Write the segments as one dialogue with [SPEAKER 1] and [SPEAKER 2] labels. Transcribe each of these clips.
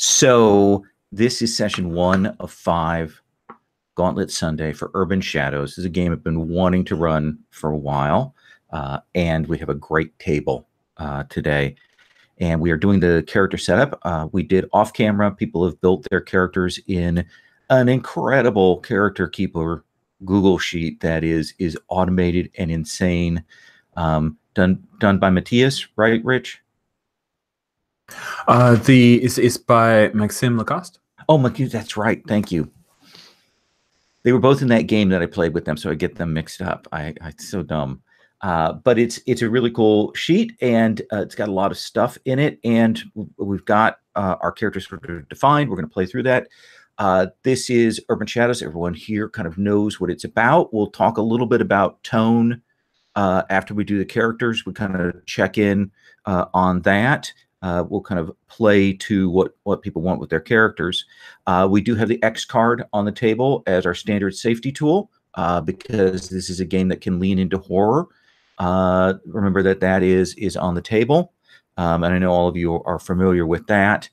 [SPEAKER 1] So this is session 1 of 5, Gauntlet Sunday for Urban Shadows. This is a game I've been wanting to run for a while, and we have a great table today. And we are doing the character setup. We did off camera. People have built their characters in an incredible character keeper Google sheet that is automated and insane. Done by Matthias, right, Rich?
[SPEAKER 2] It's by Maxime Lacoste.
[SPEAKER 1] Oh, Matthias, that's right. Thank you. They were both in that game that I played with them, so I get them mixed up. I'm so dumb. But it's a really cool sheet, and it's got a lot of stuff in it, and we've got our characters defined. We're going to play through that. This is Urban Shadows. Everyone here kind of knows what it's about. We'll talk a little bit about tone after we do the characters. We kind of check in on that. We'll kind of play to what people want with their characters. We do have the X card on the table as our standard safety tool because this is a game that can lean into horror. Remember that is on the table, and I know all of you are familiar with that.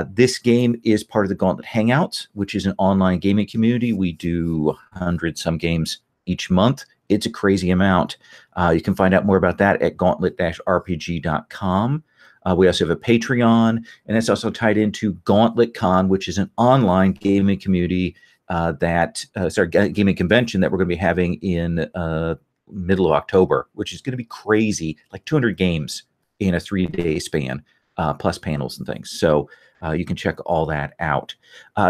[SPEAKER 1] This game is part of the Gauntlet Hangouts, which is an online gaming community. We do 100-some games each month. It's a crazy amount. You can find out more about that at gauntlet-rpg.com. We also have a Patreon, and it's also tied into Gauntlet Con, which is an online gaming community gaming convention that we're going to be having in middle of October, which is going to be crazy, like 200 games in a 3-day span, plus panels and things. So you can check all that out.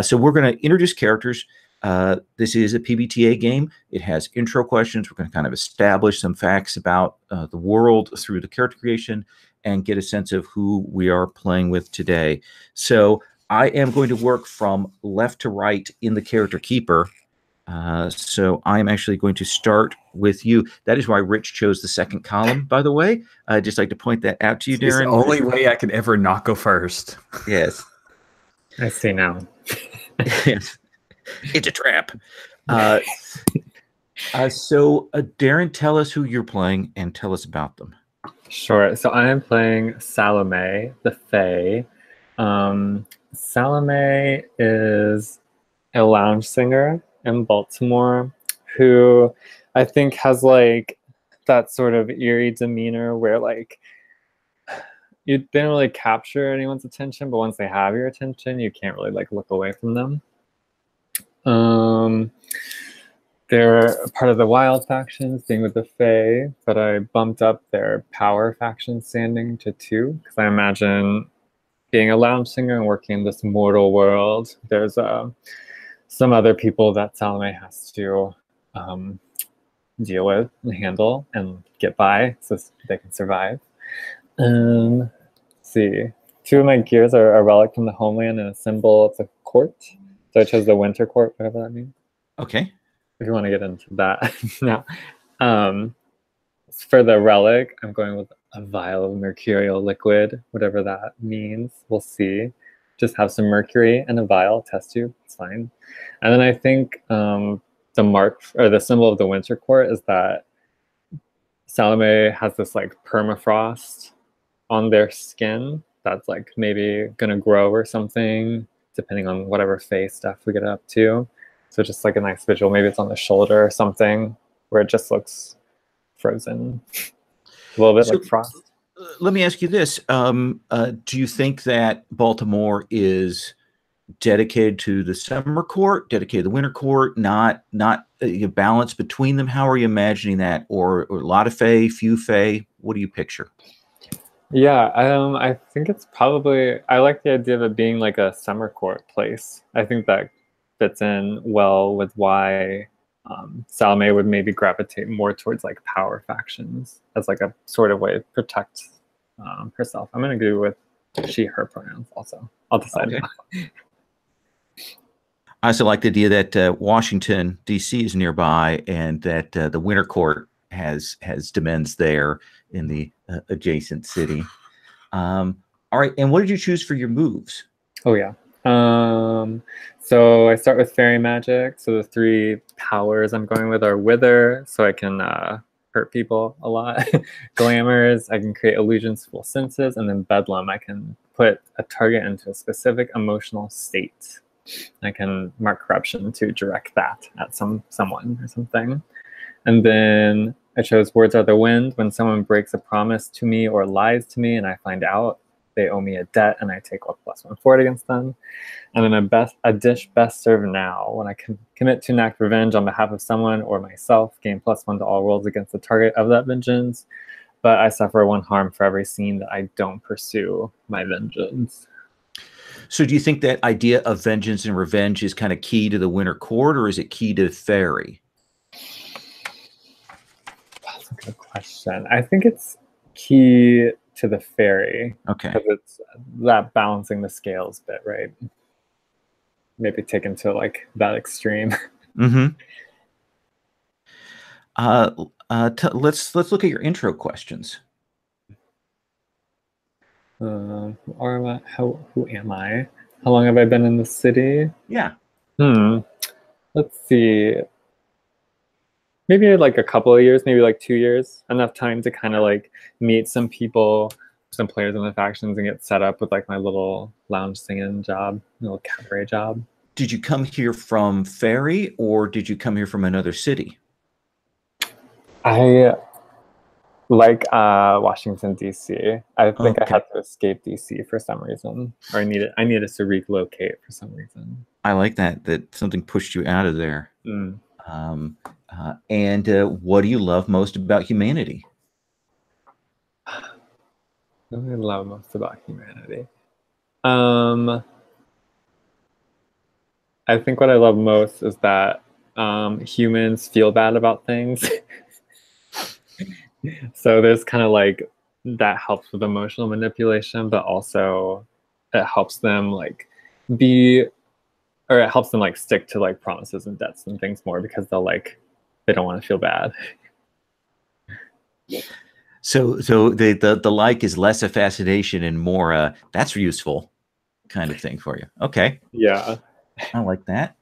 [SPEAKER 1] So we're going to introduce characters. This is a PbtA game. It has intro questions. We're going to kind of establish some facts about the world through the character creation and get a sense of who we are playing with today. So I am going to work from left to right in the character keeper. So I'm actually going to start with you. That is why Rich chose the second column, by the way. I'd just like to point that out to you, Darren.
[SPEAKER 2] It's the only way I could ever not go first.
[SPEAKER 1] Yes.
[SPEAKER 3] I see now.
[SPEAKER 1] Yes. It's a trap. So Darren, tell us who you're playing and tell us about them.
[SPEAKER 3] Sure. So I am playing Salome, the Fae. Salome is a lounge singer in Baltimore who I think has like that sort of eerie demeanor where like you didn't really capture anyone's attention, but once they have your attention, you can't really like look away from them. They're part of the Wild factions, being with the Fae, but I bumped up their Power faction standing to 2 because I imagine being a lounge singer and working in this mortal world, there's some other people that Salome has to deal with and handle and get by so they can survive. Let's see. 2 of my gears are a relic from the homeland and a symbol of the court. So I chose the winter court, whatever that means.
[SPEAKER 1] Okay.
[SPEAKER 3] If you want to get into that now. For the relic, I'm going with a vial of mercurial liquid, whatever that means. We'll see. Just have some mercury in a vial, test tube, it's fine. And then I think the mark or the symbol of the winter court is that Salome has this like permafrost on their skin that's like maybe gonna grow or something, depending on whatever phase stuff we get up to. So just like a nice visual, maybe it's on the shoulder or something where it just looks frozen. A little bit like frost.
[SPEAKER 1] Let me ask you this. Do you think that Baltimore is dedicated to the summer court, dedicated to the winter court, not a balance between them? How are you imagining that? Or a lot of Fae, few Fae? What do you picture?
[SPEAKER 3] Yeah, I think it's probably, I like the idea of it being like a summer court place. I think that fits in well with why Salome would maybe gravitate more towards like power factions as like a sort of way to protect herself. I'm going to go with she, her pronouns also. I'll decide.
[SPEAKER 1] Okay. I also like the idea that Washington, D.C. is nearby and that the winter court has demesnes there in the adjacent city. All right, and what did you choose for your moves?
[SPEAKER 3] Oh, yeah. So I start with fairy magic. So the 3 powers I'm going with are Wither, so I can hurt people a lot. Glamours, I can create illusions, full senses, and then bedlam, I can put a target into a specific emotional state. I can mark corruption to direct that at someone or something. And then I chose words are the wind. When someone breaks a promise to me or lies to me and I find out, they owe me a debt and I take a +1 forward against them. And then a dish best served now. When I can commit to enact revenge on behalf of someone or myself, gain +1 to all rolls against the target of that vengeance. But I suffer 1 harm for every scene that I don't pursue my vengeance.
[SPEAKER 1] So do you think that idea of vengeance and revenge is kind of key to the Winter Court, or is it key to Fairy?
[SPEAKER 3] That's a good question. I think it's key to the Fairy.
[SPEAKER 1] Okay.
[SPEAKER 3] Because it's that balancing the scales bit, right? Maybe taken to like that extreme.
[SPEAKER 1] Mm-hmm. Let's look at your intro questions.
[SPEAKER 3] Who am I? How long have I been in the city?
[SPEAKER 1] Yeah.
[SPEAKER 3] Let's see. Maybe like a couple of years, maybe like 2 years. Enough time to kind of like meet some people, some players in the factions, and get set up with like my little lounge singing job, little cabaret job.
[SPEAKER 1] Did you come here from Fairy, or did you come here from another city?
[SPEAKER 3] I like Washington, D.C. I think I had to escape D.C. for some reason, or I needed to relocate for some reason.
[SPEAKER 1] I like that something pushed you out of there.
[SPEAKER 3] Mm.
[SPEAKER 1] And what do you love most about humanity?
[SPEAKER 3] What do I love most about humanity? I think what I love most is that humans feel bad about things. So there's kind of like that helps with emotional manipulation, but also it helps them like it helps them like stick to like promises and debts and things more because they don't want to feel bad.
[SPEAKER 1] So the like is less a fascination and more that's useful kind of thing for you. Okay.
[SPEAKER 3] Yeah.
[SPEAKER 1] I like that.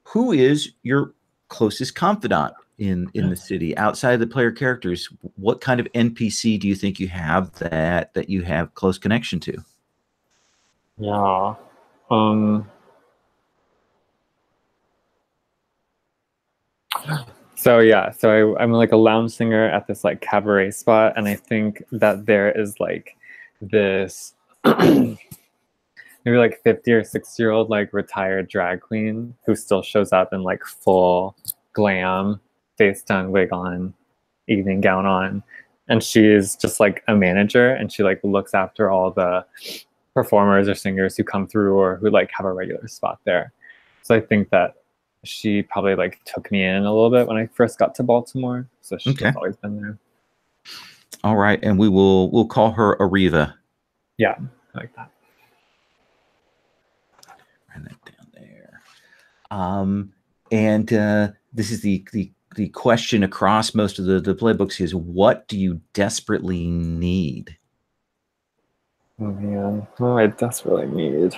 [SPEAKER 1] Who is your closest confidant in the city outside of the player characters? What kind of NPC do you think you have that you have close connection to?
[SPEAKER 3] Yeah. So I'm like a lounge singer at this like cabaret spot, and I think that there is like this maybe like 50 or 60-year-old like retired drag queen who still shows up in like full glam, face done, wig on, evening gown on, and she's just like a manager, and she like looks after all the performers or singers who come through or who like have a regular spot there. So I think that she probably like took me in a little bit when I first got to Baltimore. So she's always been there.
[SPEAKER 1] All right, and we'll call her Ariva.
[SPEAKER 3] Yeah, I like that.
[SPEAKER 1] Write that down there. And this is the question across most of the playbooks is, what do you desperately need?
[SPEAKER 3] Oh man, I desperately need.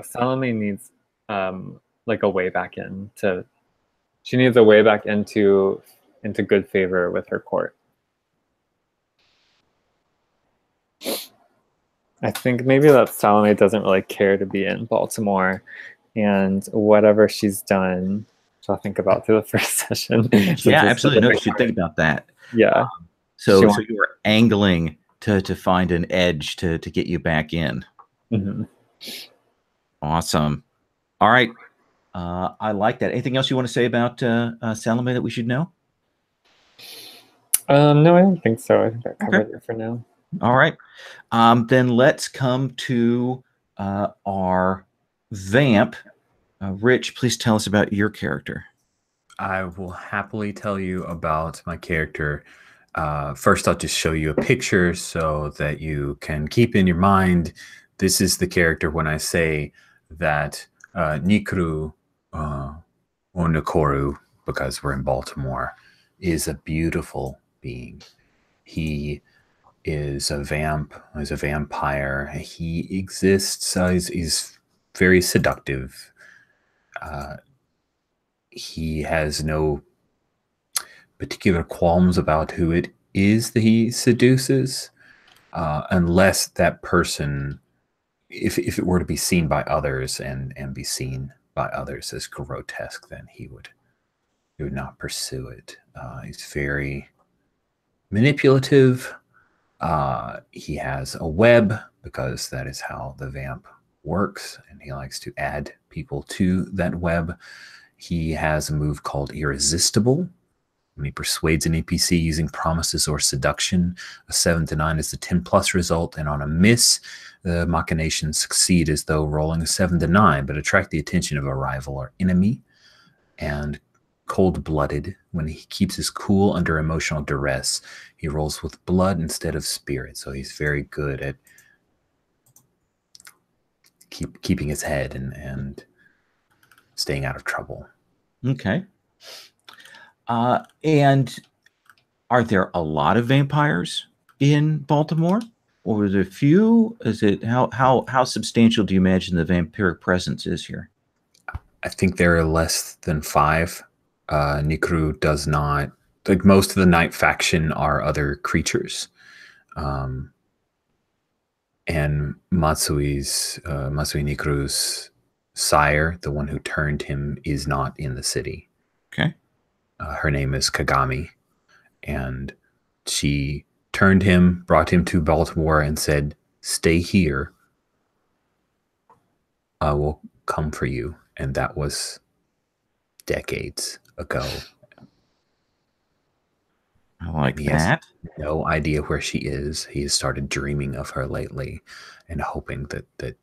[SPEAKER 3] Salome needs like a way back into. She needs a way back into good favor with her court. I think maybe that Salome doesn't really care to be in Baltimore, and whatever she's done, which I'll think about through the first session.
[SPEAKER 1] Yeah, absolutely. No, you should think about that.
[SPEAKER 3] Yeah.
[SPEAKER 1] So you were angling to find an edge to get you back in.
[SPEAKER 3] Mm-hmm.
[SPEAKER 1] Awesome. All right. I like that. Anything else you want to say about Salome that we should know?
[SPEAKER 3] No, I don't think so. I think I covered it for now.
[SPEAKER 1] All right. Then let's come to our vamp. Rich, please tell us about your character.
[SPEAKER 2] I will happily tell you about my character. First, I'll just show you a picture so that you can keep in your mind, this is the character when I say that Nikuru Onakoru, because we're in Baltimore, is a beautiful being. He is a vampire. He exists. He's very seductive. He has no particular qualms about who it is that he seduces, unless that person, if it were to be seen by others and be seen by others as grotesque, then he would not pursue it. He's very manipulative. He has a web because that is how the vamp works, and he likes to add people to that web. He has a move called Irresistible. When he persuades an NPC using promises or seduction, a 7 to 9 is the 10+ result, and on a miss, the machinations succeed as though rolling a 7 to 9, but attract the attention of a rival or enemy. And Cold-blooded, when he keeps his cool under emotional duress, he rolls with blood instead of spirit. So he's very good at keeping his head and staying out of trouble.
[SPEAKER 1] Okay. And are there a lot of vampires in Baltimore, or are there a few? Is it how substantial do you imagine the vampiric presence is here?
[SPEAKER 2] I think there are less than 5. Nikru does not, like, most of the night faction are other creatures. And Matsui Nikru's sire, the one who turned him, is not in the city.
[SPEAKER 1] Okay.
[SPEAKER 2] Her name is Kagami, and she turned him, brought him to Baltimore, and said, "Stay here. I will come for you." And that was decades ago.
[SPEAKER 1] I like
[SPEAKER 2] He
[SPEAKER 1] that.
[SPEAKER 2] has no idea where she is. He has started dreaming of her lately and hoping that at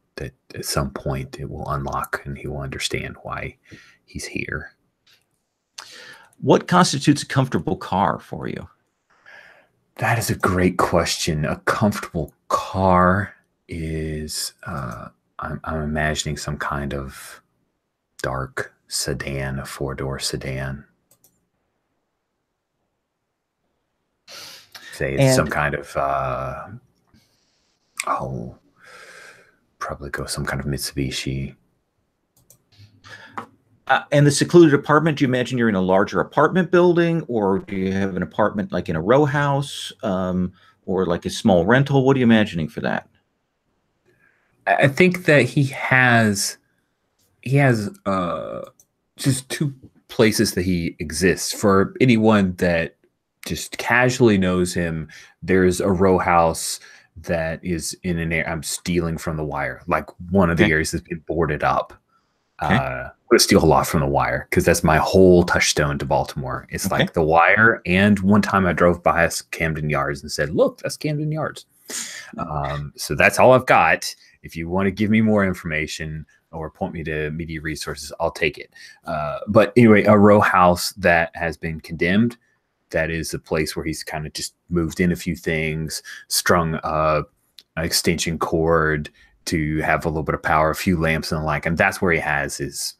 [SPEAKER 2] some point it will unlock and he will understand why he's here.
[SPEAKER 1] What constitutes a comfortable car for you?
[SPEAKER 2] That is a great question. A comfortable car is, I'm imagining some kind of dark sedan, a 4-door sedan. Say it's some kind of, probably go some kind of Mitsubishi.
[SPEAKER 1] And the secluded apartment, do you imagine you're in a larger apartment building, or do you have an apartment like in a row house, or like a small rental? What are you imagining for that?
[SPEAKER 2] I think that he has just 2 places that he exists. For anyone that just casually knows him, there's a row house that is in an area. I'm stealing from the wire, like one of the areas that's been boarded up. I'm gonna steal a lot from the wire because that's my whole touchstone to Baltimore. It's like the wire, and one time I drove by Camden Yards and said, "Look, that's Camden Yards." So that's all I've got. If you want to give me more information or point me to media resources, I'll take it. But anyway, a row house that has been condemned, that is a place where he's kind of just moved in a few things, strung an extension cord to have a little bit of power, a few lamps and the like. And that's where he has his,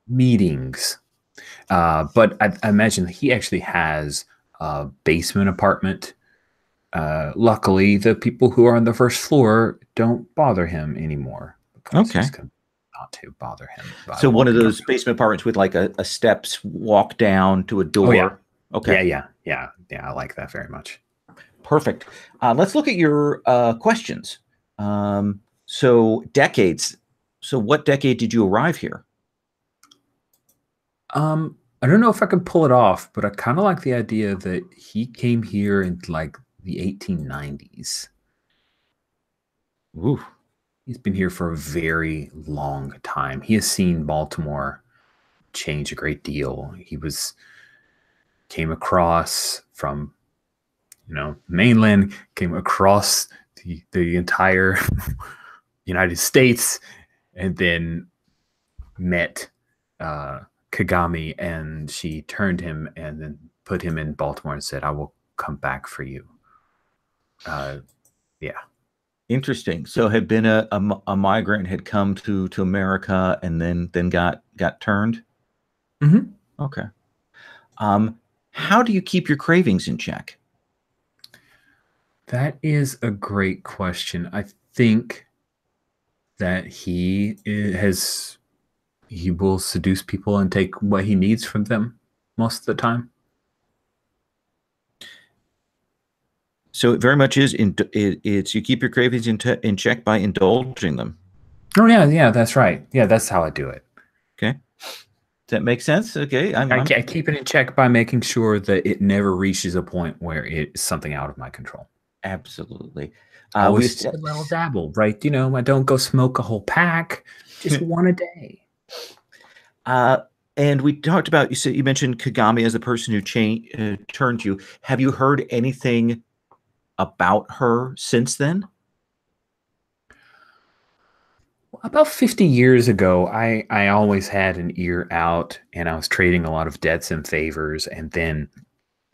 [SPEAKER 2] meetings. But I imagine he actually has a basement apartment. Luckily, the people who are on the first floor don't bother him anymore. Because he's not to bother him.
[SPEAKER 1] So one of those basement apartments with like a steps walk down to a door.
[SPEAKER 2] Oh, yeah.
[SPEAKER 1] Okay.
[SPEAKER 2] Yeah. I like that very much.
[SPEAKER 1] Perfect. Let's look at your questions. So decades. So what decade did you arrive here?
[SPEAKER 2] I don't know if I can pull it off, but I kind of like the idea that he came here in like the 1890s.
[SPEAKER 1] Ooh.
[SPEAKER 2] He's been here for a very long time. He has seen Baltimore change a great deal. He came across from mainland, came across the entire United States, and then met Kagami, and she turned him and then put him in Baltimore and said, "I will come back for you." Yeah.
[SPEAKER 1] Interesting. So had been a migrant, had come to America, and then got turned.
[SPEAKER 2] Mm-hmm.
[SPEAKER 1] Okay. How do you keep your cravings in check?
[SPEAKER 2] That is a great question. I think that he will seduce people and take what he needs from them most of the time.
[SPEAKER 1] So it very much is it's you keep your cravings in check by indulging them.
[SPEAKER 2] Oh yeah, that's right. Yeah, that's how I do it.
[SPEAKER 1] Okay, does that make sense? Okay,
[SPEAKER 2] I keep it in check by making sure that it never reaches a point where it's something out of my control.
[SPEAKER 1] Absolutely.
[SPEAKER 2] Always just a little dabble, right? You know, I don't go smoke a whole pack, just one a day.
[SPEAKER 1] And we talked about, you mentioned Kagami as the person who turned you. Have you heard anything about her since then?
[SPEAKER 2] About 50 years ago, I always had an ear out, and I was trading a lot of debts and favors, and then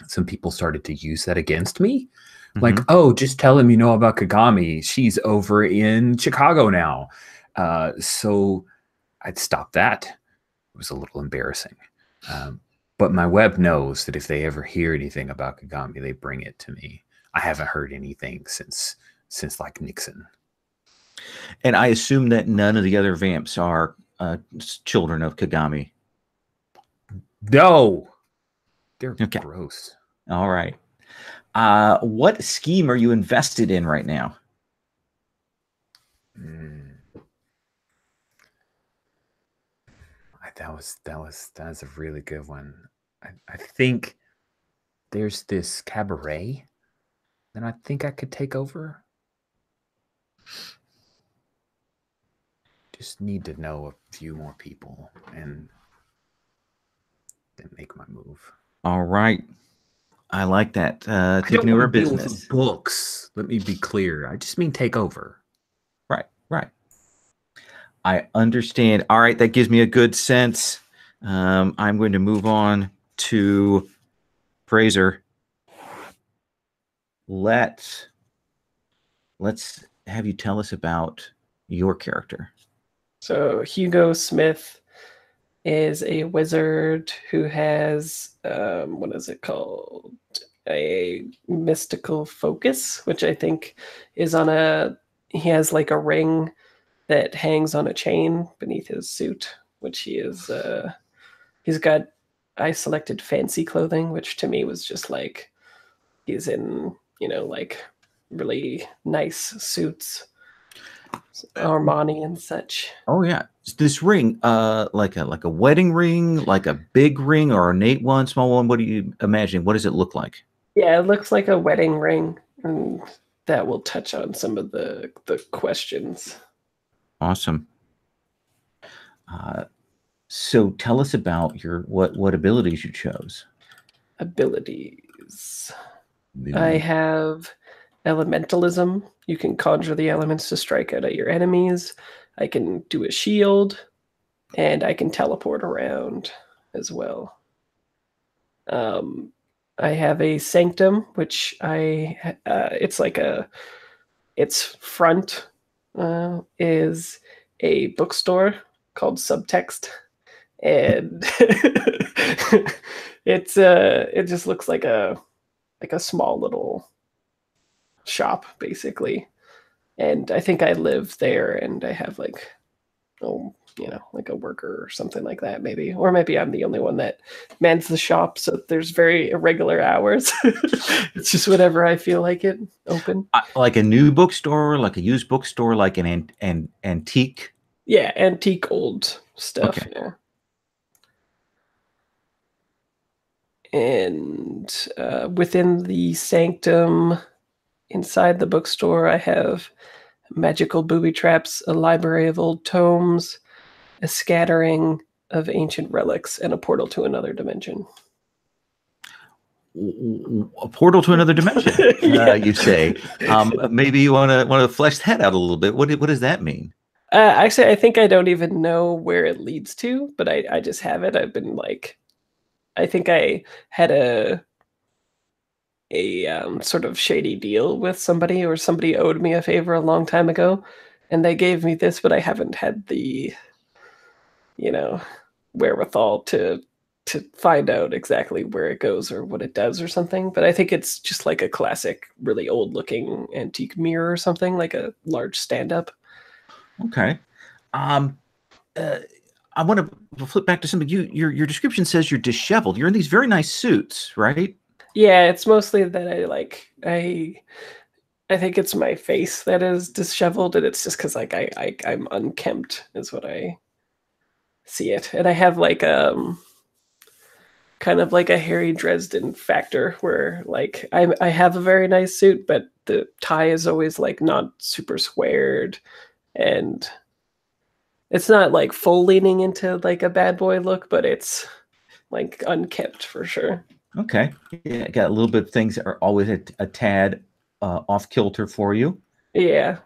[SPEAKER 2] some people started to use that against me. Like, oh, just tell him you know about Kagami. She's over in Chicago now. So I'd stop that. It was a little embarrassing. But my web knows that if they ever hear anything about Kagami, they bring it to me. I haven't heard anything since like Nixon.
[SPEAKER 1] And I assume that none of the other vamps are children of Kagami.
[SPEAKER 2] No. They're gross.
[SPEAKER 1] All right. What scheme are you invested in right now?
[SPEAKER 2] That's a really good one. I think there's this cabaret that I think I could take over. Just need to know a few more people and then make my move.
[SPEAKER 1] All right. I like that. Taking over business.
[SPEAKER 2] Books. Let me be clear. I just mean take over.
[SPEAKER 1] Right. I understand. All right. That gives me a good sense. I'm going to move on to Fraser. Let's have you tell us about your character.
[SPEAKER 4] So Hugo Smith is a wizard who has, what is it called? A mystical focus, which I think is he has like a ring that hangs on a chain beneath his suit, which he's got, I selected fancy clothing, which to me was just like, he's in, like really nice suits. Armani and such.
[SPEAKER 1] Oh yeah, this ring, like a wedding ring, like a big ring, or an 8-1, small one. What do you imagine? What does it look like?
[SPEAKER 4] Yeah, it looks like a wedding ring, and that will touch on some of the questions.
[SPEAKER 1] Awesome. So tell us about your what abilities you chose.
[SPEAKER 4] Abilities. I have elementalism. You can conjure the elements to strike out at your enemies. I can do a shield, and I can teleport around as well. I have a sanctum, which it's like its front is a bookstore called Subtext, and it just looks like a small little shop basically, and I think I live there, and I have like like a worker or something like that, maybe, or maybe I'm the only one that mans the shop, so there's very irregular hours. It's just whatever I feel like it open.
[SPEAKER 1] Like a new bookstore, like a used bookstore, like an antique.
[SPEAKER 4] Yeah, antique old stuff. Okay. Yeah. And within the sanctum, inside the bookstore, I have magical booby traps, a library of old tomes, a scattering of ancient relics, and a portal to another dimension.
[SPEAKER 1] A portal to another dimension, yeah. You say. Maybe you want to flesh that out a little bit. What does that mean?
[SPEAKER 4] Actually, I think I don't even know where it leads to, but I just have it. I've been like, I think I had a sort of shady deal with somebody, or somebody owed me a favor a long time ago, and they gave me this, but I haven't had the wherewithal to find out exactly where it goes or what it does or something. But I think it's just like a classic, really old looking antique mirror or something, like a large stand-up.
[SPEAKER 1] Okay. Um, uh, I want to flip back to something. Your description says you're disheveled. You're in these very nice suits, right?
[SPEAKER 4] Yeah, it's mostly that I think it's my face that is disheveled, and it's just because like I'm unkempt is what I see it, and I have like kind of like a Harry Dresden factor where like I have a very nice suit, but the tie is always like not super squared, and it's not like full leaning into like a bad boy look, but it's like unkempt for sure.
[SPEAKER 1] Okay. Yeah, got a little bit of things that are always a tad off kilter for you.
[SPEAKER 4] Yeah.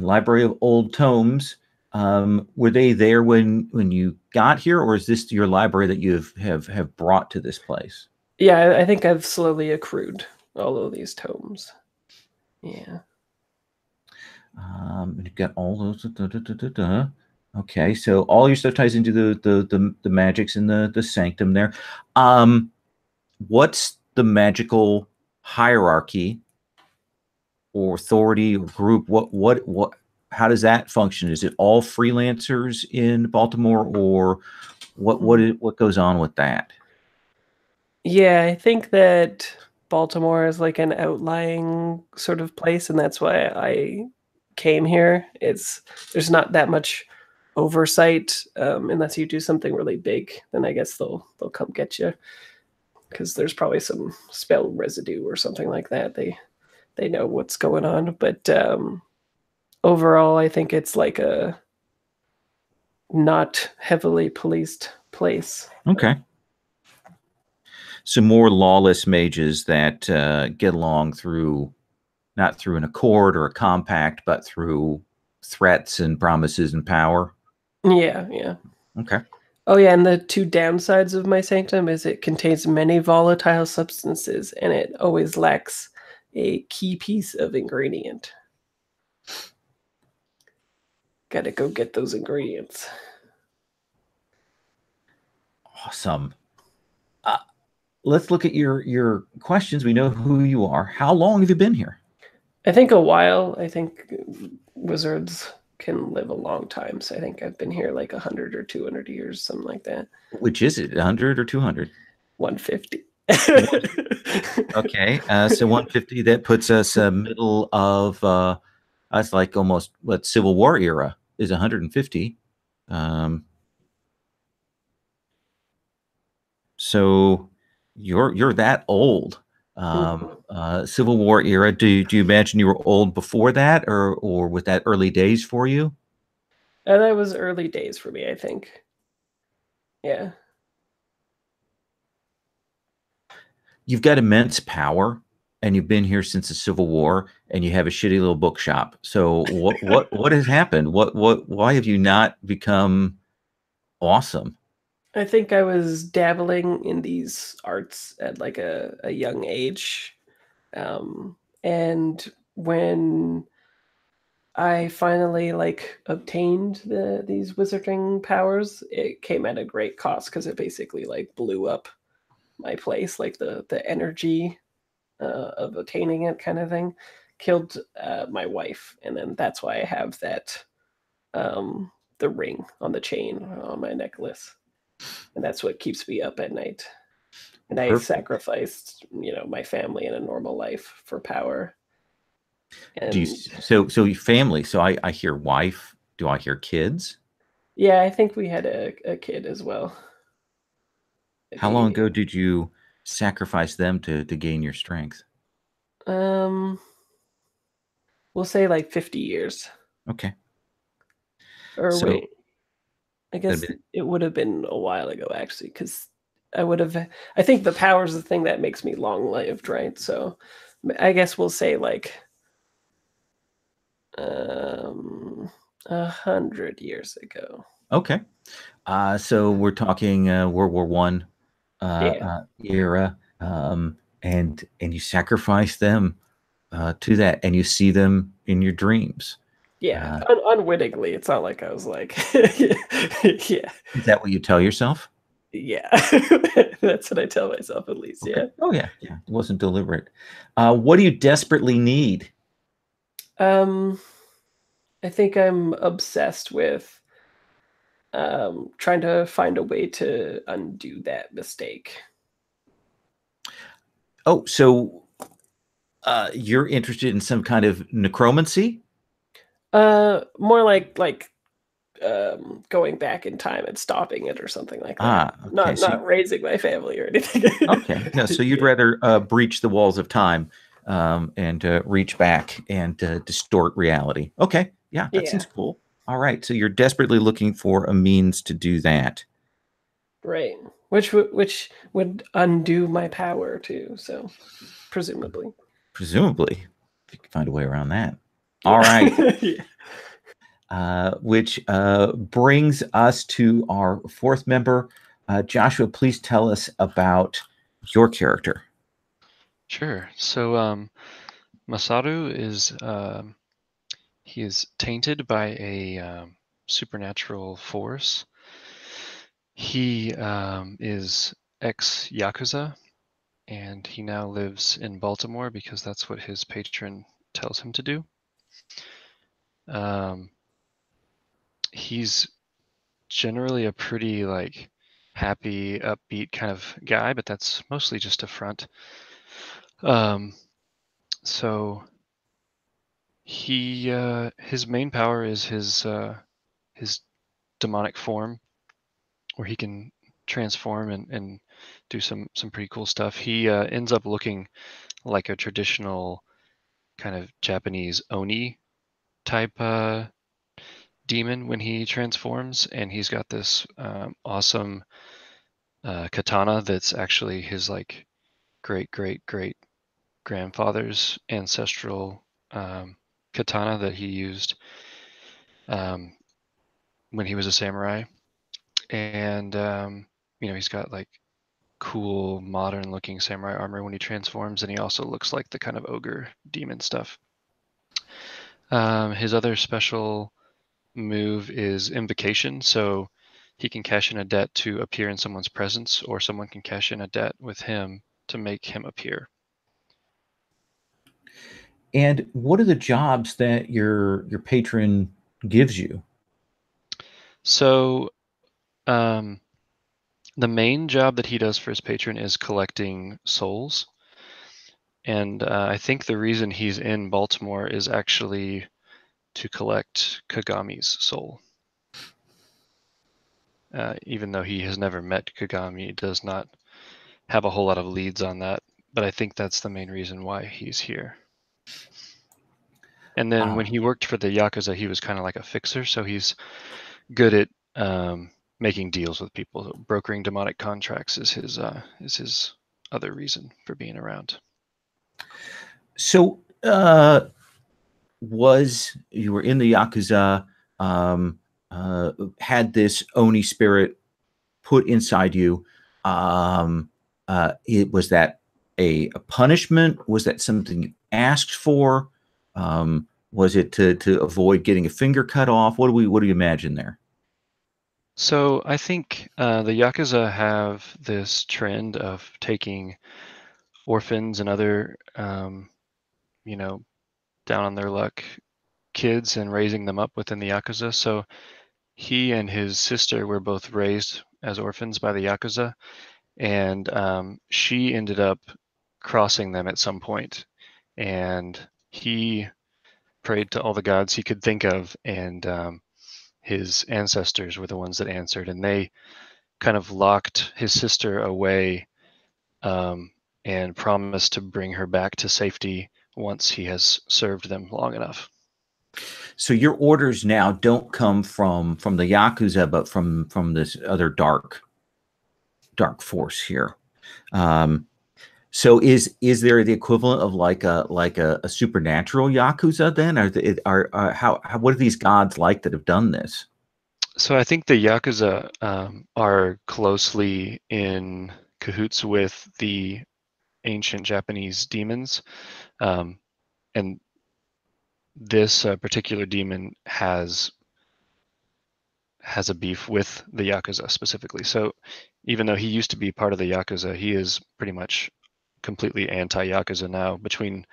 [SPEAKER 1] Library of Old Tomes. Were they there when you got here, or is this your library that you have brought to this place?
[SPEAKER 4] Yeah, I think I've slowly accrued all of these tomes. Yeah.
[SPEAKER 1] You've got all those. Okay, so all your stuff ties into the magics and the sanctum there. What's the magical hierarchy or authority or group? What? How does that function? Is it all freelancers in Baltimore, or what goes on with that?
[SPEAKER 4] Yeah, I think that Baltimore is like an outlying sort of place, and that's why I came here. There's not that much oversight unless you do something really big. Then I guess they'll come get you because there's probably some spell residue or something like that. They know what's going on, but overall, I think it's like a not heavily policed place.
[SPEAKER 1] Okay. Some more lawless mages that get along through, not through an accord or a compact, but through threats and promises and power.
[SPEAKER 4] Yeah, yeah.
[SPEAKER 1] Okay.
[SPEAKER 4] Oh yeah, and the two downsides of my sanctum is it contains many volatile substances, and it always lacks a key piece of ingredient. Gotta go get those ingredients.
[SPEAKER 1] Awesome. Let's look at your questions. We know who you are. How long have you been here?
[SPEAKER 4] I think a while. I think wizards can live a long time. So I think I've been here like 100 or 200 years, something like that.
[SPEAKER 1] Which is it, 100 or 200?
[SPEAKER 4] 150.
[SPEAKER 1] Okay, so 150, that puts us middle of, that's like almost what Civil War era is 150. So you're that old. Civil War era. Do you imagine you were old before that, or with that early days for you?
[SPEAKER 4] That was early days for me, I think. Yeah.
[SPEAKER 1] You've got immense power, and you've been here since the Civil War, and you have a shitty little bookshop. So what has happened? Why have you not become awesome?
[SPEAKER 4] I think I was dabbling in these arts at like a young age. And when I finally like obtained these wizarding powers, it came at a great cost because it basically like blew up my place, like the energy of attaining it kind of thing killed my wife, and then that's why I have that the ring on the chain on my necklace, and that's what keeps me up at night. And I sacrificed, my family and a normal life for power. And
[SPEAKER 1] so your family? So I hear wife. Do I hear kids?
[SPEAKER 4] Yeah, I think we had a kid as well.
[SPEAKER 1] How long ago did you sacrifice them to gain your strength?
[SPEAKER 4] We'll say like 50 years.
[SPEAKER 1] Okay.
[SPEAKER 4] Or so, wait, I guess it would have been a while ago actually, because I think the power is the thing that makes me long-lived, right? So I guess we'll say like 100 years ago.
[SPEAKER 1] Okay. So we're talking World War One era, and you sacrifice them to that, and you see them in your dreams.
[SPEAKER 4] Yeah, unwittingly. It's not like I was like, yeah.
[SPEAKER 1] Is that what you tell yourself?
[SPEAKER 4] Yeah, that's what I tell myself at least.
[SPEAKER 1] Okay.
[SPEAKER 4] Yeah.
[SPEAKER 1] Oh yeah, yeah. It wasn't deliberate. What do you desperately need?
[SPEAKER 4] I think I'm obsessed with trying to find a way to undo that mistake.
[SPEAKER 1] Oh, so you're interested in some kind of necromancy?
[SPEAKER 4] More like going back in time and stopping it or something like that.
[SPEAKER 1] Ah, okay.
[SPEAKER 4] Not raising my family or anything.
[SPEAKER 1] Okay. No, so you'd rather breach the walls of time and reach back and distort reality. Okay. Yeah, that
[SPEAKER 4] Yeah.
[SPEAKER 1] seems cool. All right. So you're desperately looking for a means to do that.
[SPEAKER 4] Right. Which would undo my power too. So presumably.
[SPEAKER 1] Presumably, if you can find a way around that.
[SPEAKER 4] Yeah.
[SPEAKER 1] All right.
[SPEAKER 4] Yeah.
[SPEAKER 1] Which brings us to our fourth member. Joshua, please tell us about your character.
[SPEAKER 5] Sure. So Masaru is he is tainted by a supernatural force. He is ex-Yakuza, and he now lives in Baltimore because that's what his patron tells him to do. He's generally a pretty like happy, upbeat kind of guy, but that's mostly just a front. So he his main power is his demonic form, where he can transform and do some pretty cool stuff. He ends up looking like a traditional kind of Japanese oni type demon when he transforms, and he's got this awesome katana that's actually his like great grandfather's ancestral katana that he used when he was a samurai. And he's got like cool modern looking samurai armor when he transforms, and he also looks like the kind of ogre demon stuff. His other special move is invocation, so he can cash in a debt to appear in someone's presence, or someone can cash in a debt with him to make him appear.
[SPEAKER 1] And what are the jobs that your patron gives you?
[SPEAKER 5] So the main job that he does for his patron is collecting souls. And I think the reason he's in Baltimore is actually to collect Kagami's soul. Even though he has never met Kagami, he does not have a whole lot of leads on that. But I think that's the main reason why he's here. And then when he worked for the Yakuza, he was kind of like a fixer. So he's good at making deals with people. Brokering demonic contracts is his other reason for being around.
[SPEAKER 1] So you were in the Yakuza, had this Oni spirit put inside you. Was that a punishment? Was that something you asked for? Was it to avoid getting a finger cut off? What do you imagine there?
[SPEAKER 5] So I think the Yakuza have this trend of taking orphans and other, down on their luck kids and raising them up within the Yakuza. So he and his sister were both raised as orphans by the Yakuza, and she ended up crossing them at some point, and he prayed to all the gods he could think of, and his ancestors were the ones that answered, and they kind of locked his sister away and promised to bring her back to safety once he has served them long enough.
[SPEAKER 1] So your orders now don't come from the Yakuza, but from this other dark force here. So is there the equivalent of like a supernatural Yakuza then? What are these gods like that have done this?
[SPEAKER 5] So I think the Yakuza are closely in cahoots with the ancient Japanese demons, and this particular demon has a beef with the Yakuza specifically. So even though he used to be part of the Yakuza, he is pretty much completely anti-Yakuza now, between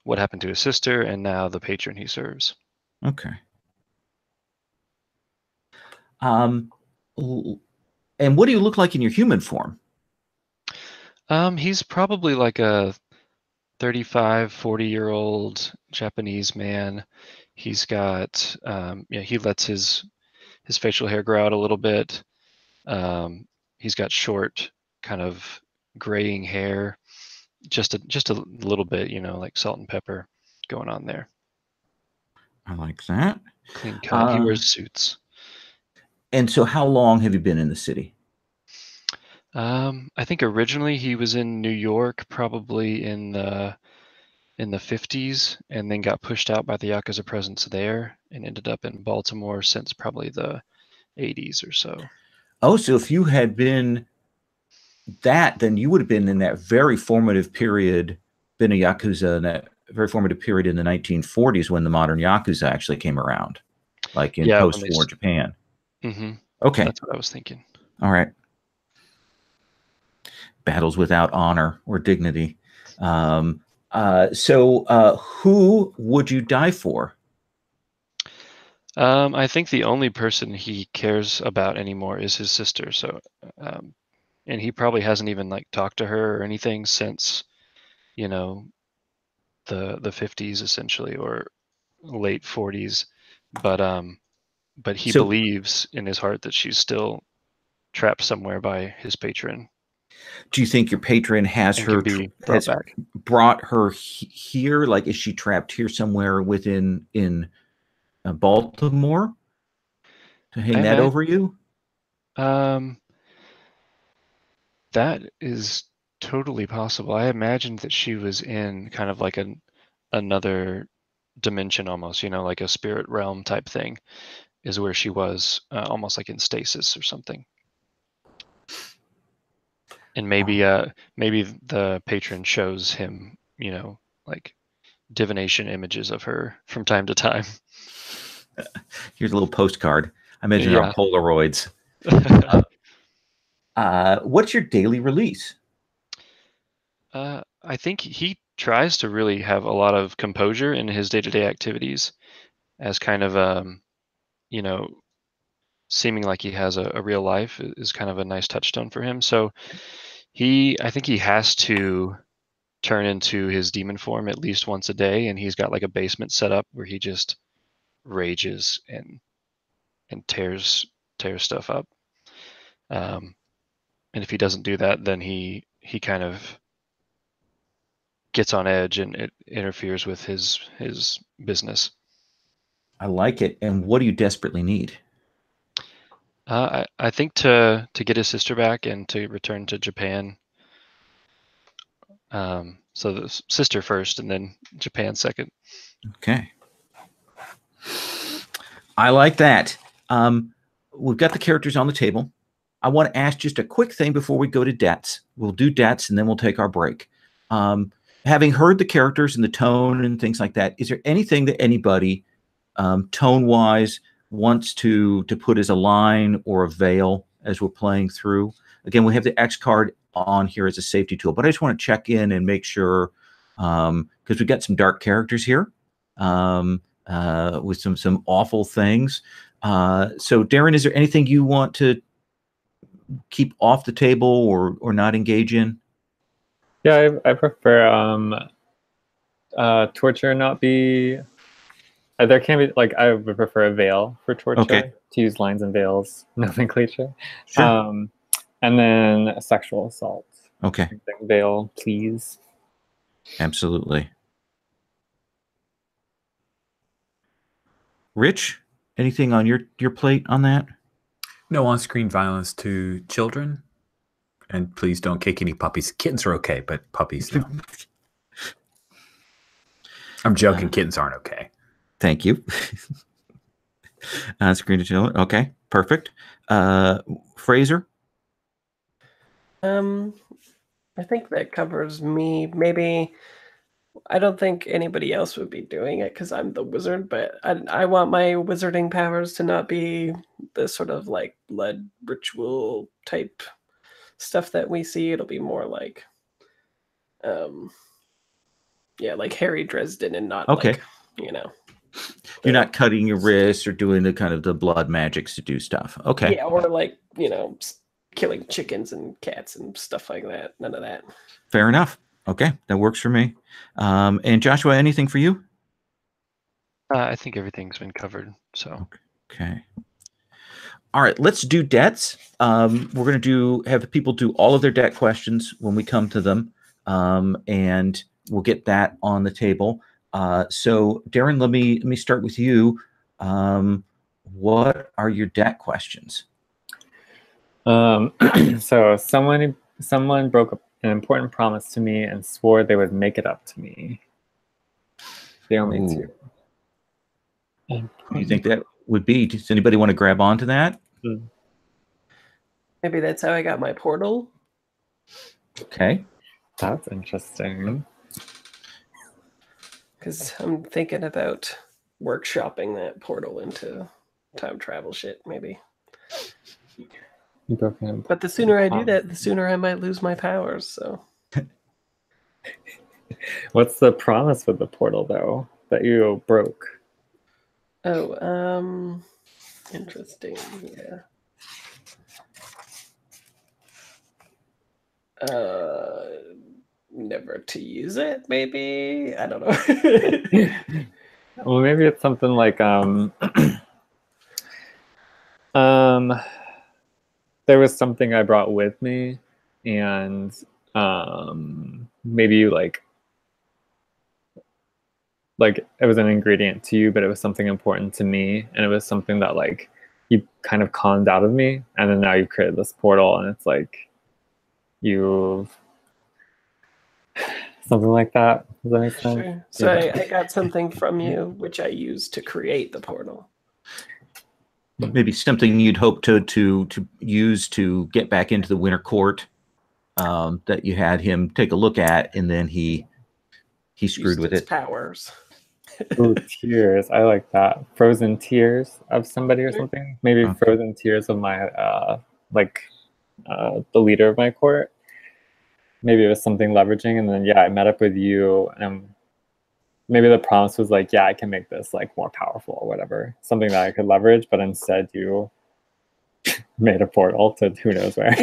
[SPEAKER 5] what happened to his sister and now the patron he serves.
[SPEAKER 1] Okay. Um, and what do you look like in your human form?
[SPEAKER 5] He's probably like a 35, 40-year-old Japanese man. He's got, he lets his facial hair grow out a little bit. He's got short, kind of graying hair, just a little bit, like salt and pepper going on there.
[SPEAKER 1] I like that.
[SPEAKER 5] Clean cut. He wears suits.
[SPEAKER 1] And so how long have you been in the city?
[SPEAKER 5] I think originally he was in New York, probably in the 50s, and then got pushed out by the Yakuza presence there and ended up in Baltimore since probably the 80s or so.
[SPEAKER 1] Oh, so if you had been that, then you would have been in that very formative period, been a Yakuza in that very formative period in the 1940s when the modern Yakuza actually came around, like in post-war Japan.
[SPEAKER 5] Mm-hmm.
[SPEAKER 1] Okay.
[SPEAKER 5] That's what I was thinking.
[SPEAKER 1] All right. Battles without honor or dignity. So who would you die for?
[SPEAKER 5] I think the only person he cares about anymore is his sister. So, and he probably hasn't even like talked to her or anything since, the 50s essentially, or late 40s. But he believes in his heart that she's still trapped somewhere by his patron.
[SPEAKER 1] Do you think your patron has brought her here? Like, is she trapped here somewhere in Baltimore to hang that over you?
[SPEAKER 5] That is totally possible. I imagined that she was in kind of like another dimension almost, like a spirit realm type thing is where she was, almost like in stasis or something. And maybe the patron shows him, like divination images of her from time to time.
[SPEAKER 1] Here's a little postcard. I imagine on Polaroids. What's your daily release?
[SPEAKER 5] I think he tries to really have a lot of composure in his day-to-day activities, as kind of seeming like he has a real life is kind of a nice touchstone for him. So I think he has to turn into his demon form at least once a day, and he's got like a basement set up where he just rages and tears stuff up. And if he doesn't do that, then he kind of gets on edge and it interferes with his business.
[SPEAKER 1] I like it. And what do you desperately need?
[SPEAKER 5] I think to get his sister back and to return to Japan. So the sister first and then Japan second.
[SPEAKER 1] Okay. I like that. We've got the characters on the table. I want to ask just a quick thing before we go to debts. We'll do debts and then we'll take our break. Having heard the characters and the tone and things like that, is there anything that anybody tone-wise wants to put as a line or a veil as we're playing through? Again, we have the X card on here as a safety tool, but I just want to check in and make sure, because we've got some dark characters here with some awful things. So Darren, is there anything you want to keep off the table or not engage in?
[SPEAKER 3] Yeah, I prefer torture not be. There can be, like, I would prefer a veil for torture, to use lines and veils nomenclature.
[SPEAKER 1] Sure.
[SPEAKER 3] And then sexual assault.
[SPEAKER 1] Okay.
[SPEAKER 3] Veil, please.
[SPEAKER 1] Absolutely. Rich, anything on your plate on that?
[SPEAKER 2] No on-screen violence to children. And please don't kick any puppies. Kittens are okay, but puppies, no. I'm joking. Kittens aren't okay.
[SPEAKER 1] Thank you. Screen to children. Okay, perfect. Fraser?
[SPEAKER 4] I think that covers me. Maybe I don't think anybody else would be doing it because I'm the wizard, but I want my wizarding powers to not be the sort of like blood ritual type stuff that we see. It'll be more like like Harry Dresden and not like,
[SPEAKER 1] You're not cutting your wrists or doing the kind of the blood magics to do stuff. Okay.
[SPEAKER 4] Yeah, or like, killing chickens and cats and stuff like that. None of that.
[SPEAKER 1] Fair enough. Okay, that works for me. And Joshua, anything for you?
[SPEAKER 5] I think everything's been covered. So
[SPEAKER 1] Okay. All right, let's do debts. We're going to have the people do all of their debt questions when we come to them, and we'll get that on the table. So, Darren, let me start with you. What are your debt questions?
[SPEAKER 3] So someone broke an important promise to me and swore they would make it up to me. The only two.
[SPEAKER 1] What do you think that would be? Does anybody want to grab onto that?
[SPEAKER 4] Maybe that's how I got my portal.
[SPEAKER 1] Okay.
[SPEAKER 3] That's interesting.
[SPEAKER 4] Because I'm thinking about workshopping that portal into time travel shit, maybe. But the sooner I do that, the sooner I might lose my powers, so.
[SPEAKER 3] What's the promise with the portal, though, that you broke?
[SPEAKER 4] Oh, interesting, yeah. Never to use it, maybe? I don't know.
[SPEAKER 3] Well, maybe it's something like, there was something I brought with me, and maybe you like it was an ingredient to you, but it was something important to me, and it was something that like you kind of conned out of me, and then now you've created this portal, and it's like you've something like that. Does that make sense?
[SPEAKER 4] Sure. So yeah. I got something from you which I used to create the portal.
[SPEAKER 1] Maybe something you'd hope to use to get back into the Winter Court, that you had him take a look at, and then he screwed with it.
[SPEAKER 4] Powers.
[SPEAKER 3] Ooh, tears. I like that. Frozen tears of somebody or something. Maybe frozen tears of my the leader of my court. Maybe it was something leveraging, and then yeah, I met up with you, and maybe the promise was like, yeah, I can make this like more powerful or whatever, something that I could leverage, but instead you made a portal to who knows where.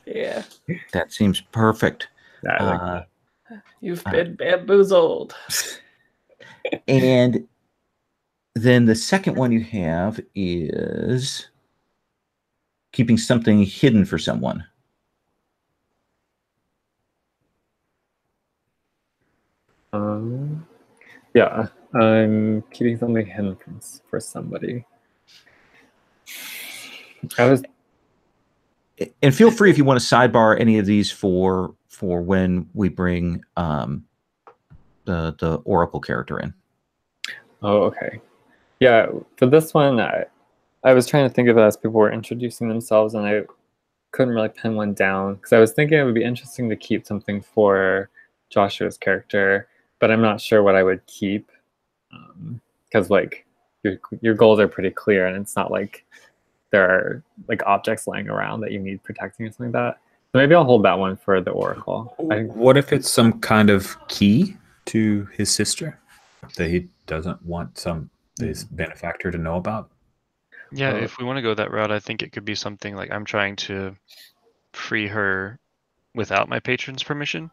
[SPEAKER 4] Yeah,
[SPEAKER 1] that seems perfect.
[SPEAKER 3] Yeah, I like that.
[SPEAKER 4] You've been bamboozled.
[SPEAKER 1] And then the second one you have is keeping something hidden for someone.
[SPEAKER 3] Yeah, I'm keeping something hidden for somebody.
[SPEAKER 1] And feel free if you want to sidebar any of these for when we bring the Oracle character in.
[SPEAKER 3] Oh, okay. Yeah, for this one, I was trying to think of it as people were introducing themselves, and I couldn't really pin one down because I was thinking it would be interesting to keep something for Joshua's character, but I'm not sure what I would keep, because like your goals are pretty clear, and it's not like there are like objects laying around that you need protecting or something like that. So maybe I'll hold that one for the Oracle.
[SPEAKER 2] What if it's some kind of key to his sister that he doesn't want his benefactor to know about?
[SPEAKER 5] Yeah, if we want to go that route, I think it could be something like I'm trying to free her without my patron's permission.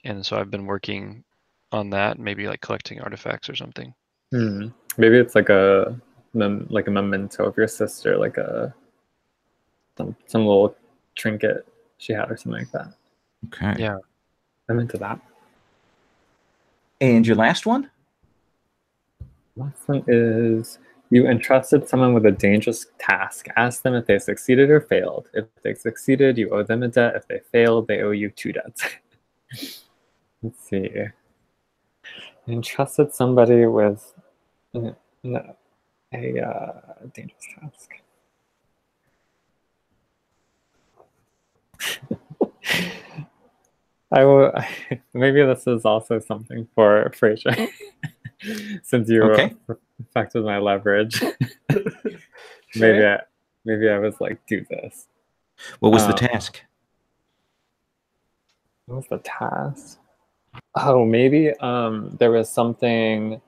[SPEAKER 5] And so I've been working on that, maybe like collecting artifacts or something.
[SPEAKER 3] Maybe it's like a memento of your sister, like some little trinket she had or something like that.
[SPEAKER 1] Okay.
[SPEAKER 5] Yeah.
[SPEAKER 3] I'm into that.
[SPEAKER 1] And your last one?
[SPEAKER 3] Last one is you entrusted someone with a dangerous task. Ask them if they succeeded or failed. If they succeeded, you owe them a debt. If they failed, they owe you 2 debts. Let's see. Entrusted somebody with a dangerous task. I will. Maybe this is also something for Fraser, since you affected my leverage.
[SPEAKER 4] Sure.
[SPEAKER 3] Maybe I was like, do this.
[SPEAKER 1] What was the task?
[SPEAKER 3] What was the task? Oh, maybe there was something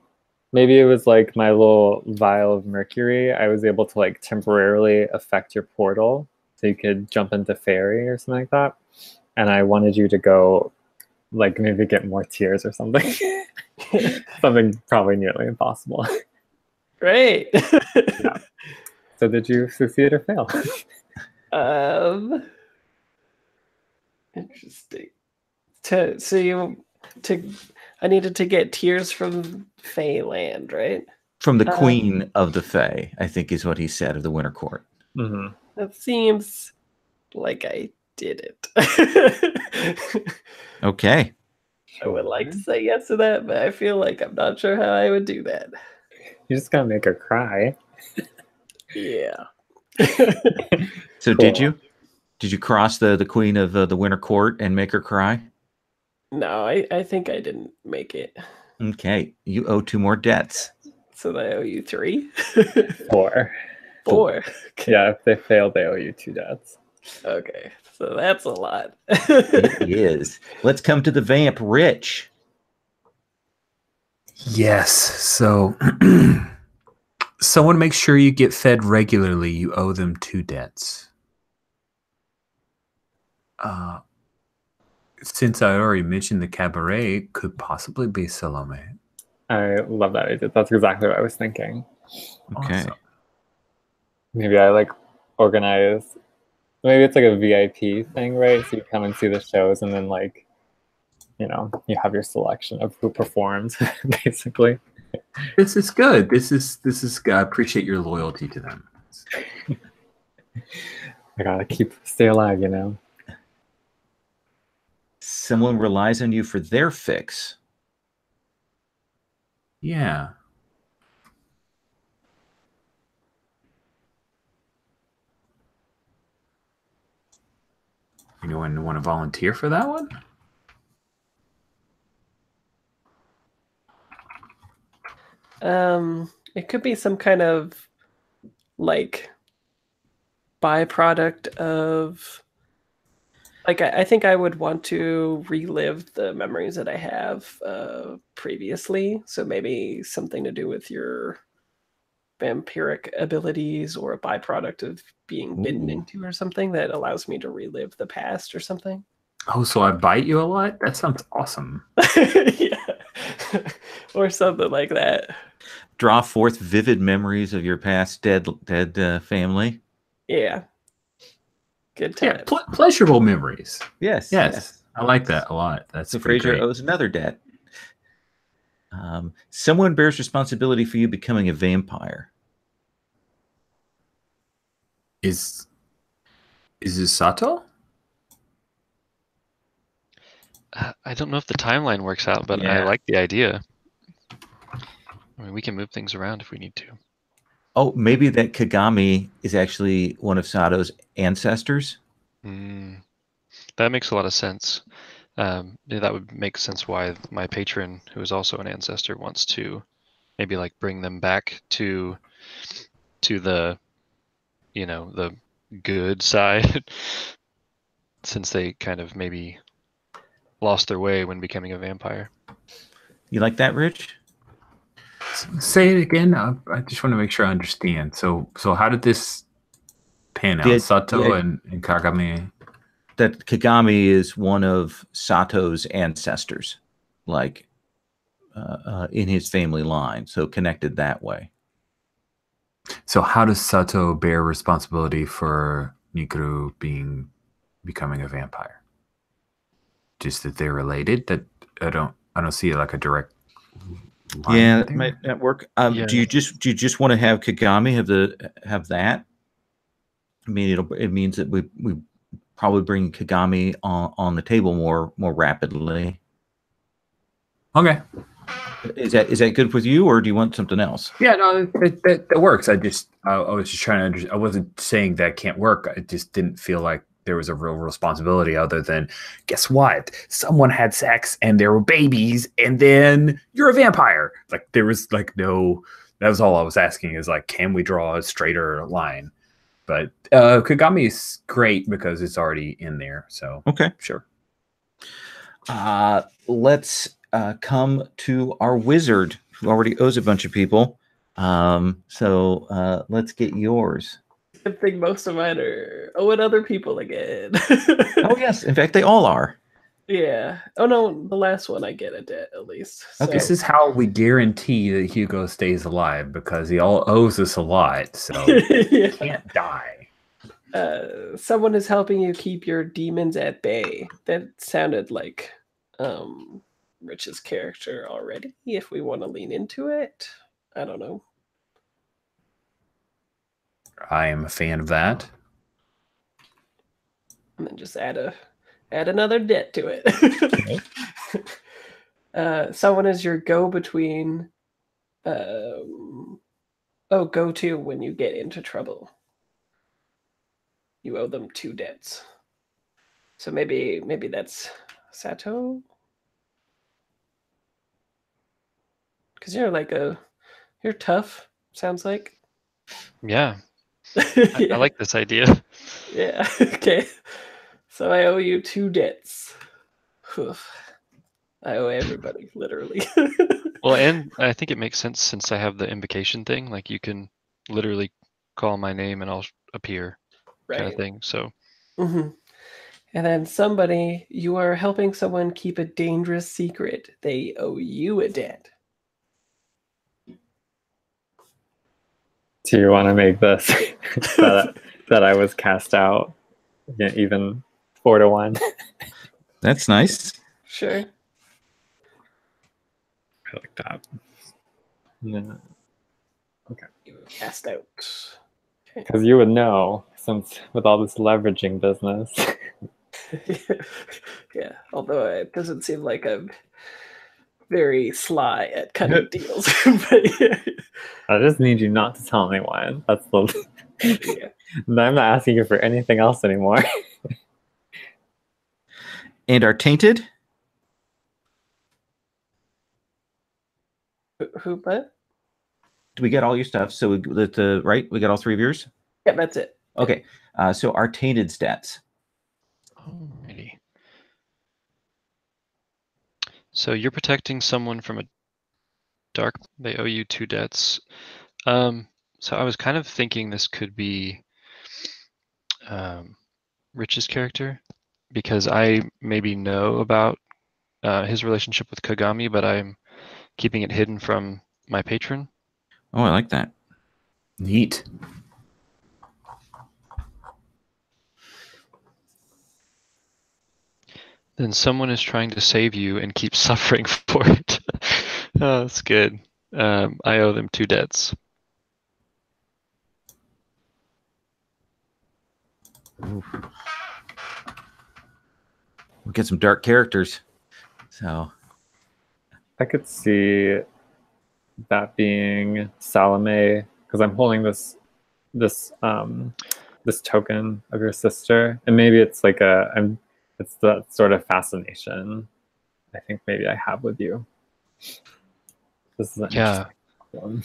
[SPEAKER 3] Maybe it was like my little vial of mercury. I was able to like temporarily affect your portal so you could jump into fairy or something like that. And I wanted you to go like maybe get more tears or something. Something probably nearly impossible.
[SPEAKER 4] Right.
[SPEAKER 3] Yeah. So did you succeed or fail?
[SPEAKER 4] Interesting. I needed to get tears from Feyland, right?
[SPEAKER 1] From the Queen of the Fae, I think is what he said, of the Winter Court.
[SPEAKER 3] Mm-hmm.
[SPEAKER 4] That seems like I did it.
[SPEAKER 1] Okay.
[SPEAKER 4] I would like to say yes to that, but I feel like I'm not sure how I would do that.
[SPEAKER 3] You just gotta make her cry.
[SPEAKER 4] Yeah.
[SPEAKER 1] So
[SPEAKER 3] Cool.
[SPEAKER 1] did you cross the Queen of the Winter Court and make her cry?
[SPEAKER 4] No, I think I didn't make it.
[SPEAKER 1] Okay, you owe 2 more debts.
[SPEAKER 4] So I owe you 3?
[SPEAKER 3] 4.
[SPEAKER 4] 4. Okay.
[SPEAKER 3] Yeah, if they fail, they owe you 2 debts.
[SPEAKER 4] Okay, so that's a lot.
[SPEAKER 1] It is. Let's come to the vamp, Rich.
[SPEAKER 2] Yes. So someone make sure you get fed regularly. You owe them 2 debts. Since I already mentioned the cabaret, it could possibly be Salome.
[SPEAKER 3] I love that idea. That's exactly what I was thinking.
[SPEAKER 1] Okay.
[SPEAKER 2] Awesome.
[SPEAKER 3] Maybe I like organize. Maybe it's like a VIP thing, right? So you come and see the shows, and then like, you know, you have your selection of who performs, basically.
[SPEAKER 2] This is good. This is I appreciate your loyalty to them.
[SPEAKER 3] I gotta stay alive, you know.
[SPEAKER 1] Someone relies on you for their fix.
[SPEAKER 2] Yeah. Anyone want to volunteer for that one?
[SPEAKER 4] It could be some kind of like byproduct of like I think I would want to relive the memories that I have previously. So maybe something to do with your vampiric abilities or a byproduct of being bitten into or something that allows me to relive the past or something.
[SPEAKER 2] Oh, so I bite you a lot? That sounds awesome.
[SPEAKER 4] Yeah. Or something like that.
[SPEAKER 1] Draw forth vivid memories of your past dead family.
[SPEAKER 4] Yeah. Good time.
[SPEAKER 2] Yeah, pleasurable memories.
[SPEAKER 1] Yes.
[SPEAKER 2] I like that a lot. That's
[SPEAKER 1] So
[SPEAKER 2] pretty
[SPEAKER 1] Fraser
[SPEAKER 2] great.
[SPEAKER 1] owes another debt. Someone bears responsibility for you becoming a vampire.
[SPEAKER 2] Is this Sato?
[SPEAKER 5] I don't know if the timeline works out, but I
[SPEAKER 1] Yeah.
[SPEAKER 5] like the idea. I mean, we can move things around if we need to.
[SPEAKER 1] Oh, maybe that Kagami is actually one of Sato's ancestors.
[SPEAKER 5] That makes a lot of sense. Yeah, that would make sense why my patron, who is also an ancestor, wants to maybe like bring them back to the, you know, the good side, since they kind of maybe lost their way when becoming a vampire.
[SPEAKER 1] You like that, Rich?
[SPEAKER 2] Say it again. I just want to make sure I understand. So how did this pan out? Sato and Kagami.
[SPEAKER 1] That Kagami is one of Sato's ancestors, like in his family line, so connected that way.
[SPEAKER 2] So how does Sato bear responsibility for Nikuru becoming a vampire? Just that they're related? That I don't see like a direct line.
[SPEAKER 1] Yeah, that might not work.
[SPEAKER 5] Yeah.
[SPEAKER 1] Do you just want to have Kagami have that? I mean, it means that we probably bring Kagami on the table more rapidly.
[SPEAKER 2] Okay.
[SPEAKER 1] Is that good with you, or do you want something else?
[SPEAKER 2] Yeah, no, that works. I was just trying to I wasn't saying that can't work. I just didn't feel like there was a real responsibility other than, guess what? Someone had sex and there were babies and then you're a vampire. Like there was like no, that was all I was asking is like, can we draw a straighter line? But Kagami is great because it's already in there. So
[SPEAKER 1] Okay,
[SPEAKER 2] sure.
[SPEAKER 1] Let's come to our wizard, who already owes a bunch of people. So let's get yours.
[SPEAKER 4] I think most of mine are owing other people again.
[SPEAKER 1] Oh yes, in fact, they all are.
[SPEAKER 4] Yeah. Oh no, the last one I get a debt at least. So.
[SPEAKER 1] Okay.
[SPEAKER 2] This is how we guarantee that Hugo stays alive, because he all owes us a lot, so he can't die.
[SPEAKER 4] Someone is helping you keep your demons at bay. That sounded like Rich's character already. If we want to lean into it, I don't know.
[SPEAKER 2] I am a fan of that.
[SPEAKER 4] And then just add another debt to it. Someone is your go-between. Go-to when you get into trouble. You owe them 2 debts. So maybe that's Sato. Because you're tough. Sounds like.
[SPEAKER 5] Yeah,
[SPEAKER 4] Yeah.
[SPEAKER 5] I like this idea.
[SPEAKER 4] Yeah. Okay. So I owe you 2 debts. Oof. I owe everybody, literally.
[SPEAKER 5] Well, and I think it makes sense since I have the invocation thing. Like you can literally call my name and I'll appear, kind of
[SPEAKER 4] Right.
[SPEAKER 5] thing. So
[SPEAKER 4] Mm-hmm. And then you are helping someone keep a dangerous secret. They owe you a debt.
[SPEAKER 3] Do you want to make this that I was cast out? Yeah, even 4-1.
[SPEAKER 1] That's nice.
[SPEAKER 4] Sure.
[SPEAKER 3] I like that. Yeah.
[SPEAKER 4] You were cast out. Okay.
[SPEAKER 3] Because you would know, since with all this leveraging business.
[SPEAKER 4] Yeah. Although it doesn't seem like I'm very sly at cutting deals. But yeah.
[SPEAKER 3] I just need you not to tell anyone. That's the.
[SPEAKER 4] Yeah.
[SPEAKER 3] I'm not asking you for anything else anymore.
[SPEAKER 1] And are tainted.
[SPEAKER 4] Who? What?
[SPEAKER 1] Do we get all your stuff? So right, we got all 3 of yours.
[SPEAKER 4] Yeah, that's it.
[SPEAKER 1] Okay. So our tainted stats.
[SPEAKER 5] alrighty. So you're protecting someone from a dark. They owe you 2 debts. So I was kind of thinking this could be Rich's character, because I maybe know about his relationship with Kagami, but I'm keeping it hidden from my patron.
[SPEAKER 1] Oh, I like that.
[SPEAKER 2] Neat.
[SPEAKER 5] Then someone is trying to save you and keeps suffering for it. Oh, that's good. I owe them 2 debts.
[SPEAKER 1] Ooh. We get some dark characters. So
[SPEAKER 3] I could see that being Salome, because I'm holding this token of your sister, and maybe it's like it's that sort of fascination I think maybe I have with you. This is an
[SPEAKER 5] Yeah.
[SPEAKER 3] interesting one.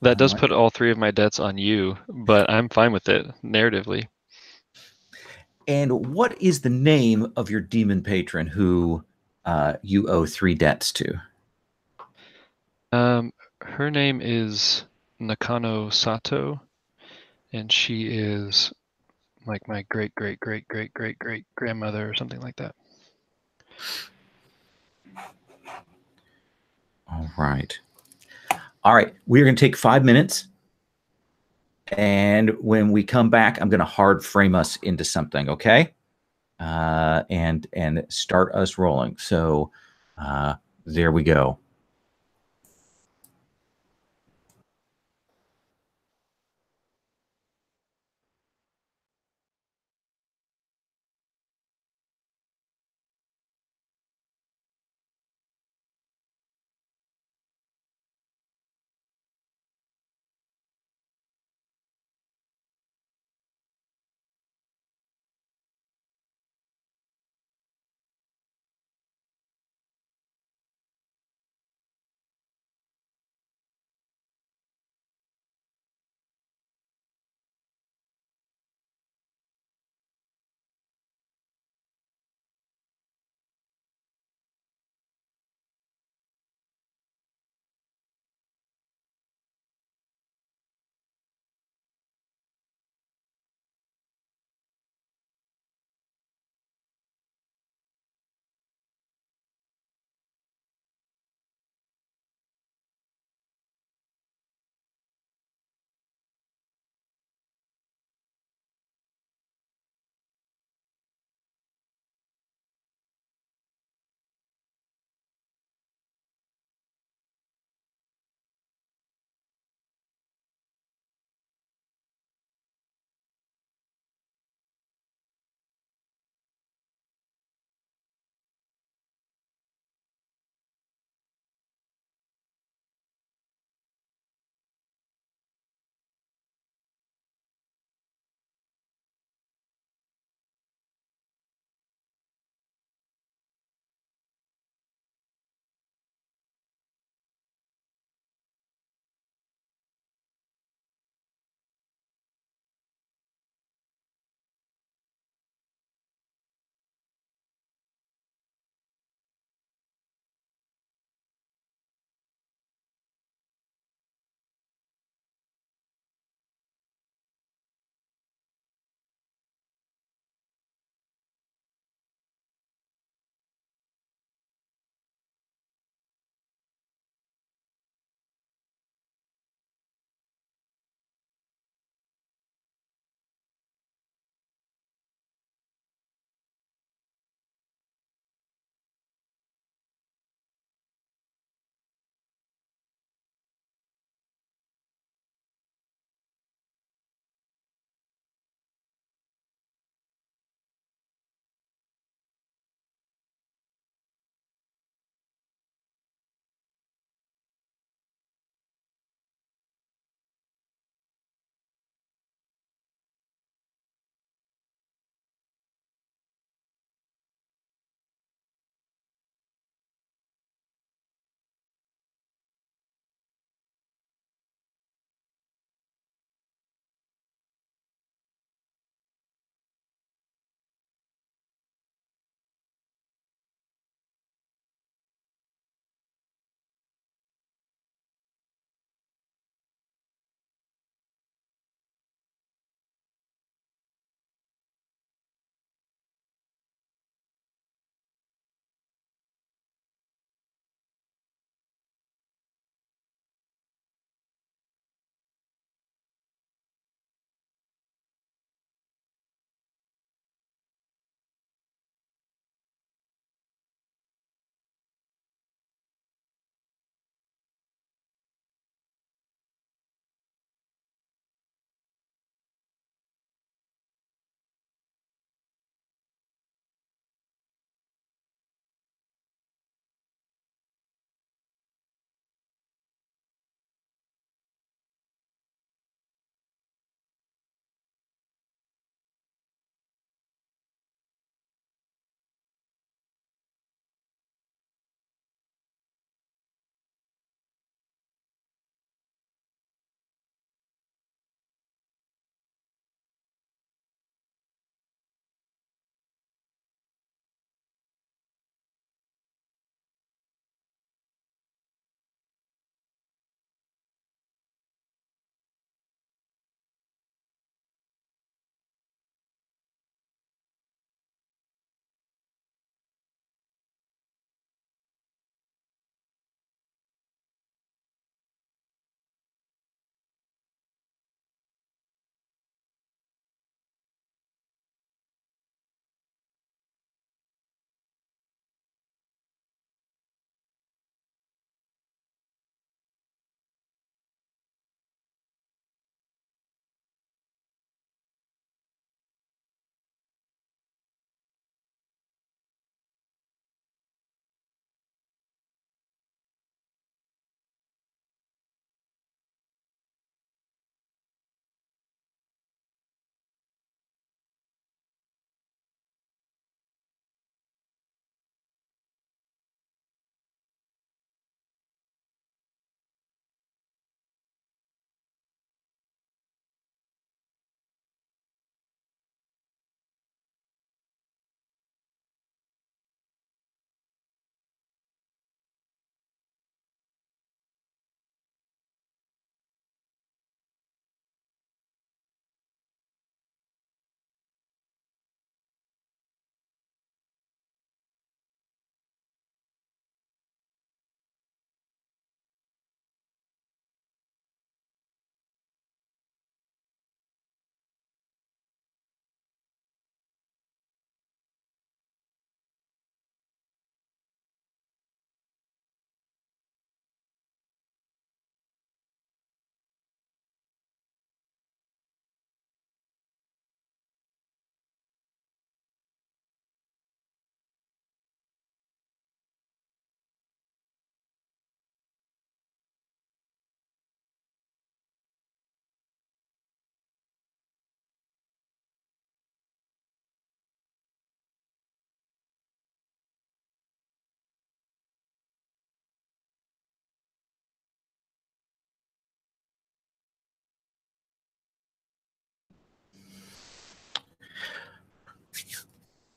[SPEAKER 5] That does put all 3 of my debts on you, but I'm fine with it narratively.
[SPEAKER 1] And what is the name of your demon patron who you owe 3 debts to?
[SPEAKER 5] Her name is Nakano Sato, and she is like my great great great great great great grandmother or something like that.
[SPEAKER 1] All right. We're going to take 5 minutes. And when we come back, I'm going to hard frame us into something, okay? And start us rolling. So there we go.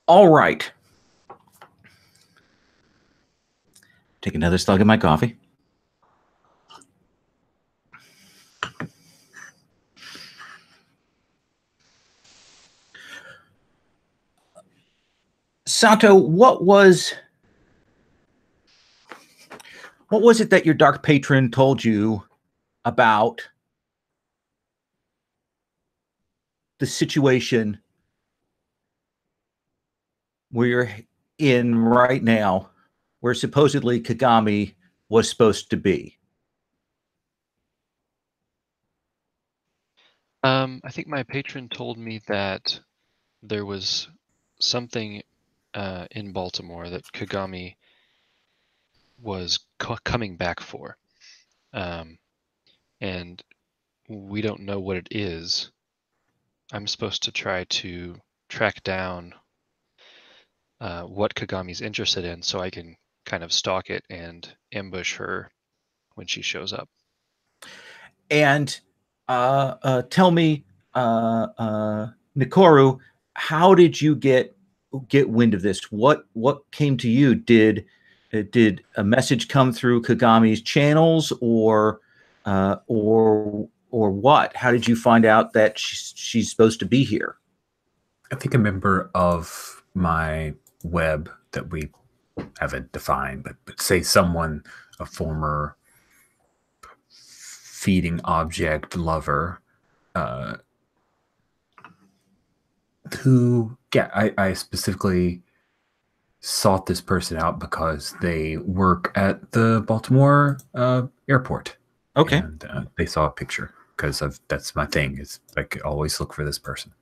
[SPEAKER 1] All right. Take another slug of my coffee. Sato, what was it that your dark patron told you about the situation we're in right now, where supposedly Kagami was supposed to be?
[SPEAKER 5] I think my patron told me that there was something in Baltimore that Kagami was coming back for. And we don't know what it is. I'm supposed to try to track down what Kagami's interested in so I can kind of stalk it and ambush her when she shows up.
[SPEAKER 1] And tell me, Nikoru, how did you get wind of this? What came to you? Did a message come through Kagami's channels, or what? How did you find out that she's supposed to be here?
[SPEAKER 2] I think a member of my web that we haven't defined, but say someone, a former feeding object lover, who, yeah, I specifically sought this person out because they work at the Baltimore airport.
[SPEAKER 1] Okay.
[SPEAKER 2] And they saw a picture because that's my thing. Is like always look for this person.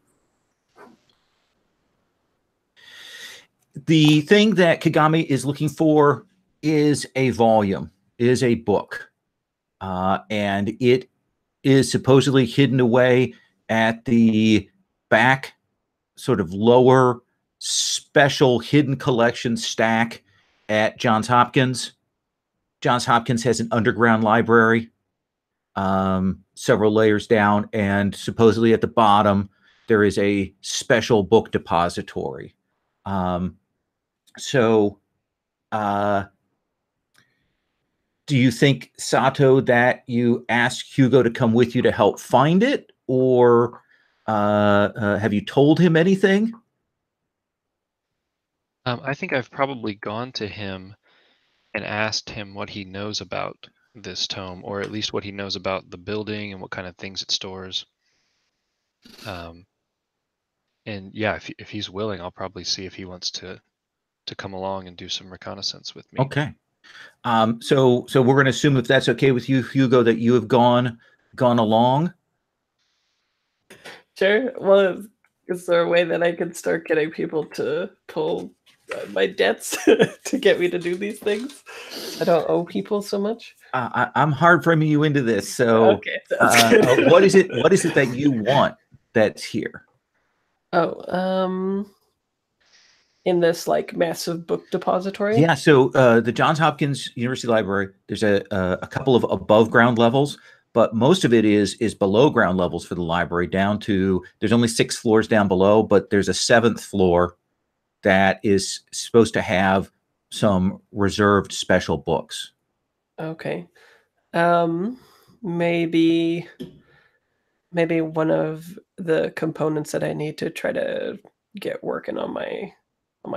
[SPEAKER 1] The thing that Kagami is looking for is a volume, is a book. And it is supposedly hidden away at the back, sort of lower special hidden collection stack at Johns Hopkins. Johns Hopkins has an underground library, several layers down, and supposedly at the bottom there is a special book depository. Do you think, Sato, that you asked Hugo to come with you to help find it, or have you told him anything?
[SPEAKER 5] I think I've probably gone to him and asked him what he knows about this tome, or at least what he knows about the building and what kind of things it stores. And yeah, if he's willing, I'll probably see if he wants to come along and do some reconnaissance with me.
[SPEAKER 1] Okay. So we're going to assume, if that's okay with you, Hugo, that you have gone along.
[SPEAKER 4] Sure. Well, is there a way that I can start getting people to pull my debts to get me to do these things? I don't owe people so much.
[SPEAKER 1] I'm hard framing you into this. So
[SPEAKER 4] Okay, good.
[SPEAKER 1] what is it that you want that's here?
[SPEAKER 4] Oh, in this like massive book depository?
[SPEAKER 1] Yeah. So the Johns Hopkins University Library, there's a couple of above ground levels, but most of it is below ground levels for the library, down to, there's only 6 floors down below, but there's a 7th floor that is supposed to have some reserved special books.
[SPEAKER 4] Okay. Maybe one of the components that I need to try to get working on my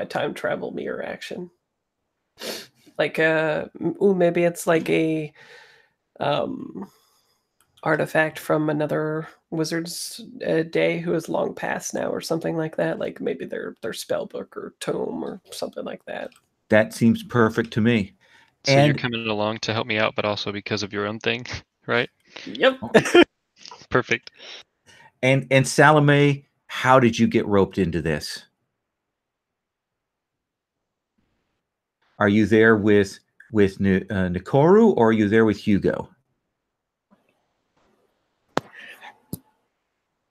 [SPEAKER 4] time travel mirror action. Like maybe it's like a artifact from another wizard's day who has long passed now, or something like that. Like maybe their spell book or tome or something like that.
[SPEAKER 1] That seems perfect to me.
[SPEAKER 5] So you're coming along to help me out, but also because of your own thing, right?
[SPEAKER 4] Yep.
[SPEAKER 5] Perfect.
[SPEAKER 1] And Salome, how did you get roped into this? Are you there with Nikoru, or are you there with Hugo?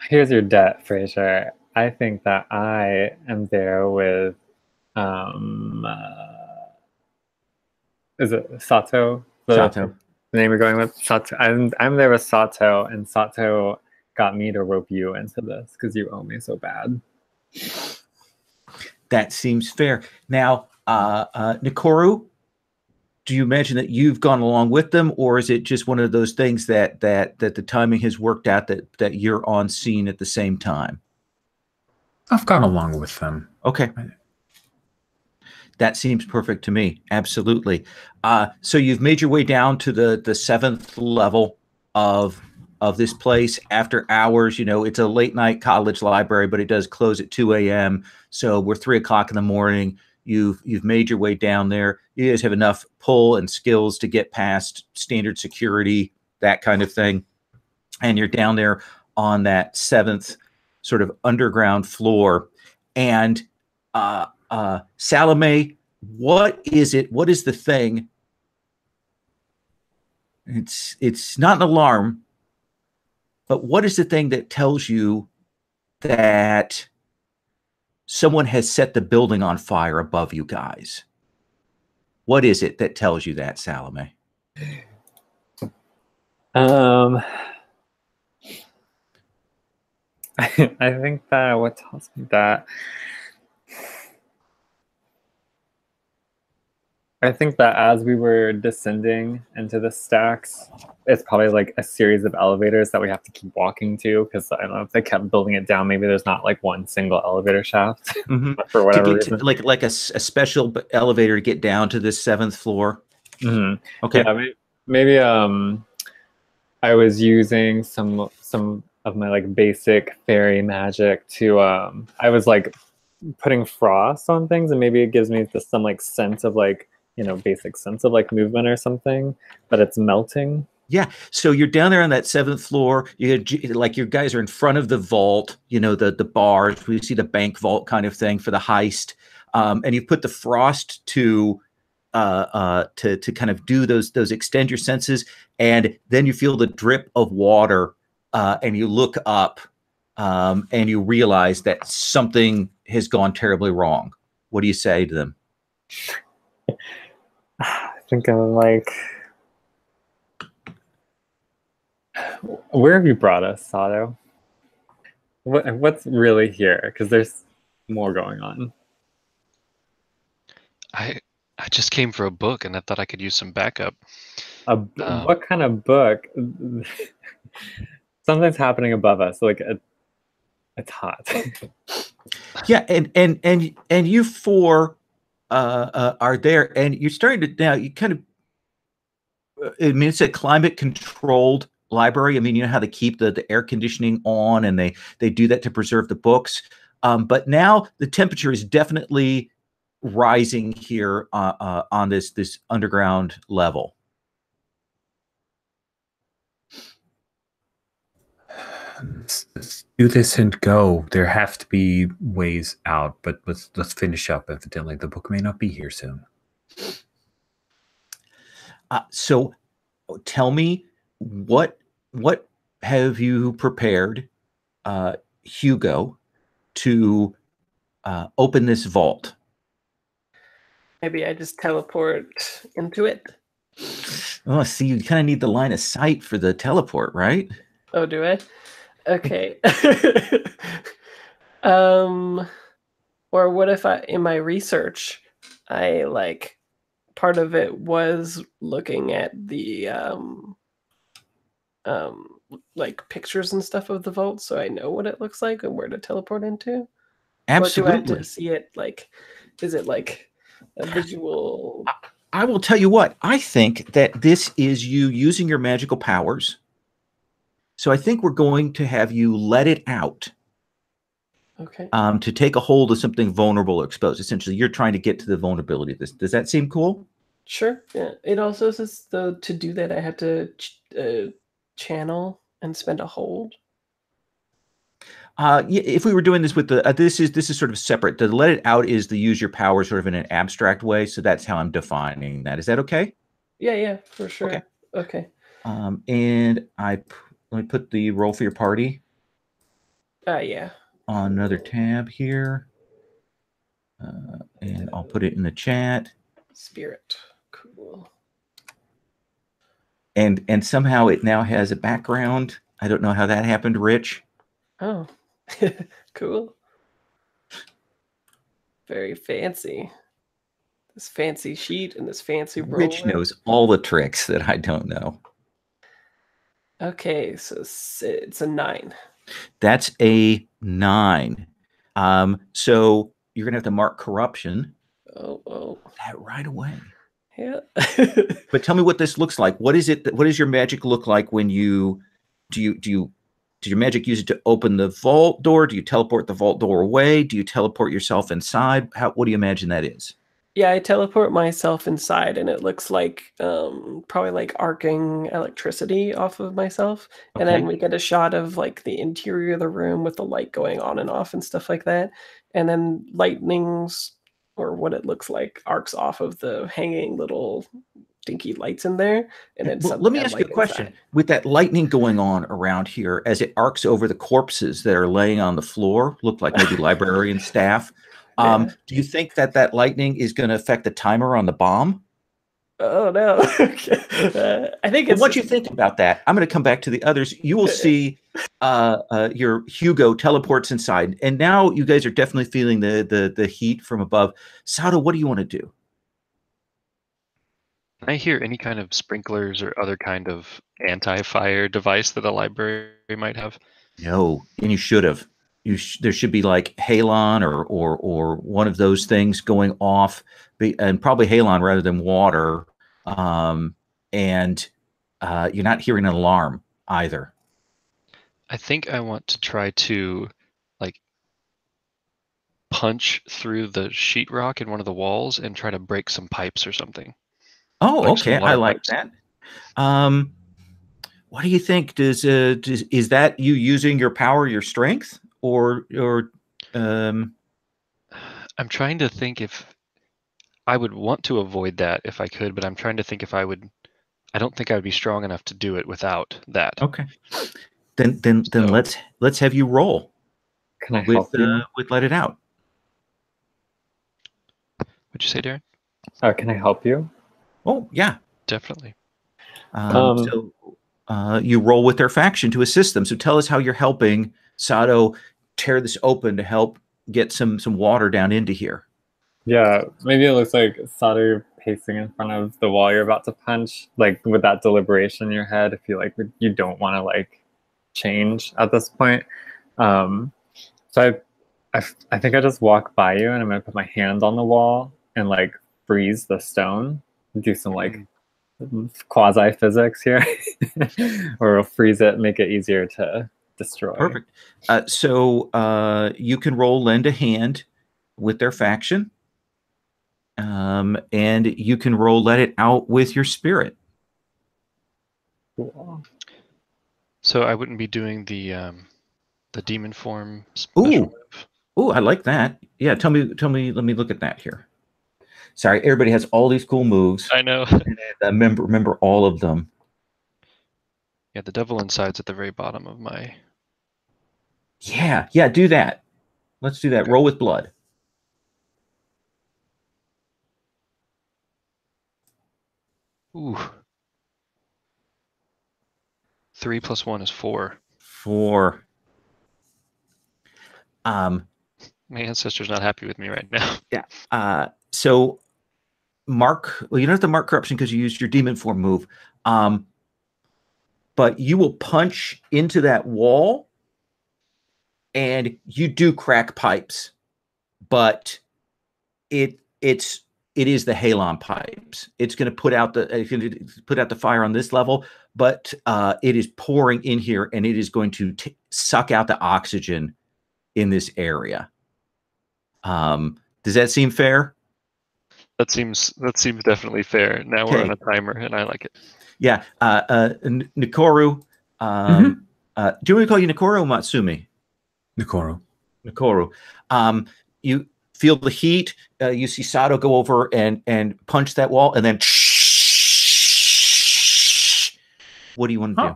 [SPEAKER 3] Here's your debt, Fraser. I think that I am there with is it Sato?
[SPEAKER 1] Sato.
[SPEAKER 3] The name we're going with? Sato. I'm there with Sato, and Sato got me to rope you into this because you owe me so bad.
[SPEAKER 1] That seems fair. Now, Nikoru, do you imagine that you've gone along with them, or is it just one of those things that the timing has worked out that you're on scene at the same time?
[SPEAKER 2] I've gone along with them.
[SPEAKER 1] Okay. That seems perfect to me. Absolutely. So you've made your way down to the 7th level of this place after hours. You know, it's a late night college library, but it does close at 2 a.m. So we're 3 o'clock in the morning. You've made your way down there. You guys have enough pull and skills to get past standard security, that kind of thing. And you're down there on that 7th sort of underground floor. And Salome, what is it? What is the thing? It's not an alarm, but what is the thing that tells you that someone has set the building on fire above you guys? What is it that tells you that, Salome?
[SPEAKER 3] I think that what tells me that, I think that as we were descending into the stacks, it's probably like a series of elevators that we have to keep walking to, because I don't know if they kept building it down. Maybe there's not like one single elevator shaft for whatever reason.
[SPEAKER 1] Like a special elevator to get down to this 7th floor. Okay.
[SPEAKER 3] Yeah, maybe I was using some of my like basic fairy magic to I was like putting frost on things, and maybe it gives me just some like sense of like, you know, basic sense of like movement or something, but it's melting.
[SPEAKER 1] Yeah. So you're down there on that 7th floor. You like your guys are in front of the vault, you know, the bars. We see the bank vault kind of thing for the heist. And you put the frost to kind of do those extend your senses, and then you feel the drip of water, and you look up, and you realize that something has gone terribly wrong. What do you say to them?
[SPEAKER 3] I think I'm like, where have you brought us, Sato? What's really here? Because there's more going on.
[SPEAKER 5] I just came for a book, and I thought I could use some backup.
[SPEAKER 3] What kind of book? Something's happening above us. Like it's hot.
[SPEAKER 1] Yeah, and you four are there, and you're starting to now. You kind of, I mean, it's a climate controlled library. I mean, you know how they keep the air conditioning on, and they do that to preserve the books. But now the temperature is definitely rising here on this underground level.
[SPEAKER 2] Let's do this and go. There have to be ways out, but let's finish up. Evidently, the book may not be here soon.
[SPEAKER 1] So, tell me what have you prepared, Hugo, to open this vault?
[SPEAKER 4] Maybe I just teleport into it.
[SPEAKER 1] Oh, see, you kind of need the line of sight for the teleport, right?
[SPEAKER 4] Oh, do I? Okay. Or what if in my research, I like part of it was looking at the like pictures and stuff of the vault, so I know what it looks like and where to teleport into.
[SPEAKER 1] Absolutely.
[SPEAKER 4] Or do I have to see it? Like, is it like a visual?
[SPEAKER 1] I will tell you what. I think that this is you using your magical powers. So I think we're going to have you let it out.
[SPEAKER 4] Okay.
[SPEAKER 1] To take a hold of something vulnerable or exposed. Essentially, you're trying to get to the vulnerability of this. Does that seem cool?
[SPEAKER 4] Sure. Yeah. It also says though to do that I have to channel and spend a hold.
[SPEAKER 1] Yeah, if we were doing this with the this is sort of separate. The let it out is the use your power sort of in an abstract way. So that's how I'm defining that. Is that okay?
[SPEAKER 4] Yeah, for sure.
[SPEAKER 1] Okay.
[SPEAKER 4] Okay.
[SPEAKER 1] And let me put the roll for your party.
[SPEAKER 4] Yeah.
[SPEAKER 1] On another tab here. And I'll put it in the chat.
[SPEAKER 4] Spirit. Cool.
[SPEAKER 1] And somehow it now has a background. I don't know how that happened, Rich.
[SPEAKER 4] Oh, cool. Very fancy. This fancy sheet and this fancy roller.
[SPEAKER 1] Rich knows all the tricks that I don't know.
[SPEAKER 4] Okay, so it's a 9.
[SPEAKER 1] That's a 9. So you're gonna have to mark corruption.
[SPEAKER 4] Oh.
[SPEAKER 1] That right away.
[SPEAKER 4] Yeah.
[SPEAKER 1] But tell me what this looks like. What is it? What does your magic look like when you do your magic use it to open the vault door? Do you teleport the vault door away? Do you teleport yourself inside? What do you imagine that is?
[SPEAKER 4] Yeah, I teleport myself inside, and it looks like probably like arcing electricity off of myself.
[SPEAKER 1] Okay.
[SPEAKER 4] And then we get a shot of like the interior of the room with the light going on and off and stuff like that. And then lightnings, or what it looks like, arcs off of the hanging little dinky lights in there. And then
[SPEAKER 1] Well, let me ask you a question. With that lightning going on around here, as it arcs over the corpses that are laying on the floor, look like maybe librarian staff.
[SPEAKER 4] Yeah.
[SPEAKER 1] Do you think that lightning is going to affect the timer on the bomb?
[SPEAKER 4] Oh no! I think it's.
[SPEAKER 1] Once you think about that, I'm going to come back to the others. You will see your Hugo teleports inside, and now you guys are definitely feeling the heat from above. Sato, what do you want to do?
[SPEAKER 5] Can I hear any kind of sprinklers or other kind of anti-fire device that a library might have?
[SPEAKER 1] No, and you should have. There should be like halon or one of those things going off, and probably halon rather than water. And you're not hearing an alarm either.
[SPEAKER 5] I think I want to try to like punch through the sheetrock in one of the walls and try to break some pipes or something.
[SPEAKER 1] Oh,
[SPEAKER 5] Like some
[SPEAKER 1] okay, I
[SPEAKER 5] water
[SPEAKER 1] like
[SPEAKER 5] pipes.
[SPEAKER 1] that. What do you think? Is that you using your power, your strength, or
[SPEAKER 5] I'm trying to think if I would want to avoid that if I could, but I'm trying to think if I would. I don't think I would be strong enough to do it without that.
[SPEAKER 1] Okay. Then
[SPEAKER 5] So-
[SPEAKER 1] let's have you roll
[SPEAKER 3] Can I
[SPEAKER 1] with
[SPEAKER 3] help you?
[SPEAKER 1] with let it out.
[SPEAKER 5] What'd you say, Darren?
[SPEAKER 3] Can I help you?
[SPEAKER 1] Oh yeah.
[SPEAKER 5] Definitely.
[SPEAKER 1] So you roll with their faction to assist them. So tell us how you're helping Sato tear this open to help get some water down into here.
[SPEAKER 3] Yeah, maybe it looks like Sato, you're pacing in front of the wall you're about to punch, like with that deliberation in your head. If you don't want to like change at this point. So I think I just walk by you and I'm gonna put my hand on the wall and like freeze the stone, do some like quasi physics here, or freeze it, make it easier to destroy.
[SPEAKER 1] Perfect. So you can roll lend a hand with their faction. And you can roll let it out with your spirit.
[SPEAKER 3] Cool.
[SPEAKER 5] So I wouldn't be doing the demon form special
[SPEAKER 1] Ooh.
[SPEAKER 5] move.
[SPEAKER 1] Oh, I like that. Yeah, tell me. Let me look at that here. Sorry, everybody has all these cool moves.
[SPEAKER 5] I know.
[SPEAKER 1] And remember all of them.
[SPEAKER 5] Yeah, the devil inside's at the very bottom of my.
[SPEAKER 1] Yeah, do that. Let's do that.
[SPEAKER 5] Okay.
[SPEAKER 1] Roll with blood.
[SPEAKER 5] Ooh. 3 + 1 is 4.
[SPEAKER 1] 4.
[SPEAKER 5] My ancestor's not happy with me right now.
[SPEAKER 1] Yeah. So mark. Well, you don't have to mark corruption because you used your demon form move. But you will punch into that wall, and you do crack pipes, but it is the halon pipes. It's going to put out the fire on this level, but it is pouring in here, and it is going to suck out the oxygen in this area. Does that seem fair?
[SPEAKER 5] That seems definitely fair. Now we're
[SPEAKER 1] Okay.
[SPEAKER 5] on a timer, and I like it.
[SPEAKER 1] Yeah. Nikoru. Do you want to call you Nikoru or Matsumi? Nikoru. You feel the heat. You see Sato go over and punch that wall, and then what do you want to do?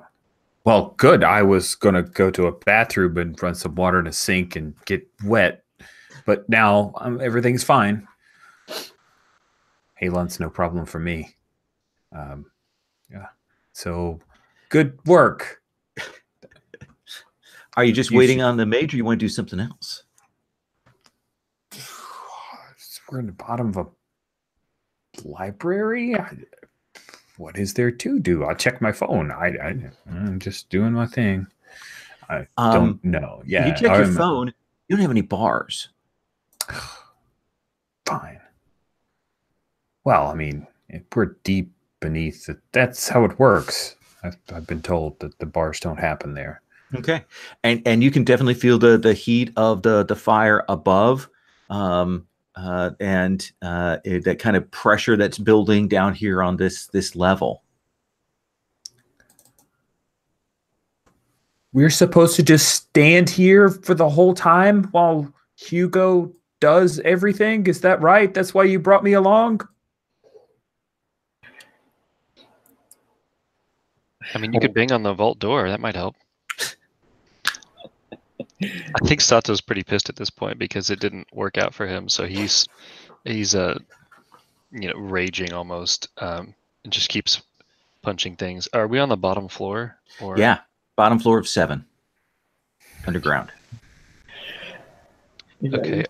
[SPEAKER 2] Well, good. I was going to go to a bathroom and run some water in a sink and get wet. But now everything's fine. Halon's no problem for me. Yeah. So good work.
[SPEAKER 1] Are you just waiting on the mage, or you want to do something else?
[SPEAKER 2] We're in the bottom of a library. What is there to do? I'll check my phone. I'm just doing my thing. I don't know. Yeah,
[SPEAKER 1] you check your phone. You don't have any bars.
[SPEAKER 2] Fine. Well, I mean, if we're deep beneath it, that's how it works. I've been told that the bars don't happen there.
[SPEAKER 1] Okay, and you can definitely feel the heat of the fire above, and that kind of pressure that's building down here on this level.
[SPEAKER 2] We're supposed to just stand here for the whole time while Hugo does everything? Is that right? That's why you brought me along?
[SPEAKER 5] I mean, you could bang on the vault door. That might help. I think Sato's pretty pissed at this point because it didn't work out for him. So he's raging almost, and just keeps punching things. Are we on the bottom floor? Or
[SPEAKER 1] yeah, bottom floor of 7, underground.
[SPEAKER 5] Okay,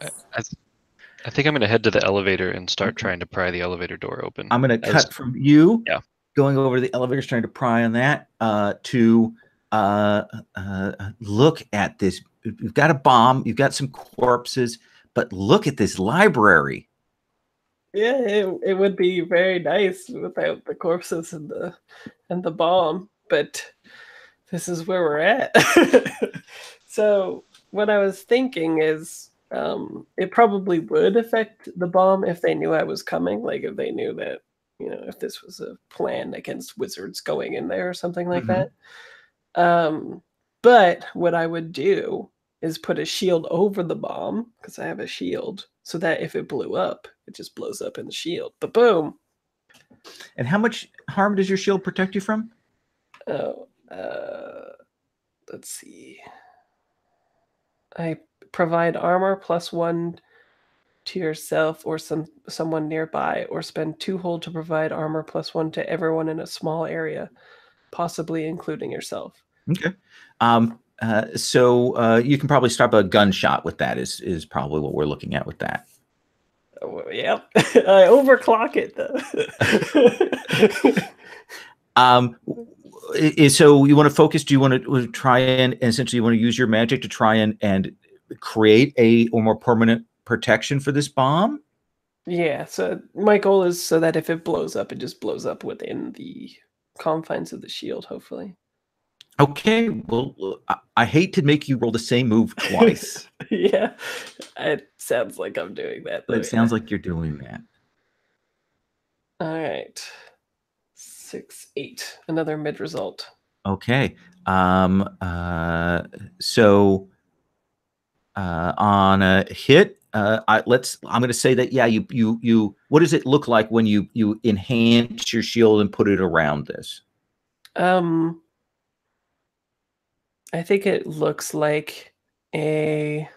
[SPEAKER 5] I think I'm going to head to the elevator and start trying to pry the elevator door open.
[SPEAKER 1] I'm going to cut from you,
[SPEAKER 5] yeah,
[SPEAKER 1] going over to the elevators, trying to pry on that, to look at this. You've got a bomb, you've got some corpses, but look at this library.
[SPEAKER 4] Yeah, it would be very nice without the corpses and the bomb, but this is where we're at. So what I was thinking is, it probably would affect the bomb if they knew I was coming, like if they knew that, if this was a plan against wizards going in there or something like that. But what I would do is put a shield over the bomb, because I have a shield, so that if it blew up, it just blows up in the shield. But boom.
[SPEAKER 1] And how much harm does your shield protect you from?
[SPEAKER 4] Oh, let's see. I provide armor +1 to yourself or someone nearby, or spend 2 hold to provide armor +1 to everyone in a small area, possibly including yourself.
[SPEAKER 1] Okay. So you can probably stop a gunshot with that is probably what we're looking at with that.
[SPEAKER 4] Oh, yep. I overclock it though.
[SPEAKER 1] So you want to focus? Do you want to try and essentially you want to use your magic to try and create a more permanent protection for this bomb?
[SPEAKER 4] Yeah. So my goal is so that if it blows up, it just blows up within the confines of the shield, hopefully.
[SPEAKER 1] Okay. Well, I hate to make you roll the same move twice.
[SPEAKER 4] Yeah. It sounds like I'm doing that.
[SPEAKER 1] But it sounds like you're doing that.
[SPEAKER 4] All right. 6, 8. Another mid result.
[SPEAKER 1] Okay. So on a hit, I'm going to say that you what does it look like when you enhance your shield and put it around this?
[SPEAKER 4] I think it looks like a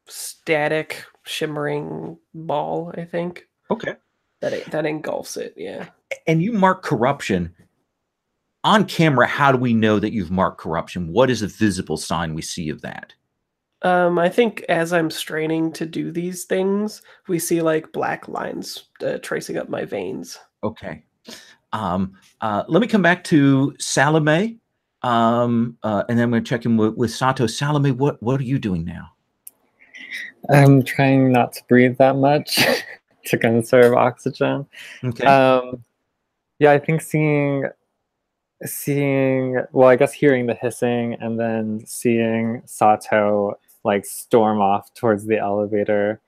[SPEAKER 4] static shimmering ball, I think.
[SPEAKER 1] Okay.
[SPEAKER 4] That engulfs it, yeah.
[SPEAKER 1] And you mark corruption. On camera, how do we know that you've marked corruption? What is a visible sign we see of that?
[SPEAKER 4] I think as I'm straining to do these things, we see like black lines tracing up my veins.
[SPEAKER 1] Okay. Let me come back to Salome, and then I'm going to check in with Sato. Salome, what are you doing now?
[SPEAKER 3] I'm trying not to breathe that much to conserve oxygen.
[SPEAKER 1] Okay.
[SPEAKER 3] Yeah, I think well, I guess hearing the hissing and then seeing Sato like storm off towards the elevator,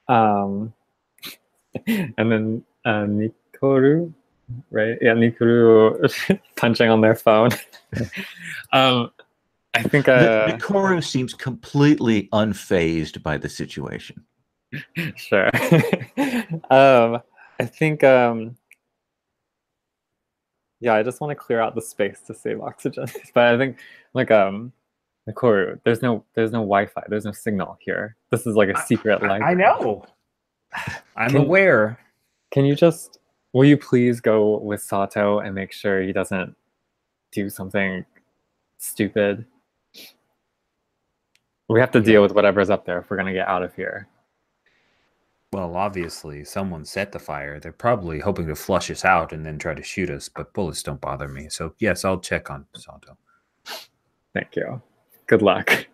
[SPEAKER 3] and then Nikoru, right? Yeah, Nikoru punching on their phone. I think
[SPEAKER 1] Nikoru seems completely unfazed by the situation.
[SPEAKER 3] Sure. I think yeah, I just want to clear out the space to save oxygen. But I think like Nikoru, there's no Wi-Fi, there's no signal here. This is like a secret library.
[SPEAKER 2] I know. I'm aware.
[SPEAKER 3] Will you please go with Sato and make sure he doesn't do something stupid? We have to deal with whatever's up there if we're gonna get out of here.
[SPEAKER 2] Well, obviously, someone set the fire. They're probably hoping to flush us out and then try to shoot us, but bullets don't bother me. So, yes, I'll check on Sato.
[SPEAKER 3] Thank you. Good luck.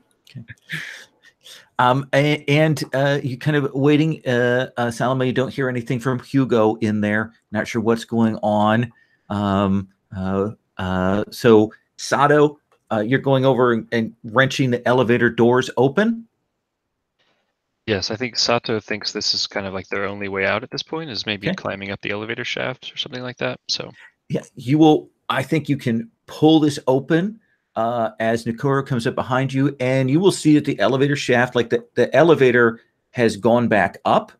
[SPEAKER 1] And you kind of waiting, Salome, you don't hear anything from Hugo in there. Not sure what's going on. So Sato, you're going over and wrenching the elevator doors open.
[SPEAKER 5] Yes, I think Sato thinks this is kind of like their only way out at this point, is maybe climbing up the elevator shaft or something like that. So
[SPEAKER 1] yeah, you will. I think you can pull this open as Nakura comes up behind you, and you will see that the elevator shaft, like the elevator, has gone back up.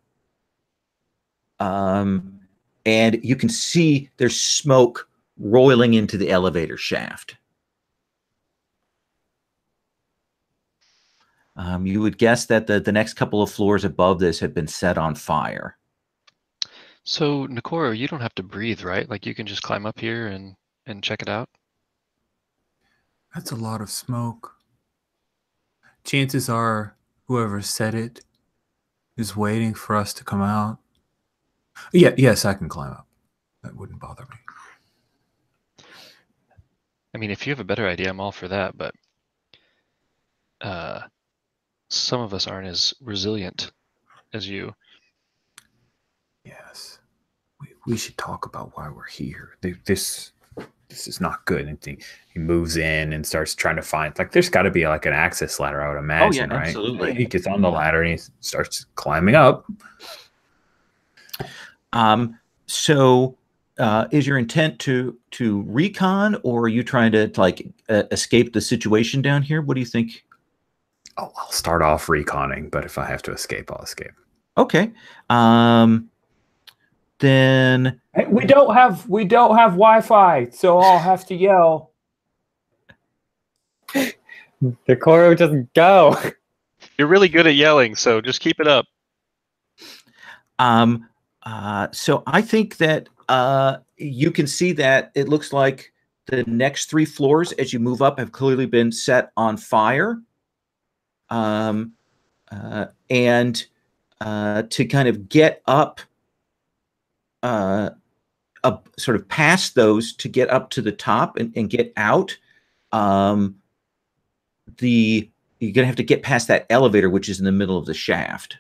[SPEAKER 1] And you can see there's smoke roiling into the elevator shaft. You would guess that the next couple of floors above this have been set on fire.
[SPEAKER 5] So Nakoro, you don't have to breathe, right? Like you can just climb up here and check it out.
[SPEAKER 2] That's a lot of smoke. Chances are whoever said it is waiting for us to come out. Yeah, yes, I can climb up. That wouldn't bother me.
[SPEAKER 5] I mean, if you have a better idea, I'm all for that, but some of us aren't as resilient as you.
[SPEAKER 2] Yes. We should talk about why we're here. This is not good. And he moves in and starts trying to find, like, there's got to be like an access ladder, I would imagine, right?
[SPEAKER 1] Absolutely.
[SPEAKER 2] He gets on the ladder and he starts climbing up.
[SPEAKER 1] So is your intent to recon, or are you trying to like escape the situation down here? What do you think?
[SPEAKER 2] Oh, I'll start off reconning, but if I have to escape, I'll escape.
[SPEAKER 1] Okay. Then
[SPEAKER 6] hey, we don't have Wi-Fi, so I'll have to yell.
[SPEAKER 3] Nakoro, just go.
[SPEAKER 5] You're really good at yelling, so just keep it up.
[SPEAKER 1] So I think that you can see that it looks like the next 3 floors as you move up have clearly been set on fire. And to kind of get up, sort of past those to get up to the top and get out, you're gonna have to get past that elevator, which is in the middle of the shaft.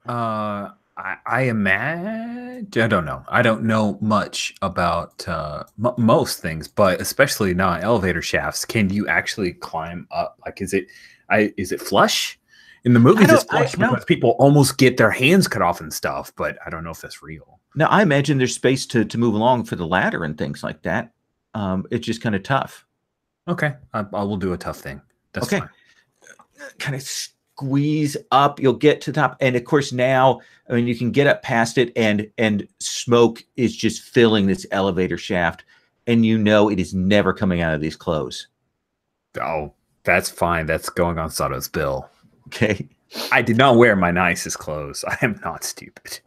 [SPEAKER 2] I imagine, I don't know. I don't know much about most things, but especially not elevator shafts. Can you actually climb up? Like, is it flush? In the movies, it's flush because people almost get their hands cut off and stuff, but I don't know if that's real.
[SPEAKER 1] No, I imagine there's space to move along for the ladder and things like that. It's just kind of tough.
[SPEAKER 2] Okay, I will do a tough thing. That's
[SPEAKER 1] okay.
[SPEAKER 2] Fine.
[SPEAKER 1] Kind of squeeze up, you'll get to the top, and of course now, I mean, you can get up past it, and smoke is just filling this elevator shaft, and you know it is never coming out of these clothes.
[SPEAKER 2] Oh, that's fine. That's going on Sato's bill.
[SPEAKER 1] Okay.
[SPEAKER 2] I did not wear my nicest clothes. I am not stupid.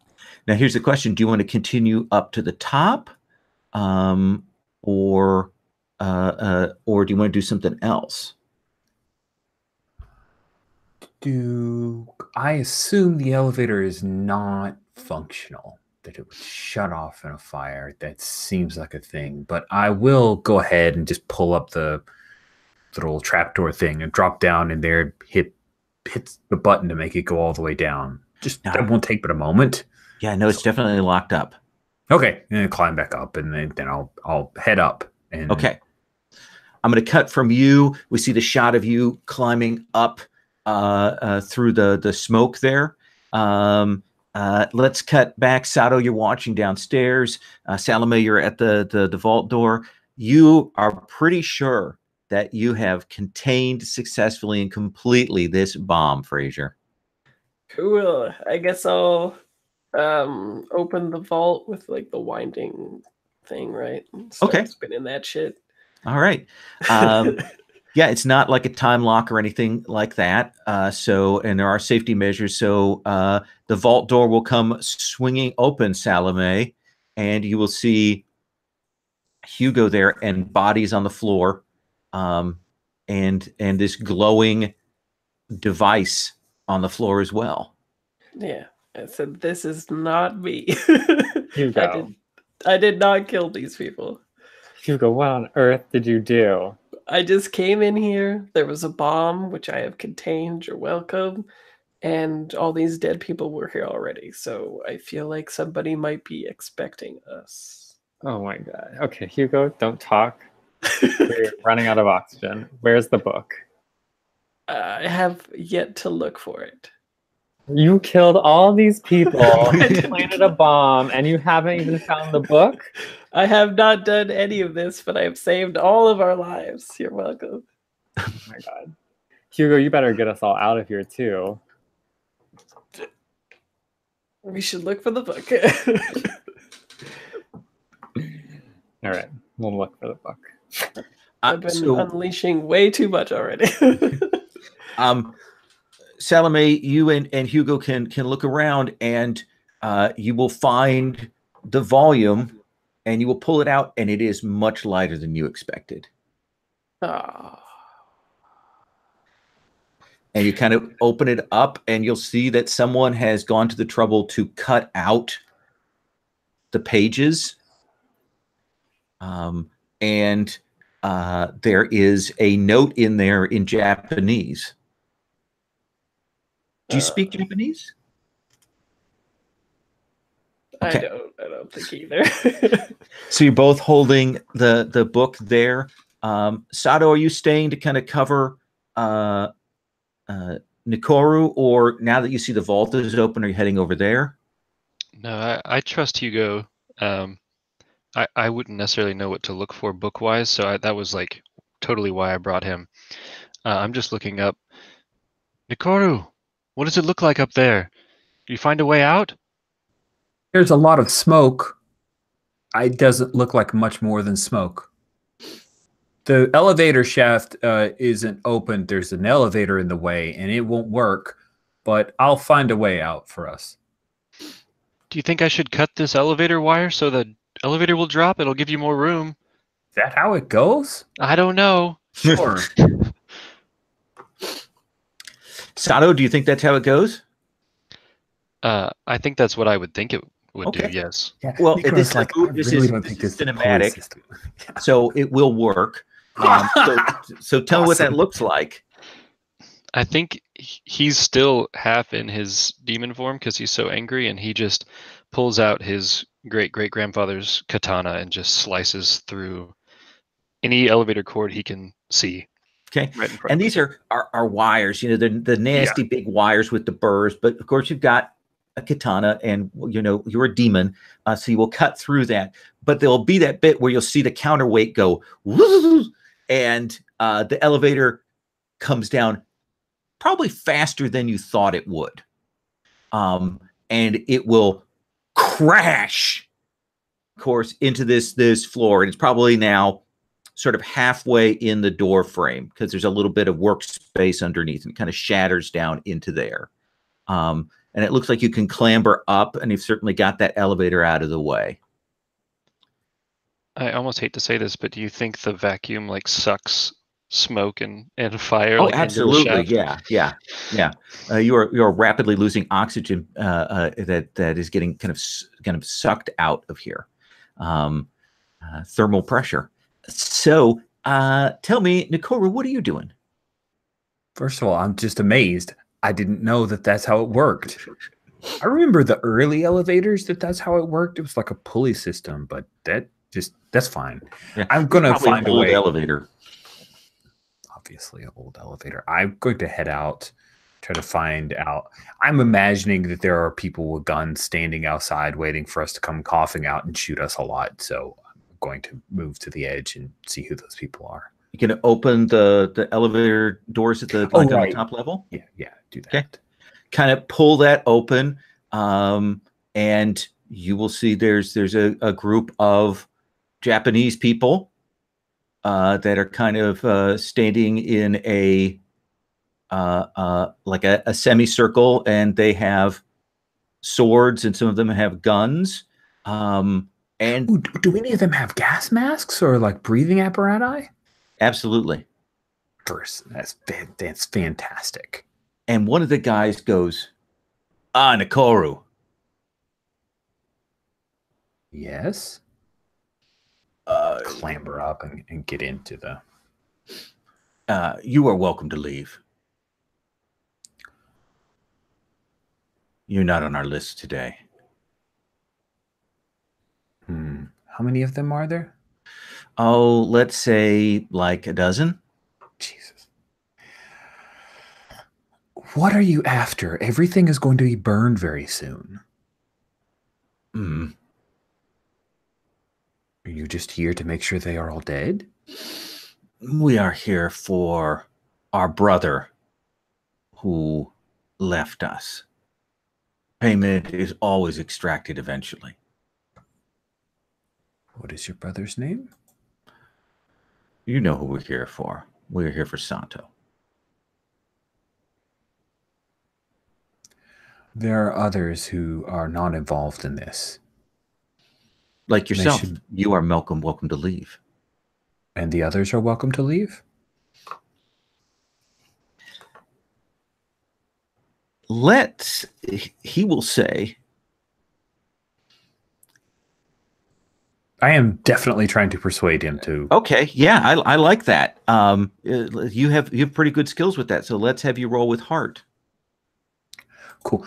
[SPEAKER 1] Now here's the question: do you want to continue up to the top, or do you want to do something else?
[SPEAKER 2] I assume the elevator is not functional, that it would shut off in a fire? That seems like a thing, but I will go ahead and just pull up the little trapdoor thing and drop down in there, hit the button to make it go all the way down. Just that won't take but a moment.
[SPEAKER 1] Yeah, no, it's definitely locked up.
[SPEAKER 2] Okay, and then climb back up, and then I'll head up. And
[SPEAKER 1] okay, I'm going to cut from you. We see the shot of you climbing up through the smoke there. Let's cut back. Sato, you're watching downstairs. Salome, you're at the vault door. You are pretty sure that you have contained successfully and completely this bomb, Fraser.
[SPEAKER 4] Cool. I guess I'll open the vault with like the winding thing, right?
[SPEAKER 1] Okay.
[SPEAKER 4] Spinning that shit.
[SPEAKER 1] All right. Yeah, it's not like a time lock or anything like that. And there are safety measures. So the vault door will come swinging open, Salome, and you will see Hugo there and bodies on the floor. and this glowing device on the floor as well.
[SPEAKER 4] Yeah, I said, this is not me.
[SPEAKER 3] Hugo.
[SPEAKER 4] I did not kill these people.
[SPEAKER 3] Hugo, what on earth did you do?
[SPEAKER 4] I just came in here. There was a bomb, which I have contained. You're welcome. And all these dead people were here already. So I feel like somebody might be expecting us.
[SPEAKER 3] Oh my god. Okay, Hugo, don't talk. We're running out of oxygen. Where's the book?
[SPEAKER 4] I have yet to look for it.
[SPEAKER 3] You killed all these people, planted a bomb, and you haven't even found the book?
[SPEAKER 4] I have not done any of this, but I have saved all of our lives. You're welcome.
[SPEAKER 3] Oh my god. Hugo, you better get us all out of here too.
[SPEAKER 4] We should look for the book.
[SPEAKER 3] All right, we'll look for the book.
[SPEAKER 4] I've been unleashing way too much already.
[SPEAKER 1] Salome, you and Hugo can look around, and you will find the volume, and you will pull it out, and it is much lighter than you expected.
[SPEAKER 4] Oh.
[SPEAKER 1] And you kind of open it up, and you'll see that someone has gone to the trouble to cut out the pages. And there is a note in there in Japanese. Do you speak Japanese? Okay.
[SPEAKER 4] I don't think either.
[SPEAKER 1] So you're both holding the book there. Sato, are you staying to kind of cover Nikoru, or now that you see the vault is open, are you heading over there?
[SPEAKER 5] No, I trust Hugo. I wouldn't necessarily know what to look for book-wise, so that was like totally why I brought him. I'm just looking up. Nikoru, what does it look like up there? Do you find a way out?
[SPEAKER 2] There's a lot of smoke. It doesn't look like much more than smoke. The elevator shaft isn't open. There's an elevator in the way, and it won't work, but I'll find a way out for us.
[SPEAKER 5] Do you think I should cut this elevator wire so the elevator will drop? It'll give you more room.
[SPEAKER 2] Is that how it goes?
[SPEAKER 5] I don't know.
[SPEAKER 2] Sure.
[SPEAKER 1] Sato, do you think that's how it goes?
[SPEAKER 5] I think that's what I would think it would
[SPEAKER 1] Okay.
[SPEAKER 5] do, yes.
[SPEAKER 2] Yeah,
[SPEAKER 1] Well,
[SPEAKER 2] Nico's
[SPEAKER 1] this
[SPEAKER 2] like,
[SPEAKER 1] this
[SPEAKER 2] I really
[SPEAKER 1] is
[SPEAKER 2] don't think this is
[SPEAKER 1] cinematic.
[SPEAKER 2] system.
[SPEAKER 1] So it will work. So tell me what that
[SPEAKER 2] Awesome.
[SPEAKER 1] looks like.
[SPEAKER 5] I think he's still half in his demon form because he's so angry, and he just pulls out his great-great-grandfather's katana and just slices through any elevator cord he can see.
[SPEAKER 1] Okay.
[SPEAKER 5] Right in front
[SPEAKER 1] And
[SPEAKER 5] of
[SPEAKER 1] these are wires, you know, the nasty big wires with the burrs. But of course, you've got a katana, and you know you're a demon, so you will cut through that. But there'll be that bit where you'll see the counterweight go, woo, and the elevator comes down probably faster than you thought it would, and it will crash, of course, into this floor, and it's probably now sort of halfway in the door frame because there's a little bit of workspace underneath, and it kind of shatters down into there. And it looks like you can clamber up, and you've certainly got that elevator out of the way.
[SPEAKER 5] I almost hate to say this, but do you think the vacuum like sucks smoke and fire?
[SPEAKER 1] Oh,
[SPEAKER 5] like,
[SPEAKER 1] absolutely.
[SPEAKER 5] into the shaft?
[SPEAKER 1] Yeah. You're rapidly losing oxygen that is getting kind of sucked out of here. Thermal pressure. So tell me, Nikoru, what are you doing?
[SPEAKER 2] First of all, I'm just amazed. I didn't know that that's how it worked. I remember the early elevators that's how it worked. It was like a pulley system, but that's fine.
[SPEAKER 1] Yeah,
[SPEAKER 2] I'm going to
[SPEAKER 1] probably
[SPEAKER 2] find
[SPEAKER 1] an
[SPEAKER 2] a
[SPEAKER 1] old
[SPEAKER 2] way.
[SPEAKER 1] elevator.
[SPEAKER 2] Obviously an old elevator. I'm going to head out, try to find out. I'm imagining that there are people with guns standing outside waiting for us to come coughing out and shoot us a lot. So I'm going to move to the edge and see who those people are.
[SPEAKER 1] You can open the elevator doors at the on the top level.
[SPEAKER 2] Yeah, do that.
[SPEAKER 1] Okay. Kind of pull that open, and you will see there's a group of Japanese people that are kind of standing in a like a semicircle, and they have swords, and some of them have guns. And
[SPEAKER 2] Ooh, do any of them have gas masks or like breathing apparatus?
[SPEAKER 1] absolutely.
[SPEAKER 2] first. That's fantastic.
[SPEAKER 1] And one of the guys goes, "Ah, Nikoru."
[SPEAKER 2] Yes. Clamber up and get into the.
[SPEAKER 1] You are welcome to leave. You're not on our list today.
[SPEAKER 2] How many of them are there?
[SPEAKER 1] Oh, let's say like a dozen.
[SPEAKER 2] Jesus. What are you after? Everything is going to be burned very soon.
[SPEAKER 1] Hmm.
[SPEAKER 2] Are you just here to make sure they are all dead?
[SPEAKER 1] We are here for our brother who left us. Payment is always extracted eventually.
[SPEAKER 2] What is your brother's name?
[SPEAKER 1] You know who we're here for. We're here for Sato.
[SPEAKER 2] There are others who are not involved in this.
[SPEAKER 1] Like yourself,
[SPEAKER 2] should-
[SPEAKER 1] you are welcome to leave.
[SPEAKER 2] And the others are welcome to leave?
[SPEAKER 1] He will say,
[SPEAKER 2] I am definitely trying to persuade him to.
[SPEAKER 1] okay, yeah, I like that. You have pretty good skills with that, so let's have you roll with heart.
[SPEAKER 2] Cool.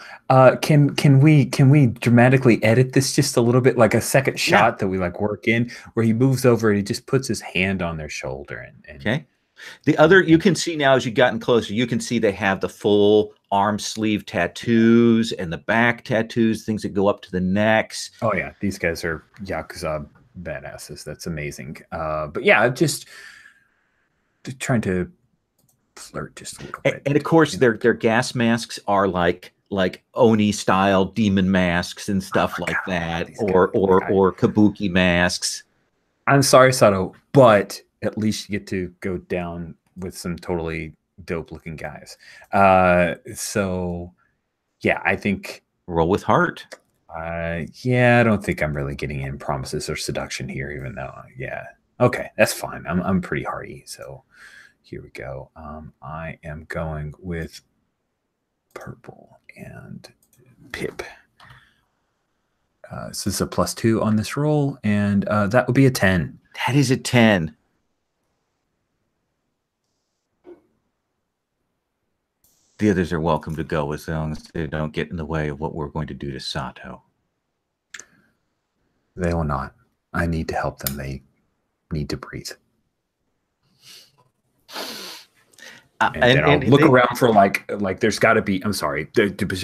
[SPEAKER 2] Can we dramatically edit this just a little bit, like a second shot that we like work in, where he moves over and he just puts his hand on their shoulder and
[SPEAKER 1] Okay. The other, you can see now as you've gotten closer, you can see they have the full arm sleeve tattoos and the back tattoos, things that go up to the necks.
[SPEAKER 2] Oh yeah, these guys are Yakuza badasses. That's amazing. But yeah, just trying to flirt just a little bit.
[SPEAKER 1] And of course, their gas masks are like Oni style demon masks and stuff like that, or kabuki masks.
[SPEAKER 2] I'm sorry, Sato, but at least you get to go down with some totally dope looking guys. So yeah, I think
[SPEAKER 1] roll with heart.
[SPEAKER 2] Yeah, I don't think I'm really getting in promises or seduction here, even though okay, that's fine. I'm pretty hearty, so here we go. I am going with purple and Pip. So this is a +2 on this roll, and that would be a 10.
[SPEAKER 1] That is a 10. The others are welcome to go as long as they don't get in the way of what we're going to do to Sato.
[SPEAKER 2] They will not. I need to help them. They need to breathe. And then I'll look around for like there's got to be. I'm sorry.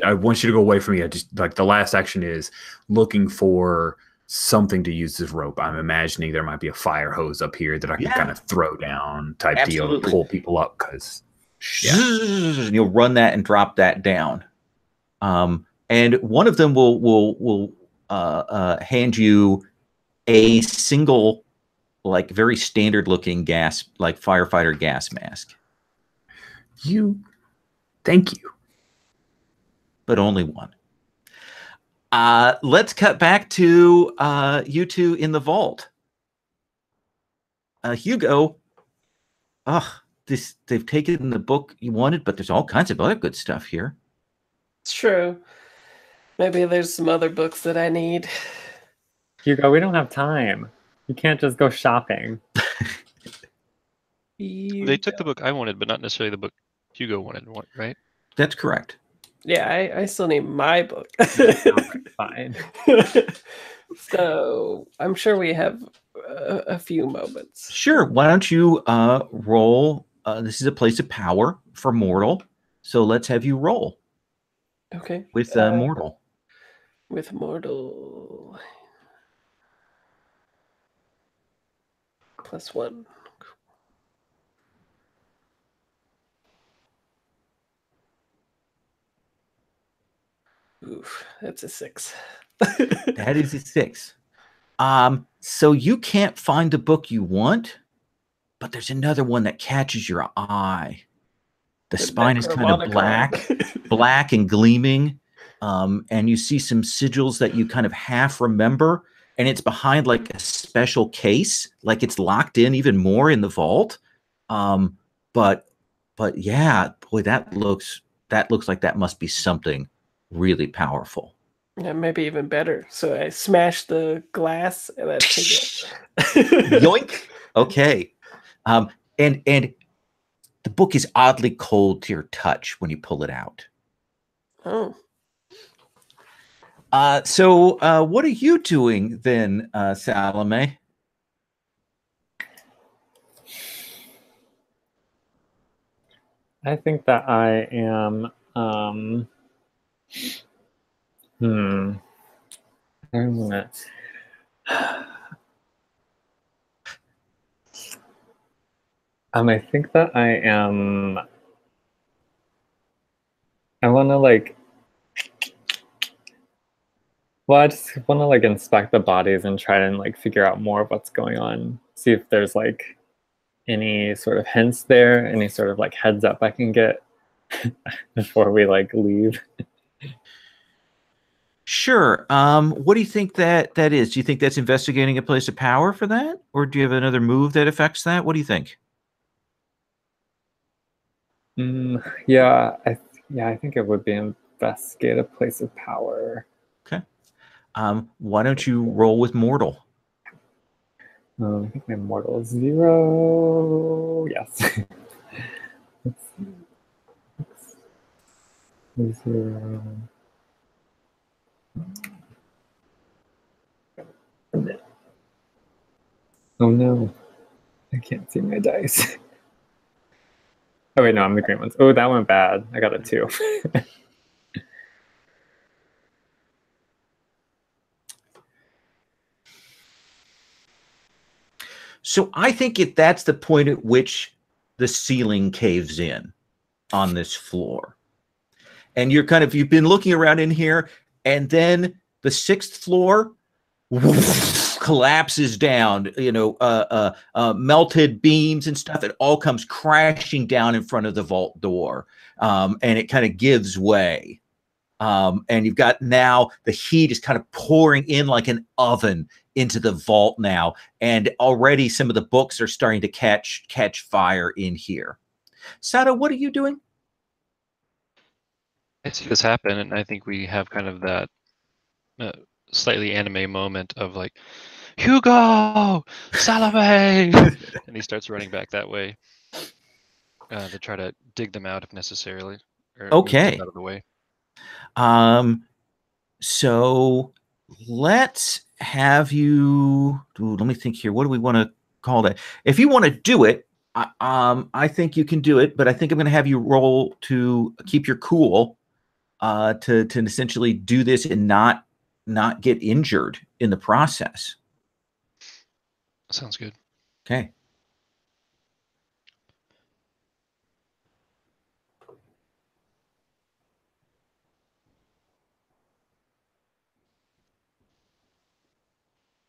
[SPEAKER 2] I want you to go away from me. I just like the last action is looking for something to use as rope. I'm imagining there might be a fire hose up here that I can kind of throw down type deal and pull people up because.
[SPEAKER 1] And you'll run that and drop that down. And one of them will hand you a single, like very standard looking gas, like firefighter gas mask.
[SPEAKER 2] Thank you.
[SPEAKER 1] But only one. Let's cut back to you two in the vault. Hugo, they've taken the book you wanted, but there's all kinds of other good stuff here.
[SPEAKER 4] It's true. Maybe there's some other books that I need.
[SPEAKER 3] Hugo, we don't have time. You can't just go shopping.
[SPEAKER 5] They took the book I wanted, but not necessarily the book Hugo wanted, right?
[SPEAKER 1] That's correct.
[SPEAKER 4] Yeah, I still need my book.
[SPEAKER 3] Fine.
[SPEAKER 4] So I'm sure we have a few moments.
[SPEAKER 1] Sure. Why don't you roll? This is a place of power for mortal. So let's have you roll.
[SPEAKER 4] Okay.
[SPEAKER 1] With mortal.
[SPEAKER 4] With mortal. +1. Oof, that's a 6.
[SPEAKER 1] That is a 6. So you can't find the book you want, but there's another one that catches your eye. The spine is kind of black and gleaming. And you see some sigils that you kind of half remember, and it's behind like a special case, like it's locked in even more in the vault. But but yeah, boy, that looks like that must be something really powerful.
[SPEAKER 4] Yeah, maybe even better. So I smash the glass and I take it.
[SPEAKER 1] Yoink. Okay. And the book is oddly cold to your touch when you pull it out.
[SPEAKER 4] Oh.
[SPEAKER 1] So what are you doing then, Salome?
[SPEAKER 3] I think that I am I'm gonna I think that I wanna like I just wanna like inspect the bodies and try and like figure out more of what's going on. See if there's like any sort of hints there, any sort of like heads up I can get before we like leave.
[SPEAKER 1] Sure. What do you think that is? Do you think that's investigating a place of power for that? Or do you have another move that affects that? What do you think?
[SPEAKER 3] Yeah, I think it would be investigate a place of power.
[SPEAKER 1] Okay. Why don't you roll with mortal?
[SPEAKER 3] I think my mortal is 0. Yes. Let's see. 0. Oh no, I can't see my dice. Oh wait, no, I'm the green ones. Oh, that went bad. I got a 2.
[SPEAKER 1] So I think that's the point at which the ceiling caves in on this floor. And you've been looking around in here, and then the 6th floor collapses down, melted beams and stuff. It all comes crashing down in front of the vault door. And it kind of gives way. And you've got now the heat is kind of pouring in like an oven into the vault now. And already some of the books are starting to catch fire in here. Sato, what are you doing?
[SPEAKER 5] I see this happen, and I think we have kind of that slightly anime moment of like, Hugo, Salome, and he starts running back that way to try to dig them out if necessarily, or
[SPEAKER 1] Okay.
[SPEAKER 5] get out of the way.
[SPEAKER 1] So let's have you. Let me think here. What do we want to call that? If you want to do it, I think you can do it. But I think I'm going to have you roll to keep your cool, to essentially do this and not get injured in the process.
[SPEAKER 5] Sounds good.
[SPEAKER 1] Okay.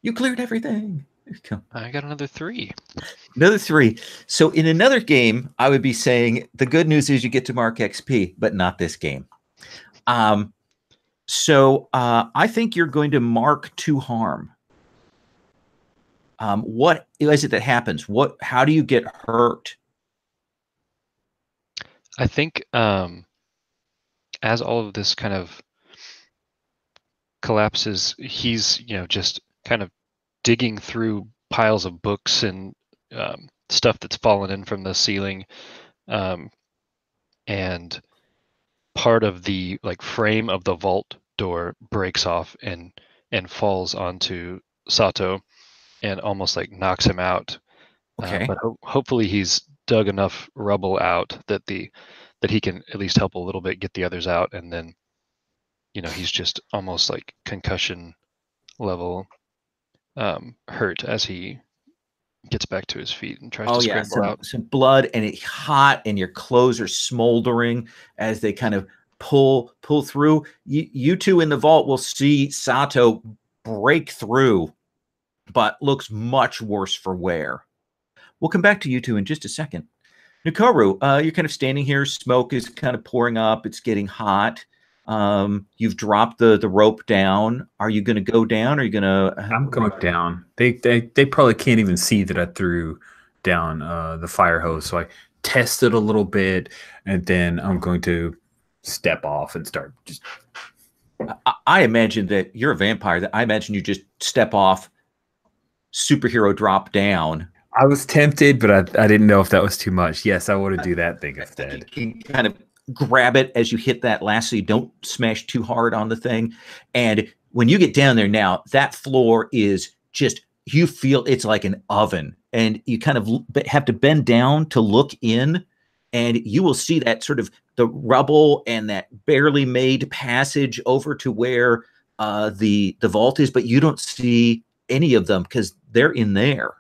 [SPEAKER 1] You cleared everything. There you go.
[SPEAKER 5] I got another 3.
[SPEAKER 1] Another 3. So in another game, I would be saying the good news is you get to mark XP, but not this game. So I think you're going to mark 2 harm. What is it that happens? How do you get hurt?
[SPEAKER 5] I think as all of this kind of collapses, he's just kind of digging through piles of books and stuff that's fallen in from the ceiling, and part of the frame of the vault door breaks off and falls onto Sato and almost knocks him out.
[SPEAKER 1] Okay.
[SPEAKER 5] But hopefully he's dug enough rubble out that he can at least help a little bit get the others out, and then he's just almost concussion level hurt as he gets back to his feet and tries to scramble out.
[SPEAKER 1] Some blood, and it's hot, and your clothes are smoldering as they kind of pull through. You two in the vault will see Sato break through, but looks much worse for wear. We'll come back to you two in just a second. Nukaru, you're kind of standing here. Smoke is kind of pouring up. It's getting hot. You've dropped the rope down. Are you going to go down? Or are you going to?
[SPEAKER 2] I'm going down. They probably can't even see that I threw down the fire hose. So I test it a little bit, and then I'm going to step off and start just.
[SPEAKER 1] I imagine that you're a vampire. That I imagine you just step off, superhero drop down.
[SPEAKER 2] I was tempted, but I didn't know if that was too much. Yes, I want to do that thing instead.
[SPEAKER 1] You can kind of grab it as you hit that last, so you don't smash too hard on the thing. And when you get down there now, that floor is just, you feel it's like an oven, and you kind of have to bend down to look in, and you will see that sort of the rubble and that barely made passage over to where the vault is, but you don't see any of them because they're in there.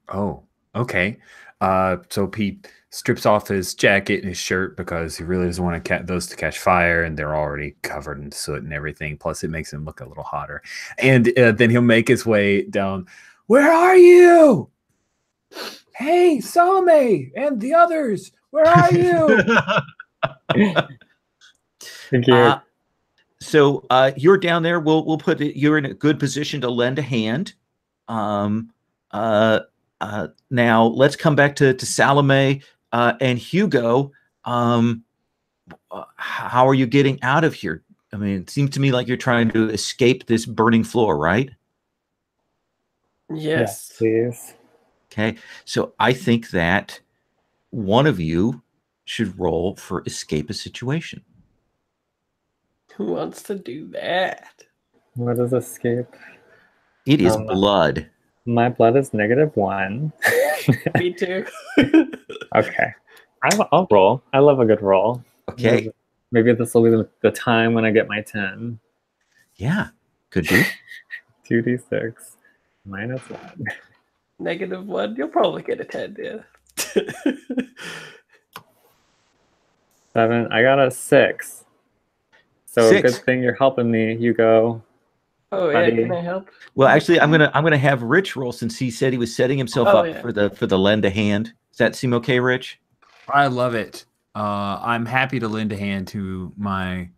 [SPEAKER 2] Oh, okay. So Pete strips off his jacket and his shirt because he really doesn't want those to catch fire, and they're already covered in soot and everything. Plus, it makes him look a little hotter. And then he'll make his way down. Where are you? Hey, Salome and the others. Where are you?
[SPEAKER 3] Thank you.
[SPEAKER 1] So you're down there. We'll put it. You're in a good position to lend a hand. Now let's come back to Salome and Hugo. How are you getting out of here? I mean, it seems to me like you're trying to escape this burning floor, right?
[SPEAKER 4] Yes.
[SPEAKER 3] Please.
[SPEAKER 1] Okay. So I think that one of you should roll for escape a situation.
[SPEAKER 4] Who wants to do that?
[SPEAKER 3] What is escape?
[SPEAKER 1] It is blood.
[SPEAKER 3] My blood is -1.
[SPEAKER 4] Me too.
[SPEAKER 3] Okay. I'll roll. I love a good roll.
[SPEAKER 1] Okay.
[SPEAKER 3] Maybe this will be the time when I get my 10.
[SPEAKER 1] Yeah. Could be.
[SPEAKER 3] 2d6 -1.
[SPEAKER 4] -1. You'll probably get a 10, yeah.
[SPEAKER 3] 7. I got a 6. So
[SPEAKER 1] 6.
[SPEAKER 3] good thing you're helping me, Hugo.
[SPEAKER 4] Oh yeah,
[SPEAKER 3] Buddy.
[SPEAKER 4] can I help?
[SPEAKER 1] Well, actually, I'm gonna have Rich roll, since he said he was setting himself up for the lend a hand. Does that seem okay, Rich?
[SPEAKER 2] I love it. I'm happy to lend a hand to my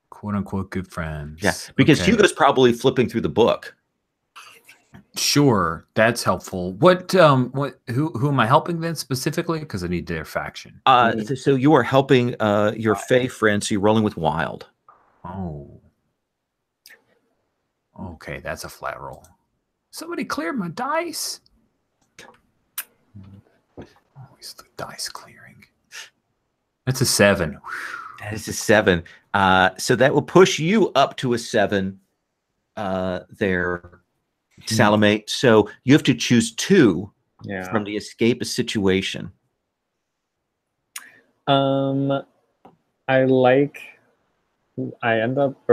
[SPEAKER 2] quote unquote good friends.
[SPEAKER 1] Yeah, because Hugo's probably flipping through the book.
[SPEAKER 2] Sure, that's helpful. Who am I helping then specifically? Because I need their faction.
[SPEAKER 1] So you are helping your Fey friend. So you're rolling with Wild.
[SPEAKER 2] Oh. Okay, that's a flat roll. Somebody cleared my dice. Always the dice clearing. That's a 7.
[SPEAKER 1] That is a 7. So that will push you up to a 7 there, Salome. So you have to choose 2 from the escape a situation.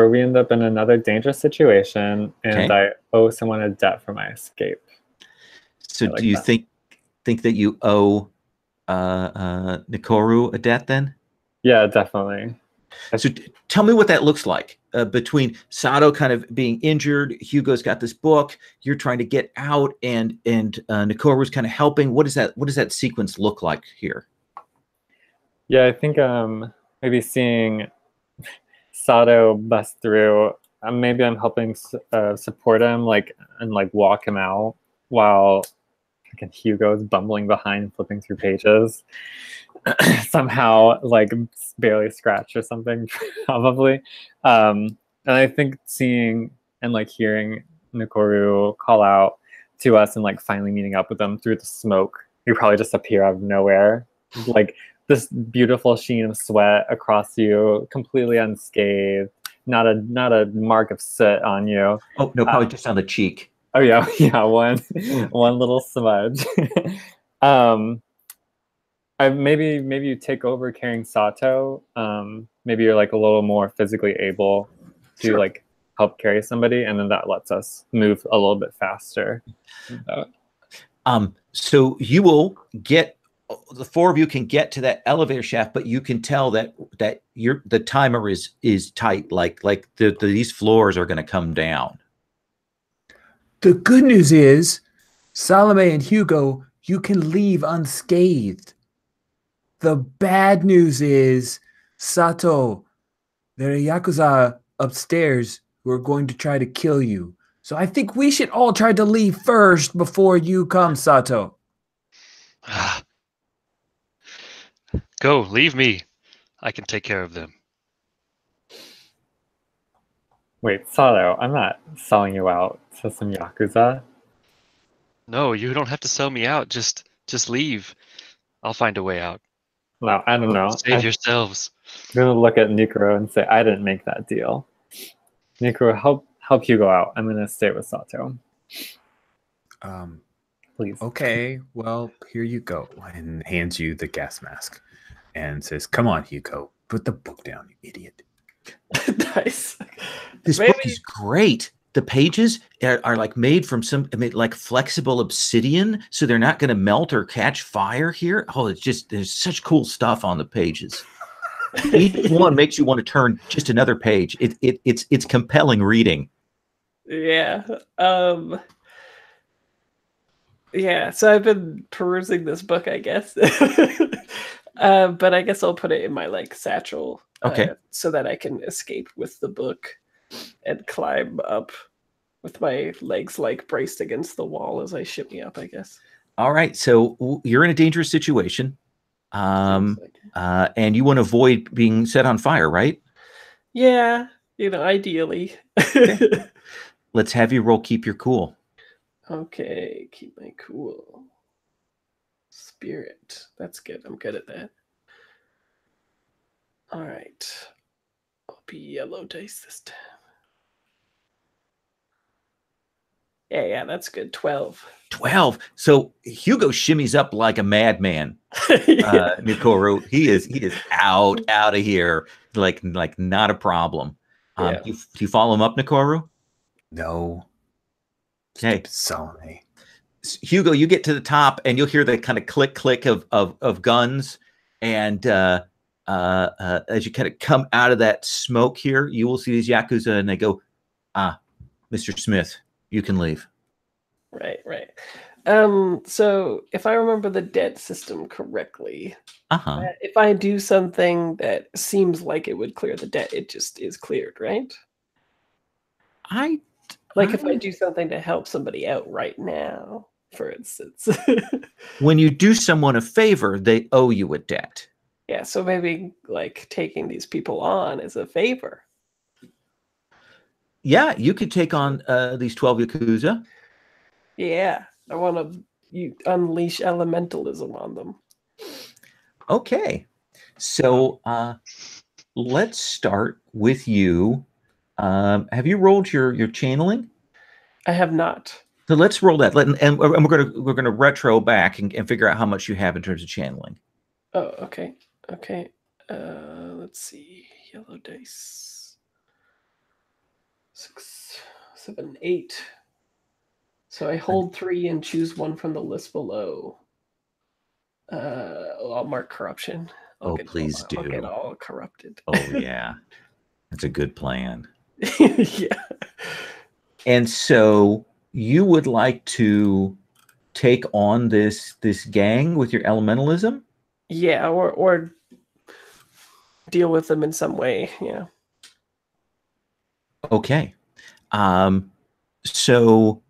[SPEAKER 3] We end up in another dangerous situation, and I owe someone a debt for my escape.
[SPEAKER 1] So do you think that you owe Nikoru a debt then?
[SPEAKER 3] Yeah, definitely.
[SPEAKER 1] So tell me what that looks like between Sato kind of being injured, Hugo's got this book, you're trying to get out, and Nikoru's kind of helping. What does that sequence look like here?
[SPEAKER 3] Yeah, I think maybe seeing Sato bust through. Maybe I'm helping support him, and walk him out while Hugo's bumbling behind, flipping through pages. Somehow, barely scratched or something, probably. And I think seeing and hearing Nikoru call out to us and finally meeting up with them through the smoke. You probably just appear out of nowhere, this beautiful sheen of sweat across you, completely unscathed, not a mark of soot on you.
[SPEAKER 1] Oh no, probably just on the cheek.
[SPEAKER 3] Oh yeah, one little smudge. Maybe you take over carrying Sato. Maybe you're a little more physically able to help carry somebody, and then that lets us move a little bit faster.
[SPEAKER 1] So you will get. The 4 of you can get to that elevator shaft, but you can tell that the timer is tight. These floors are going to come down.
[SPEAKER 2] The good news is, Salome and Hugo, you can leave unscathed. The bad news is, Sato, there are Yakuza upstairs who are going to try to kill you. So I think we should all try to leave first before you come, Sato.
[SPEAKER 5] Go, leave me. I can take care of them.
[SPEAKER 3] Wait, Sato, I'm not selling you out to some Yakuza.
[SPEAKER 5] No, you don't have to sell me out. Just leave. I'll find a way out.
[SPEAKER 3] No, I don't know.
[SPEAKER 5] Save
[SPEAKER 3] I'm
[SPEAKER 5] yourselves.
[SPEAKER 3] gonna look at Nikuro and say, I didn't make that deal. Nikuro, help Hugo out. I'm gonna stay with Sato. Please.
[SPEAKER 2] Okay, well, here you go. And hands you the gas mask and says, come on, Hugo, put the book down, you idiot.
[SPEAKER 4] Nice.
[SPEAKER 1] This
[SPEAKER 4] Maybe-
[SPEAKER 1] book is great. The pages are like made from like flexible obsidian, so they're not going to melt or catch fire here. Oh, it's just, there's such cool stuff on the pages. Each one makes you want to turn just another page. It's compelling reading.
[SPEAKER 4] Yeah. Yeah, so I've been perusing this book, I guess. But I guess I'll put it in my like satchel.
[SPEAKER 1] Okay.
[SPEAKER 4] So that I can escape with the book and climb up with my legs like braced against the wall as I shimmy up, I guess.
[SPEAKER 1] All right, so you're in a dangerous situation,
[SPEAKER 4] Seems like it.
[SPEAKER 1] and you want to avoid being set on fire, right?
[SPEAKER 4] Yeah, ideally.
[SPEAKER 1] Let's have you roll keep your cool.
[SPEAKER 4] Okay, keep my cool. Spirit. That's good. I'm good at that. All right. I'll be yellow dice this time. Yeah, that's good. 12.
[SPEAKER 1] 12. So Hugo shimmies up like a madman.
[SPEAKER 4] Yeah.
[SPEAKER 1] Nikoro, he is out of here, like not a problem.
[SPEAKER 4] Yeah.
[SPEAKER 1] Do you follow him up, Nikoro?
[SPEAKER 2] No.
[SPEAKER 1] Okay.
[SPEAKER 2] Selling me.
[SPEAKER 1] Hugo, you get to the top and you'll hear the kind of click of guns, and as you kind of come out of that smoke here, you will see these Yakuza and they go, Mr. Smith, you can leave.
[SPEAKER 4] Right. So if I remember the debt system correctly, if I do something that seems like it would clear the debt, it just is cleared, right? If I do something to help somebody out right now, for instance.
[SPEAKER 1] When you do someone a favor, they owe you a debt.
[SPEAKER 4] Yeah, so maybe like taking these people on is a favor.
[SPEAKER 1] Yeah, you could take on these 12 Yakuza.
[SPEAKER 4] Yeah, I want to unleash elementalism on them.
[SPEAKER 1] Okay, so let's start with you. Have you rolled your channeling?
[SPEAKER 4] I have not.
[SPEAKER 1] So let's roll that. And we're gonna retro back and figure out how much you have in terms of channeling.
[SPEAKER 4] Oh, okay. Okay. Let's see. Yellow dice. 6, 7, 8. So I hold 3 and choose one from the list below. I'll mark corruption. I'll
[SPEAKER 1] Please do.
[SPEAKER 4] I'll get all corrupted.
[SPEAKER 1] Oh yeah, that's a good plan.
[SPEAKER 4] Yeah.
[SPEAKER 1] And so you would like to take on this gang with your elementalism?
[SPEAKER 4] Yeah, or deal with them in some way. Yeah.
[SPEAKER 1] Okay. So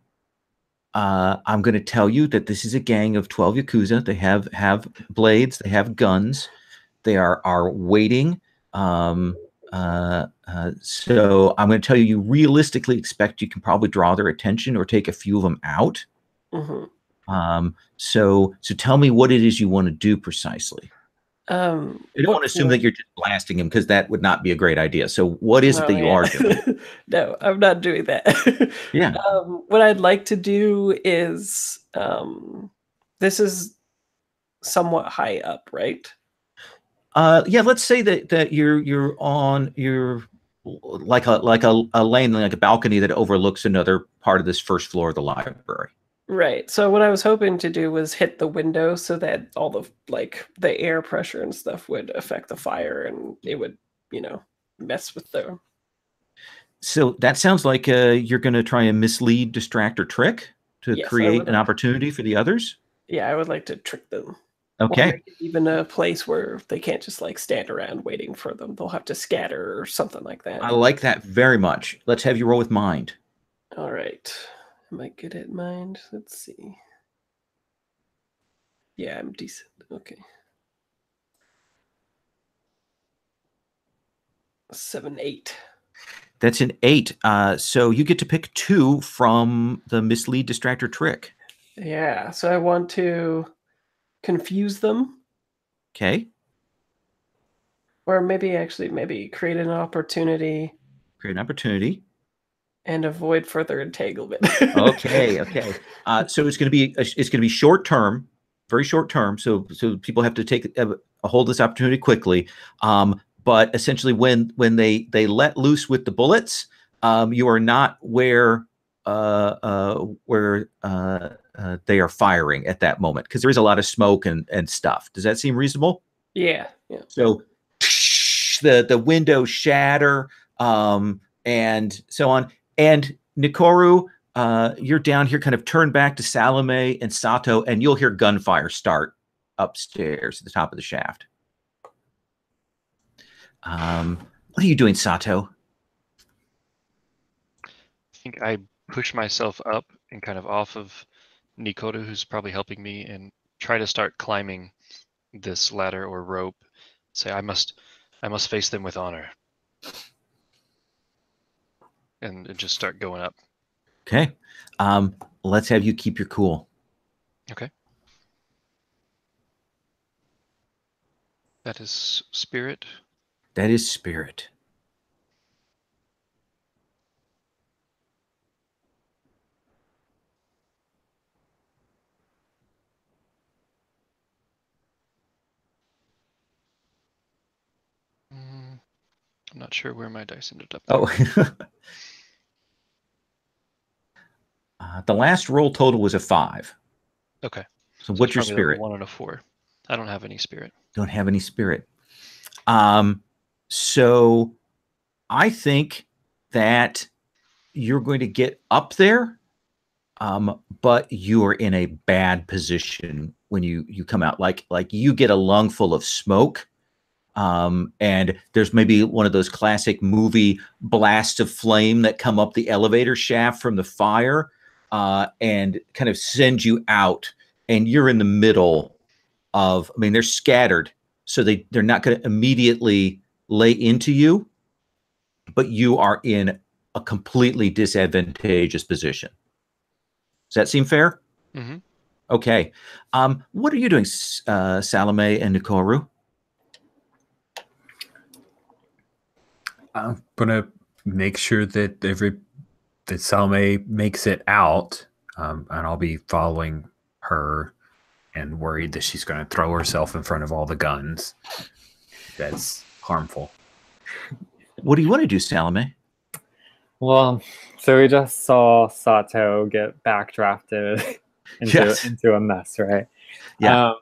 [SPEAKER 1] I'm going to tell you that this is a gang of 12 Yakuza. They have blades. They have guns. They are waiting. So I'm going to tell you, you realistically expect you can probably draw their attention or take a few of them out.
[SPEAKER 4] Mm-hmm.
[SPEAKER 1] So tell me what it is you want to do precisely. I don't want to assume that you're just blasting him, because that would not be a great idea. So what is it that you are doing?
[SPEAKER 4] No, I'm not doing that.
[SPEAKER 1] Yeah.
[SPEAKER 4] What I'd like to do is, this is somewhat high up, right?
[SPEAKER 1] Yeah, let's say that you're like a lane, like a balcony that overlooks another part of this first floor of the library.
[SPEAKER 4] Right. So what I was hoping to do was hit the window so that all the the air pressure and stuff would affect the fire, and it would, mess with the.
[SPEAKER 1] So that sounds like you're going to try and mislead, distract, or trick to create an opportunity for the others.
[SPEAKER 4] Yeah, I would like to trick them.
[SPEAKER 1] Okay.
[SPEAKER 4] Or make it even a place where they can't just stand around waiting for them. They'll have to scatter or something like that.
[SPEAKER 1] I like that very much. Let's have you roll with mind.
[SPEAKER 4] All right. Am I good at mind? Let's see. Yeah, I'm decent. Okay. 7, 8.
[SPEAKER 1] That's an 8. So you get to pick 2 from the mislead, distract, or trick.
[SPEAKER 4] Yeah, so I want to confuse them.
[SPEAKER 1] Okay.
[SPEAKER 4] Or maybe create an opportunity
[SPEAKER 1] Create an opportunity.
[SPEAKER 4] and avoid further entanglement.
[SPEAKER 1] Okay. So it's going to be short term, very short term. So people have to take a hold of this opportunity quickly. But essentially, when they let loose with the bullets, you are not where they are firing at that moment, because there is a lot of smoke and stuff. Does that seem reasonable?
[SPEAKER 4] Yeah.
[SPEAKER 1] So the windows shatter, and so on. And Nikoru, you're down here, kind of turned back to Salome and Sato, and you'll hear gunfire start upstairs at the top of the shaft. What are you doing, Sato?
[SPEAKER 5] I think I push myself up and kind of off of Nikoru, who's probably helping me, and try to start climbing this ladder or rope. Say, I must face them with honor. And just start going up.
[SPEAKER 1] Okay. Let's have you keep your cool.
[SPEAKER 5] Okay. That is spirit.
[SPEAKER 1] That is spirit.
[SPEAKER 5] I'm not sure where my dice ended up.
[SPEAKER 1] Oh. The last roll total was a 5.
[SPEAKER 5] Okay.
[SPEAKER 1] So what's your
[SPEAKER 5] probably
[SPEAKER 1] spirit?
[SPEAKER 5] A 1 and a 4. I don't have any spirit.
[SPEAKER 1] Don't have any spirit. So I think that you're going to get up there, but you are in a bad position when you come out. Like you get a lung full of smoke, and there's maybe one of those classic movie blasts of flame that come up the elevator shaft from the fire, and kind of send you out. And you're in the middle of, I mean, they're scattered, so they're not going to immediately lay into you, but you are in a completely disadvantageous position. Does that seem fair?
[SPEAKER 5] Mm-hmm.
[SPEAKER 1] Okay. What are you doing, Salome and Nikoru?
[SPEAKER 2] I'm gonna make sure that that Salome makes it out, and I'll be following her and worried that she's going to throw herself in front of all the guns. That's harmful.
[SPEAKER 1] What do you want to do, Salome?
[SPEAKER 3] Well, so we just saw Sato get backdrafted into a mess, right?
[SPEAKER 1] Yeah.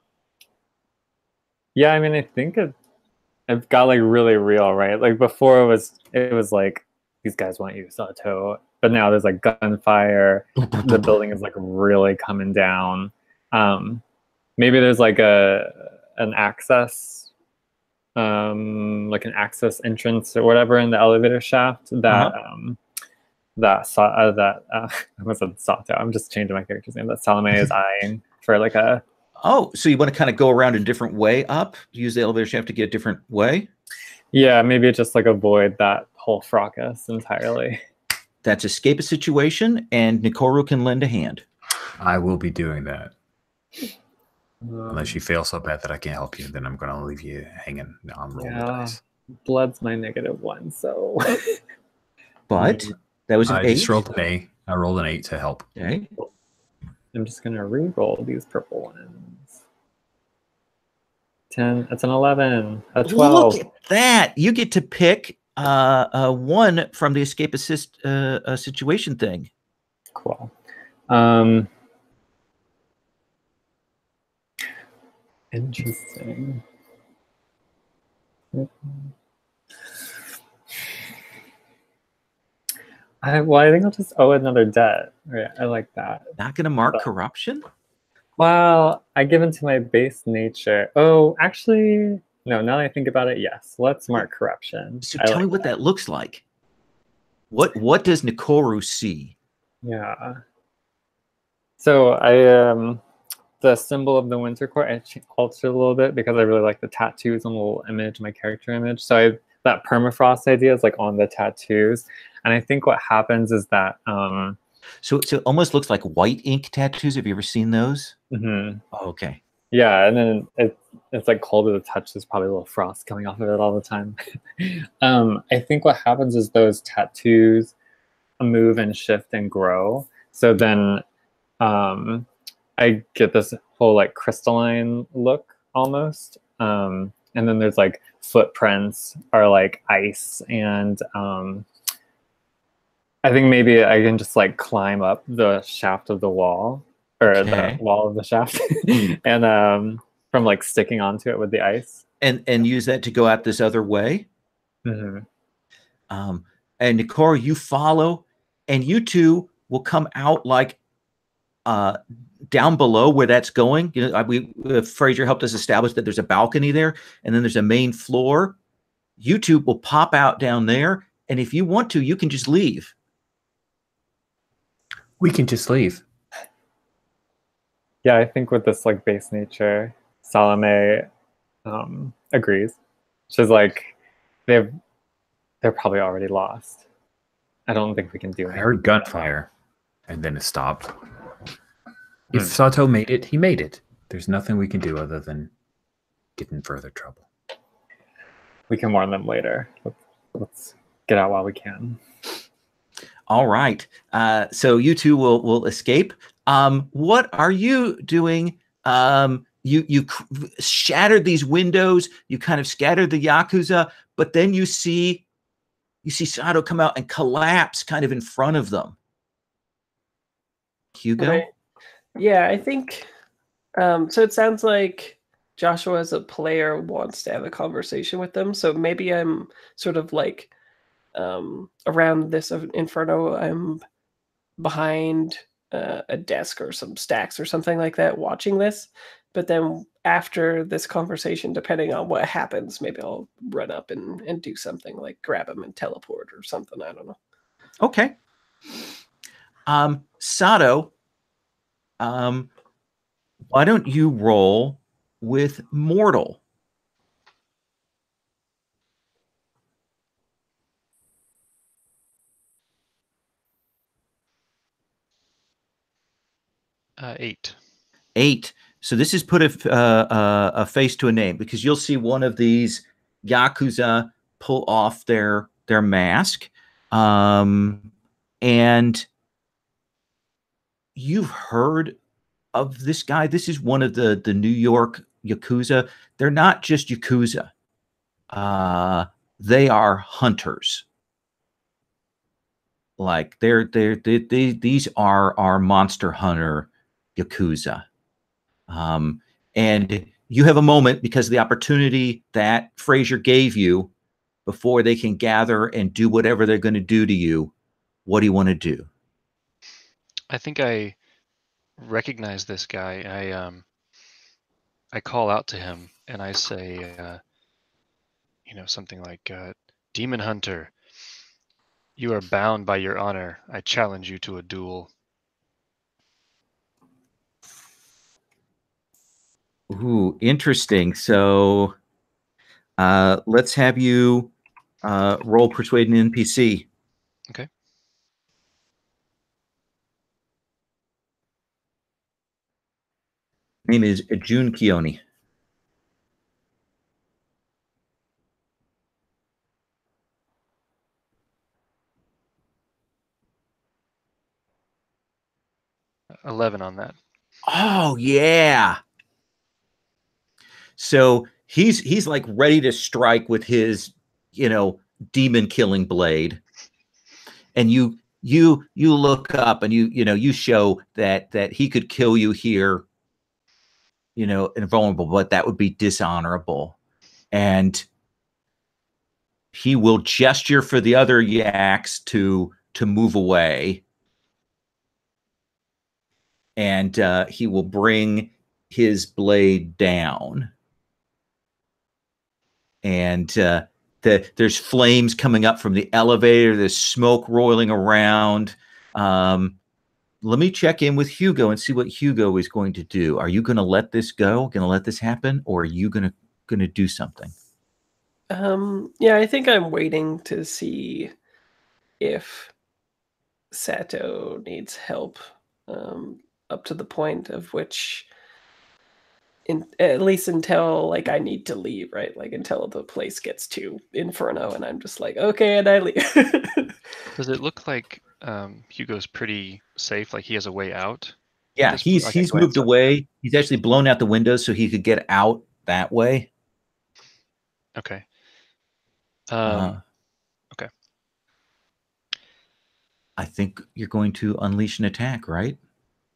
[SPEAKER 3] Yeah, I mean, I think it got like really real, right? Like before it was like, these guys want you, Sato, but now there's like gunfire. The building is like really coming down. Maybe there's like an access, like an access entrance or whatever in the elevator shaft that I wasn't Sato. I'm just changing my character's name. That Salome is eyeing for like a.
[SPEAKER 1] Oh, so you want to kind of go around a different way up? Use the elevator shaft to get a different way?
[SPEAKER 3] Yeah, maybe just like avoid that whole fracas entirely.
[SPEAKER 1] That's escape a situation, and Nikoru can lend a hand.
[SPEAKER 2] I will be doing that. Unless you fail so bad that I can't help you, then I'm going to leave you hanging. No, I'm rolling the dice.
[SPEAKER 3] Blood's my -1, so.
[SPEAKER 1] But that was an 8.
[SPEAKER 2] I just rolled an 8. I rolled an 8 to help.
[SPEAKER 1] Okay.
[SPEAKER 3] I'm just going to re-roll these purple ones. 10. That's an 11. A 12.
[SPEAKER 1] Look at that. You get to pick 1 from the escape assist situation thing.
[SPEAKER 3] Cool. Interesting. I think I'll just owe another debt. Right, I like that.
[SPEAKER 1] Not going to mark corruption?
[SPEAKER 3] Well, I give into my base nature. Oh, actually, no, now that I think about it, yes. Let's mark corruption.
[SPEAKER 1] So tell me what that looks like. What does Nikoru see?
[SPEAKER 3] Yeah. So I the symbol of the Winter Court, I altered a little bit because I really like the tattoos on the little image, my character image. So that permafrost idea is like on the tattoos. And I think what happens is that
[SPEAKER 1] So it almost looks like white ink tattoos. Have you ever seen those?
[SPEAKER 3] mhm.
[SPEAKER 1] Oh, okay.
[SPEAKER 3] Yeah, and then it's like cold to the touch. There's probably a little frost coming off of it all the time. I think what happens is those tattoos move and shift and grow. So then I get this whole like crystalline look almost. And then there's like footprints are like ice, and I think maybe I can just like climb up the shaft of the wall, or
[SPEAKER 1] Okay.
[SPEAKER 3] the wall of the shaft, and from like sticking onto it with the ice.
[SPEAKER 1] And use that to go out this other way.
[SPEAKER 3] Mm-hmm.
[SPEAKER 1] And Nicora, you follow, and you two will come out like down below where that's going. You know, Fraser helped us establish that there's a balcony there, and then there's a main floor. You two will pop out down there, and if you want to, you can just leave.
[SPEAKER 2] We can just leave.
[SPEAKER 3] Yeah, I think with this like base nature, Salome agrees. She's like, they're probably already lost. I don't think we can do
[SPEAKER 2] I
[SPEAKER 3] anything.
[SPEAKER 2] heard gunfire, and then it stopped. If Sato made it, he made it. There's nothing we can do other than get in further trouble.
[SPEAKER 3] We can warn them later. Let's get out while we can.
[SPEAKER 1] All right. So you two will escape. What are you doing? You shattered these windows. You kind of scattered the Yakuza, but then you see Sato come out and collapse kind of in front of them. Hugo?
[SPEAKER 4] Right. Yeah, I think so. It sounds like Joshua as a player wants to have a conversation with them. So maybe I'm sort of like around this inferno. I'm behind a desk or some stacks or something like that watching this. But then after this conversation, depending on what happens, maybe I'll run up and do something like grab him and teleport or something. I don't know.
[SPEAKER 1] Okay. Sato, why don't you roll with Mortal?
[SPEAKER 5] Eight.
[SPEAKER 1] 8. So this is put a face to a name, because you'll see one of these Yakuza pull off their mask. And you've heard of this guy. This is one of the New York Yakuza. They're not just Yakuza. They are hunters. Like these are monster hunter Yakuza. And you have a moment, because of the opportunity that Fraser gave you, before they can gather and do whatever they're going to do to you. What do you want to do?
[SPEAKER 5] I think I recognize this guy. I call out to him and I say, something like, "Demon Hunter, you are bound by your honor. I challenge you to a duel."
[SPEAKER 1] Ooh, interesting. So let's have you roll persuade an NPC.
[SPEAKER 5] Okay.
[SPEAKER 1] Name is June Keone.
[SPEAKER 5] Uh, 11 on that.
[SPEAKER 1] Oh yeah. So he's like ready to strike with his, demon killing blade. And you look up and you show that he could kill you here, invulnerable, but that would be dishonorable. And he will gesture for the other yaks to move away. And he will bring his blade down. And there's flames coming up from the elevator. There's smoke rolling around. Let me check in with Hugo and see what Hugo is going to do. Are you going to let this go? Going to let this happen? Or are you going to do something?
[SPEAKER 4] Yeah, I think I'm waiting to see if Sato needs help, up to the point of which, at least until like I need to leave, right? Like until the place gets to Inferno, and I'm just like, okay, and I leave.
[SPEAKER 5] Does it look like Hugo's pretty safe? Like he has a way out? At
[SPEAKER 1] Yeah,
[SPEAKER 5] this point? Like I
[SPEAKER 1] he's moved
[SPEAKER 5] glanced up.
[SPEAKER 1] away. He's actually blown out the windows so he could get out that way.
[SPEAKER 5] Okay.
[SPEAKER 1] Uh,
[SPEAKER 5] Okay.
[SPEAKER 1] I think you're going to unleash an attack, right?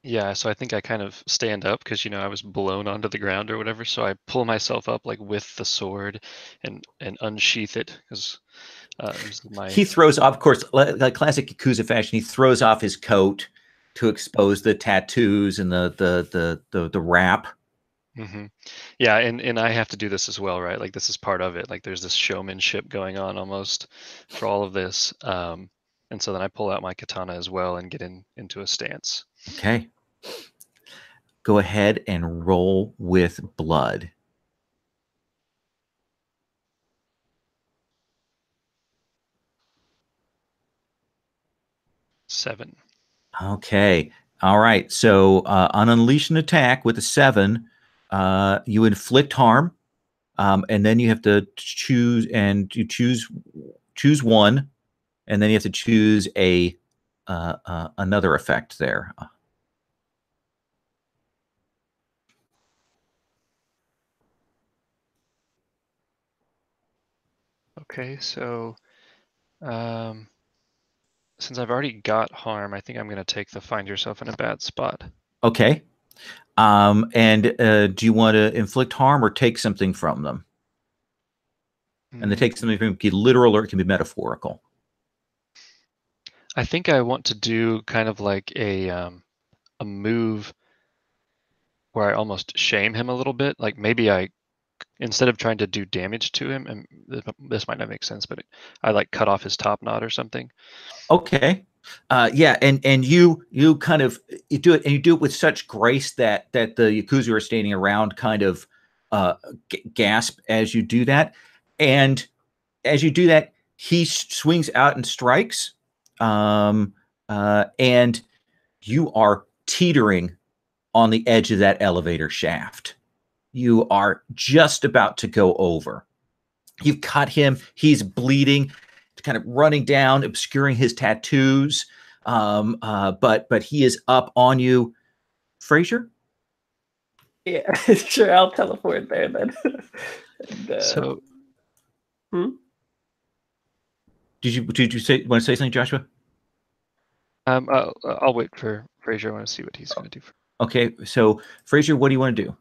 [SPEAKER 5] Yeah, so I think I kind of stand up because I was blown onto the ground or whatever. So I pull myself up like with the sword and unsheath it because this is my.
[SPEAKER 1] He throws off, of course, like classic Yakuza fashion. He throws off his coat to expose the tattoos and the wrap.
[SPEAKER 5] Mm-hmm. Yeah, and I have to do this as well, right? Like this is part of it. Like there's this showmanship going on almost for all of this. And so then I pull out my katana as well and get into a stance.
[SPEAKER 1] Okay. Go ahead and roll with blood.
[SPEAKER 5] Seven.
[SPEAKER 1] Okay. All right. So on unleash an attack with a 7, you inflict harm, and then you have to choose, and you choose one, and then you have to choose a another effect there.
[SPEAKER 5] Okay, so since I've already got harm, I think I'm going to take the find yourself in a bad spot.
[SPEAKER 1] Okay. And do you want to inflict harm or take something from them? And the take something from them can be literal or it can be metaphorical.
[SPEAKER 5] I think I want to do kind of like a move where I almost shame him a little bit. Like maybe instead of trying to do damage to him, and this might not make sense, but I like cut off his top knot or something.
[SPEAKER 1] Okay. Yeah, and you kind of you do it with such grace that the Yakuza who are standing around kind of gasp as you do that. And as you do that, he swings out and strikes. And you are teetering on the edge of that elevator shaft. You are just about to go over. You've cut him. He's bleeding, kind of running down, obscuring his tattoos. But he is up on you. Frazier?
[SPEAKER 4] Yeah, sure. I'll teleport there then. And,
[SPEAKER 5] So,
[SPEAKER 1] did you want to say something, Joshua?
[SPEAKER 5] I'll wait for Frazier. I want to see what he's going to do.
[SPEAKER 1] Okay, so Frazier, what do you want to do?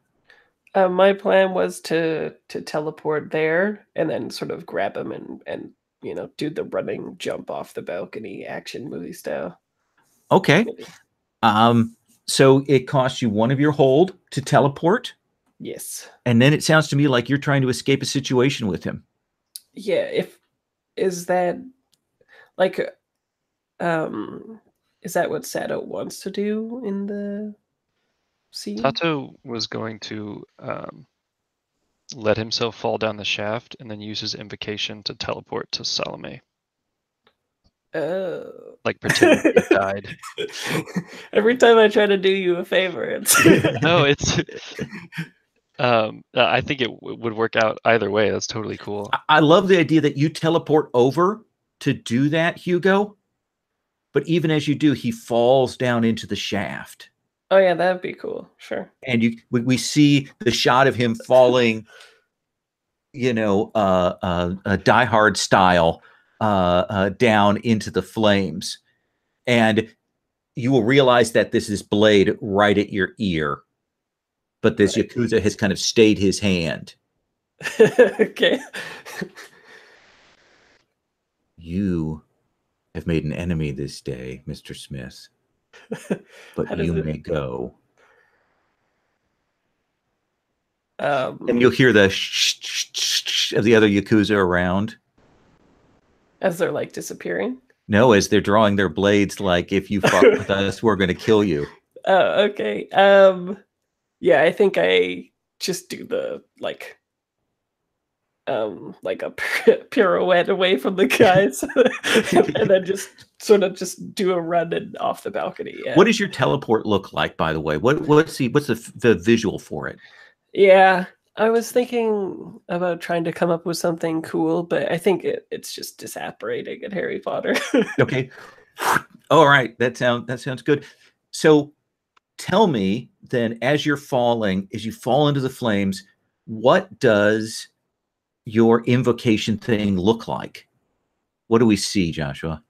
[SPEAKER 4] My plan was to teleport there and then sort of grab him and do the running jump off the balcony action movie style.
[SPEAKER 1] Okay. So it costs you 1 of your hold to teleport.
[SPEAKER 4] Yes.
[SPEAKER 1] And then it sounds to me like you're trying to escape a situation with him.
[SPEAKER 4] Yeah. Is that what Sato wants to do in the scene?
[SPEAKER 5] Sato was going to let himself fall down the shaft and then use his invocation to teleport to Salome. Like pretend he died.
[SPEAKER 4] Every time I try to do you a favor, it's
[SPEAKER 5] no, it's. I think it would work out either way. That's totally cool.
[SPEAKER 1] I love the idea that you teleport over to do that, Hugo. But even as you do, he falls down into the shaft.
[SPEAKER 4] Oh yeah, that'd be cool. Sure.
[SPEAKER 1] And we see the shot of him falling, a Die Hard style, down into the flames. And you will realize that this is blade right at your ear. But this right. Yakuza has kind of stayed his hand.
[SPEAKER 4] Okay.
[SPEAKER 1] You have made an enemy this day, Mr. Smith. But you may go. And you'll hear the shh of the other Yakuza around.
[SPEAKER 4] As they're like disappearing?
[SPEAKER 1] No, as they're drawing their blades like, if you fuck with us, we're going to kill you.
[SPEAKER 4] Oh, okay. Yeah, I think I just do the, like a pirouette away from the guys, and then just sort of just do a run and off the balcony. Yeah.
[SPEAKER 1] What does your teleport look like, by the way? What's the visual for it?
[SPEAKER 4] Yeah, I was thinking about trying to come up with something cool, but I think it's just disapparating in Harry Potter.
[SPEAKER 1] Okay. All right. That sounds good. So tell me then, as you fall into the flames, what does your invocation thing look like? What do we see, Joshua?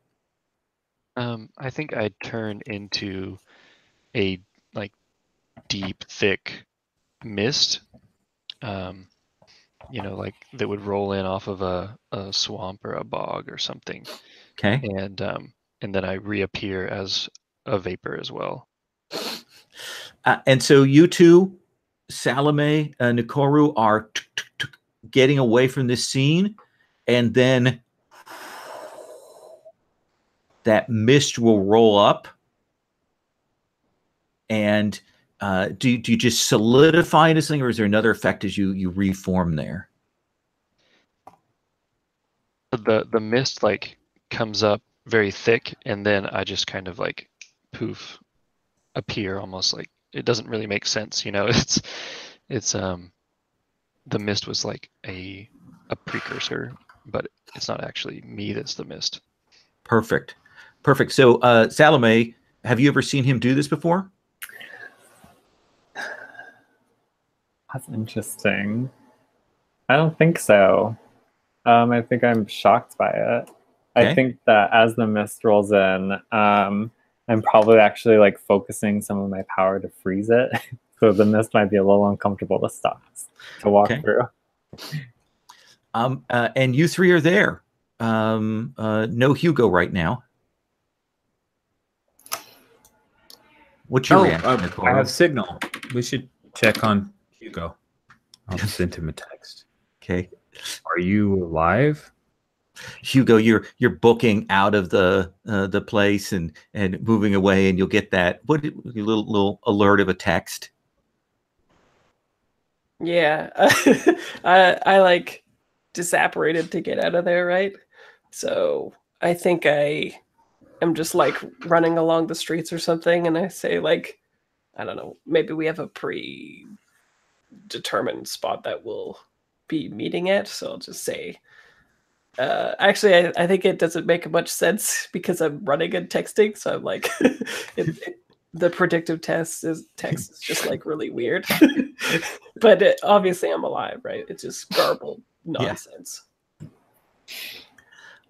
[SPEAKER 5] I think I turn into a like deep, thick mist. Like that would roll in off of a swamp or a bog or something.
[SPEAKER 1] Okay.
[SPEAKER 5] And then I reappear as a vapor as well.
[SPEAKER 1] And so you two, Salome, Nikoru, are getting away from this scene, and then that mist will roll up. And do you just solidify this thing, or is there another effect as you reform there?
[SPEAKER 5] The mist like comes up very thick, and then I just kind of like poof appear, almost like it doesn't really make sense. It's the mist was like a precursor, but it's not actually me that's the mist.
[SPEAKER 1] Perfect. So Salome, have you ever seen him do this before?
[SPEAKER 3] That's interesting. I don't think so. I think I'm shocked by it.
[SPEAKER 1] Okay.
[SPEAKER 3] I think that as the mist rolls in, I'm probably actually like focusing some of my power to freeze it. So the mist might be a little uncomfortable to walk through.
[SPEAKER 1] And you three are there. No Hugo right now. What's your reaction?
[SPEAKER 2] I have signal. We should check on Hugo. I'll send him a text.
[SPEAKER 1] Okay.
[SPEAKER 2] Are you alive?
[SPEAKER 1] Hugo, you're booking out of the place and moving away, and you'll get that little alert of a text.
[SPEAKER 4] Yeah, I like disapparated to get out of there, right? So I think I am just like running along the streets or something, and I say like, I don't know, maybe we have a predetermined spot that we'll be meeting at. So I'll just say, actually, I think it doesn't make much sense because I'm running and texting. So I'm like, the predictive text is just like really weird. But obviously I'm alive, right? It's just garbled nonsense.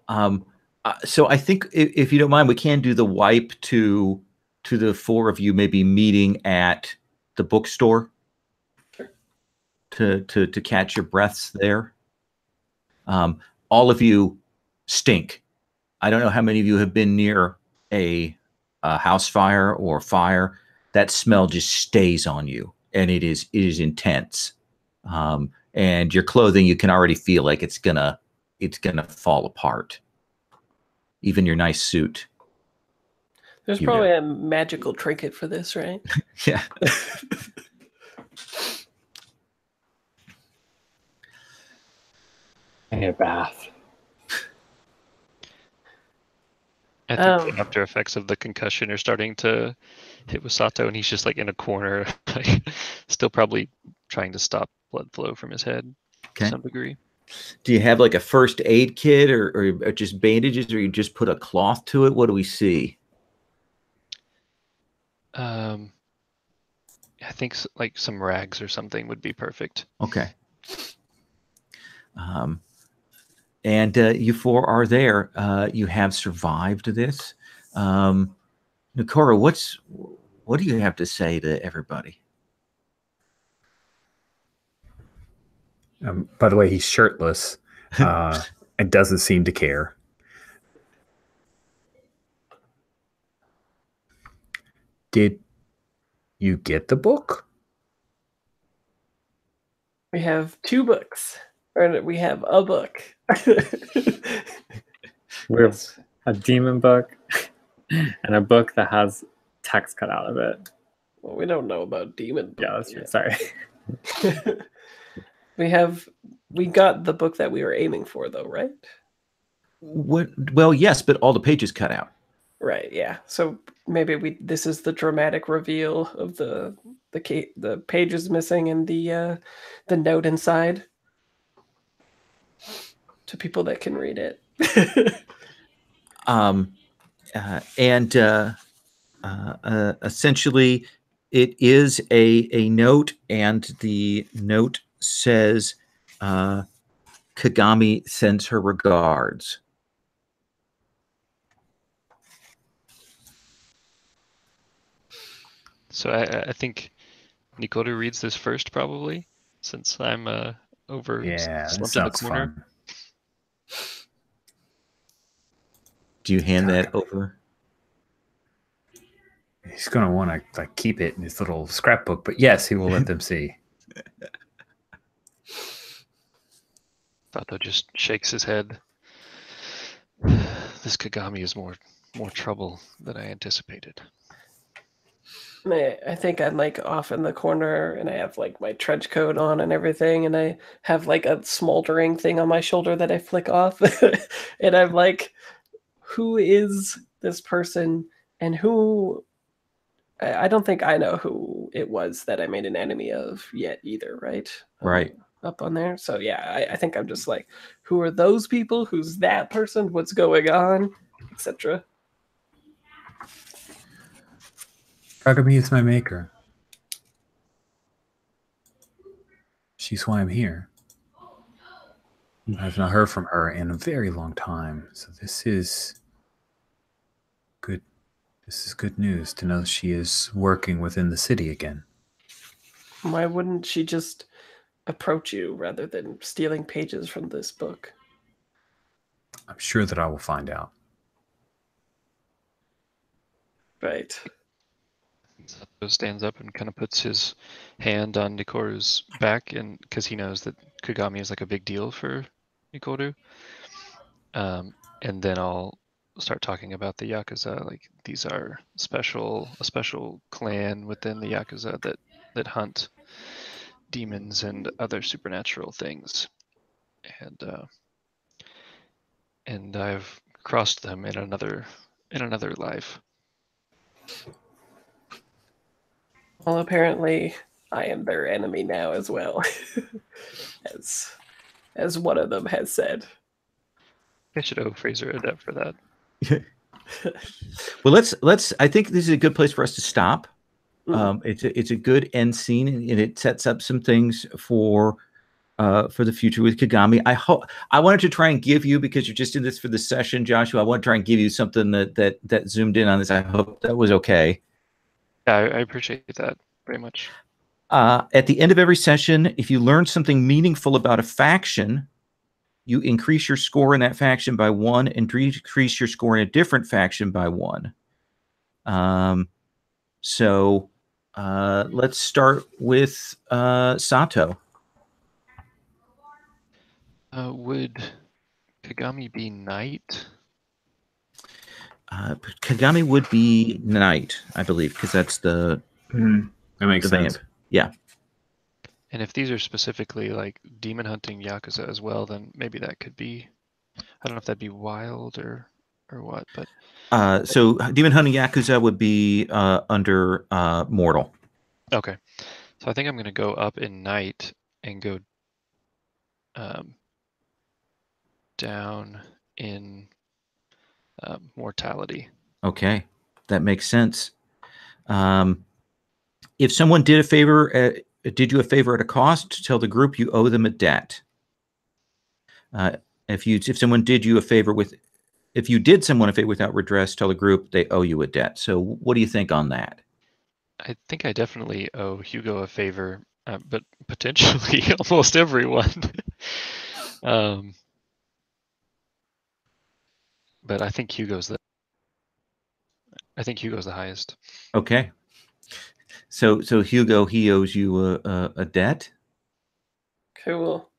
[SPEAKER 1] Yeah. So I think if you don't mind, we can do the wipe to the four of you maybe meeting at the bookstore.
[SPEAKER 4] Sure.
[SPEAKER 1] To catch your breaths there. All of you stink. I don't know how many of you have been near a house fire or fire. That smell just stays on you, and it is intense. And your clothing, you can already feel like it's gonna fall apart. Even your nice suit.
[SPEAKER 4] There's probably a magical trinket for this, right?
[SPEAKER 1] Yeah.
[SPEAKER 3] I need a bath.
[SPEAKER 5] I think the after effects of the concussion are starting to hit Wasato, and he's just like in a corner, like still probably trying to stop blood flow from his head to some degree.
[SPEAKER 1] Do you have like a first aid kit or just bandages, or you just put a cloth to it? What do we see?
[SPEAKER 5] I think like some rags or something would be perfect.
[SPEAKER 1] Okay. And you four are there. You have survived this. Nikoru, what do you have to say to everybody?
[SPEAKER 2] By the way, he's shirtless and doesn't seem to care. Did you get the book?
[SPEAKER 4] We have 2 books. Or we have a book.
[SPEAKER 3] We have a demon book and a book that has text cut out of it.
[SPEAKER 4] Well, we don't know about demon book.
[SPEAKER 3] Yeah, that's true. Sorry.
[SPEAKER 4] We have We got the book that we were aiming for, though, right?
[SPEAKER 1] What? Well, yes, but all the pages cut out.
[SPEAKER 4] Right. Yeah. So maybe this is the dramatic reveal of the page is missing and the note inside to people that can read it.
[SPEAKER 1] Essentially, it is a note, and the note says, Kagami sends her regards.
[SPEAKER 5] So I think Nikoru reads this first, probably, since I'm over slumped in the corner.
[SPEAKER 2] Fun.
[SPEAKER 1] Do you hand that over?
[SPEAKER 2] He's gonna want to like keep it in his little scrapbook, but yes, he will let them see.
[SPEAKER 5] Sato just shakes his head. This Kagami is more trouble than I anticipated.
[SPEAKER 4] I think I'm like off in the corner and I have like my trench coat on and everything, and I have like a smoldering thing on my shoulder that I flick off. And I'm like, who is this person, and who I don't think I know who it was that I made an enemy of yet either, right?
[SPEAKER 1] Right.
[SPEAKER 4] Up on there. So yeah, I think I'm just like, who are those people? Who's that person? What's going on? Etc.
[SPEAKER 2] Kagami is my maker. She's why I'm here. I've not heard from her in a very long time, so this is good. This is good news to know she is working within the city again.
[SPEAKER 4] Why wouldn't she just approach you rather than stealing pages from this book?
[SPEAKER 2] I'm sure that I will find out.
[SPEAKER 4] Right.
[SPEAKER 5] Sato stands up and kind of puts his hand on Nikoru's back, and because he knows that Kagami is like a big deal for Nikoru. And then I'll start talking about the Yakuza. Like, these are a special clan within the Yakuza that hunt demons and other supernatural things. And I've crossed them in another life.
[SPEAKER 4] Well, apparently I am their enemy now as well. as one of them has said.
[SPEAKER 5] I should owe Fraser a debt for that.
[SPEAKER 1] Well, let's. I think this is a good place for us to stop. It's a good end scene, and it sets up some things for the future with Kagami. I wanted to try and give you, because you're just in this for the session, Joshua. I want to try and give you something that zoomed in on this. I hope that was okay.
[SPEAKER 5] Yeah, I appreciate that very much.
[SPEAKER 1] At the end of every session, if you learn something meaningful about a faction, you increase your score in that faction by 1 and decrease your score in a different faction by 1. So let's start with Sato.
[SPEAKER 5] Would Kagami be knight?
[SPEAKER 1] Kagami would be knight, I believe, because that's the
[SPEAKER 2] that makes sense.
[SPEAKER 1] Vamp. Yeah.
[SPEAKER 5] And if these are specifically like demon hunting Yakuza as well, then maybe that could be, I don't know if that'd be wild or what, but
[SPEAKER 1] so demon hunting Yakuza would be under mortal.
[SPEAKER 5] Okay. So I think I'm going to go up in night and go down in mortality.
[SPEAKER 1] Okay, that makes sense. If someone did you a favor at a cost, tell the group you owe them a debt. If someone did you a favor if you did someone a favor without redress, tell the group they owe you a debt. So what do you think on that?
[SPEAKER 5] I think I definitely owe Hugo a favor, but potentially almost everyone. But I think Hugo's the highest.
[SPEAKER 1] Okay. So Hugo, he owes you a debt.
[SPEAKER 4] Cool.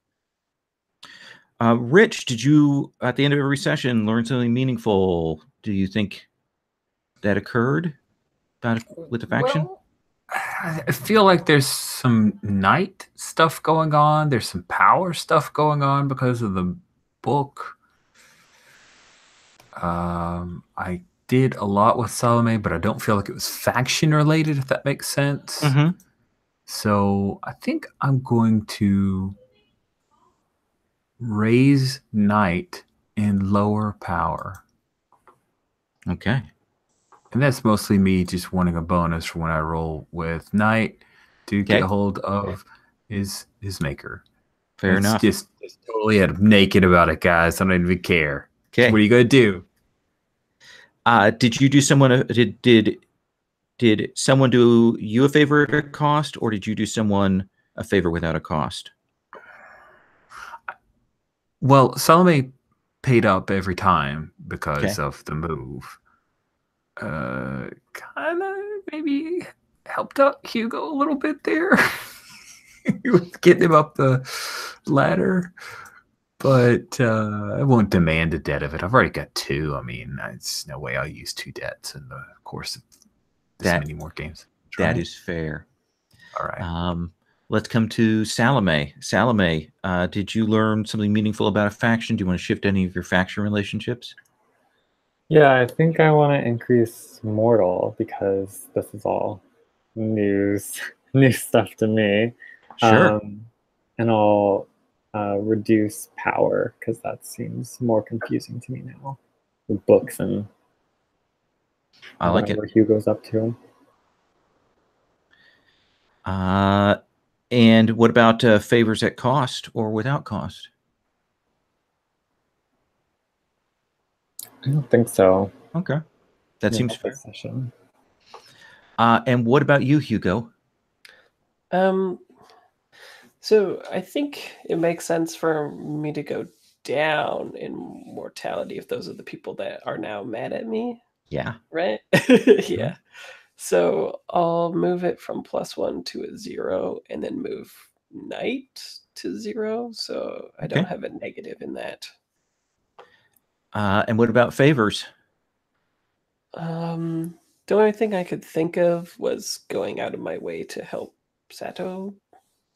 [SPEAKER 1] Rich, did you at the end of every session learn something meaningful? Do you think that occurred with the faction?
[SPEAKER 6] Well,
[SPEAKER 2] I feel like there's some knight stuff going on. There's some power stuff going on because of the book. I did a lot with Salome, but I don't feel like it was faction related, if that makes sense.
[SPEAKER 1] Mm-hmm.
[SPEAKER 2] So I think I'm going to raise knight and lower power.
[SPEAKER 1] Okay.
[SPEAKER 2] And that's mostly me just wanting a bonus for when I roll with knight to get hold of his maker.
[SPEAKER 1] Fair enough.
[SPEAKER 2] Just totally naked about it, guys. I don't even care.
[SPEAKER 1] Okay.
[SPEAKER 2] What are you gonna do?
[SPEAKER 1] Did you do someone? Did someone do you a favor at a cost, or did you do someone a favor without a cost?
[SPEAKER 2] Well, Salome paid up every time because of the move. Kind of maybe helped out Hugo a little bit there. Getting him up the ladder. But I won't demand a debt of it. I've already got 2. I mean, it's no way I'll use 2 debts in the course of this many more games.
[SPEAKER 1] That is fair.
[SPEAKER 2] All right.
[SPEAKER 1] Let's come to Salome. Salome, did you learn something meaningful about a faction? Do you want to shift any of your faction relationships?
[SPEAKER 3] Yeah, I think I want to increase mortal because this is all new stuff to me.
[SPEAKER 1] Sure.
[SPEAKER 3] And I'll reduce power because that seems more confusing to me now with books and
[SPEAKER 1] I like it.
[SPEAKER 3] whatever Hugo's up to.
[SPEAKER 1] And what about favors at cost or without cost?
[SPEAKER 3] I don't think so.
[SPEAKER 1] Okay. That seems fair.
[SPEAKER 3] Session.
[SPEAKER 1] And what about you, Hugo?
[SPEAKER 4] So I think it makes sense for me to go down in mortality if those are the people that are now mad at me.
[SPEAKER 1] Yeah.
[SPEAKER 4] Right? Yeah. So I'll move it from +1 to a 0 and then move knight to 0. So I don't have a negative in that.
[SPEAKER 1] And what about favors?
[SPEAKER 4] The only thing I could think of was going out of my way to help Sato.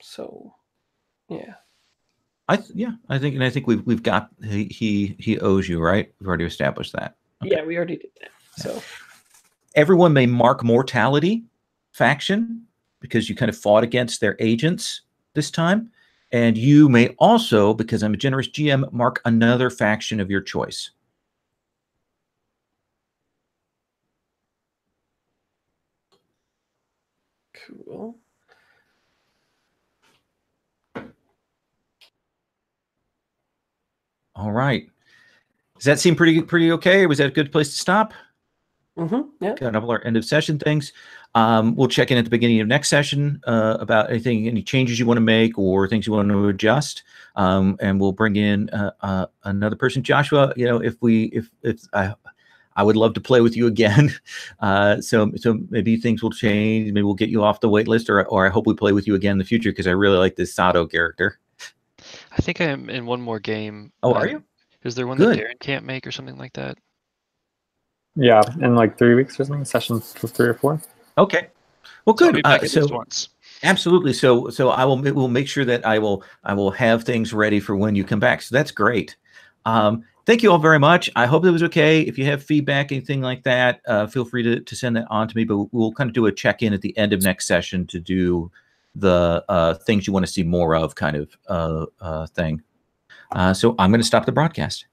[SPEAKER 4] So, yeah.
[SPEAKER 1] I think we've got he owes you, right? We've already established that.
[SPEAKER 4] Okay. Yeah, we already did that. So
[SPEAKER 1] everyone may mark mortality faction because you kind of fought against their agents this time, and you may also, because I'm a generous GM, mark another faction of your choice.
[SPEAKER 4] Cool.
[SPEAKER 1] All right. Does that seem pretty okay? Or was that a good place to stop?
[SPEAKER 4] Yeah.
[SPEAKER 1] Got all our end of session things. We'll check in at the beginning of next session about any changes you want to make or things you want to adjust. And we'll bring in another person. Joshua, I would love to play with you again. So maybe things will change. Maybe we'll get you off the wait list, or I hope we play with you again in the future because I really like this Sato character.
[SPEAKER 5] I think I am in one more game.
[SPEAKER 1] Oh, are you?
[SPEAKER 5] Is there one that Darren can't make or something like that?
[SPEAKER 3] Yeah, in like 3 weeks or something. Sessions for 3 or 4.
[SPEAKER 1] Okay. Well, good.
[SPEAKER 5] So once.
[SPEAKER 1] Absolutely. So we'll make sure that I will have things ready for when you come back. So that's great. Thank you all very much. I hope it was okay. If you have feedback, anything like that, feel free to send that on to me. But we'll kind of do a check-in at the end of next session to do the things you want to see more of kind of thing. So I'm going to stop the broadcast.